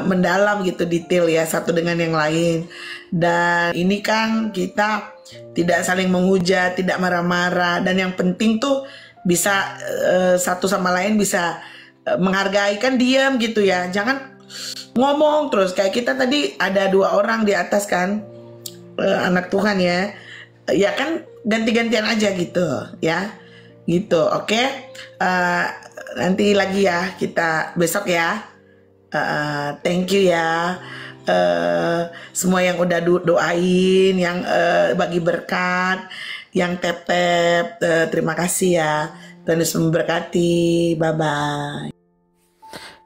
mendalam gitu, detail ya, satu dengan yang lain. Dan ini kan kita tidak saling menghujat, tidak marah-marah. Dan yang penting tuh bisa satu sama lain bisa menghargai, kan diam gitu ya. Jangan ngomong terus. Kayak kita tadi ada 2 orang di atas kan, anak Tuhan ya. Ya kan ganti-gantian aja gitu ya. Gitu, oke. Nanti lagi ya kita besok ya. Thank you ya. Semua yang udah doain, yang bagi berkat, yang tap-tap, terima kasih ya. Tuhan Yesus memberkati. Bye-bye.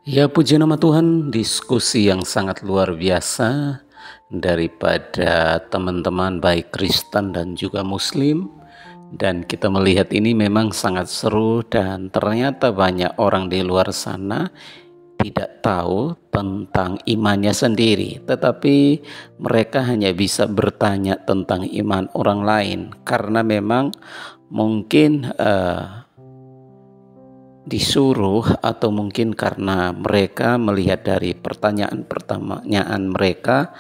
Ya, puji nama Tuhan, diskusi yang sangat luar biasa daripada teman-teman baik Kristen dan juga Muslim. Dan kita melihat ini memang sangat seru, dan ternyata banyak orang di luar sana tidak tahu tentang imannya sendiri, tetapi mereka hanya bisa bertanya tentang iman orang lain karena memang mungkin disuruh, atau mungkin karena mereka melihat dari pertanyaan mereka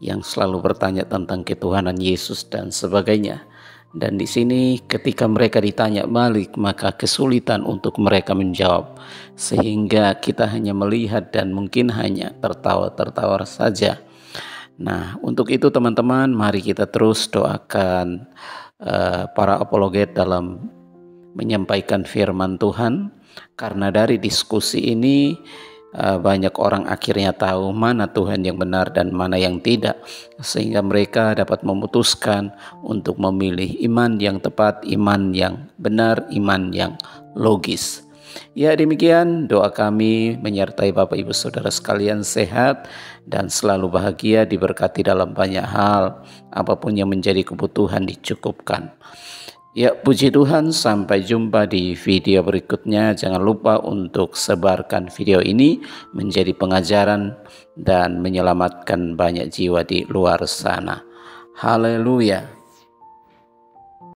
yang selalu bertanya tentang ketuhanan Yesus dan sebagainya. Dan di sini ketika mereka ditanya balik, maka kesulitan untuk mereka menjawab, sehingga kita hanya melihat dan mungkin hanya tertawa-tertawa saja. Nah, untuk itu teman-teman, mari kita terus doakan para apologet dalam menyampaikan firman Tuhan, karena dari diskusi ini banyak orang akhirnya tahu mana Tuhan yang benar dan mana yang tidak, sehingga mereka dapat memutuskan untuk memilih iman yang tepat, iman yang benar, iman yang logis. Ya, demikian doa kami menyertai Bapak Ibu Saudara sekalian sehat dan selalu bahagia, diberkati dalam banyak hal, apapun yang menjadi kebutuhan dicukupkan. Ya, puji Tuhan, sampai jumpa di video berikutnya. Jangan lupa untuk sebarkan video ini menjadi pengajaran dan menyelamatkan banyak jiwa di luar sana. Haleluya.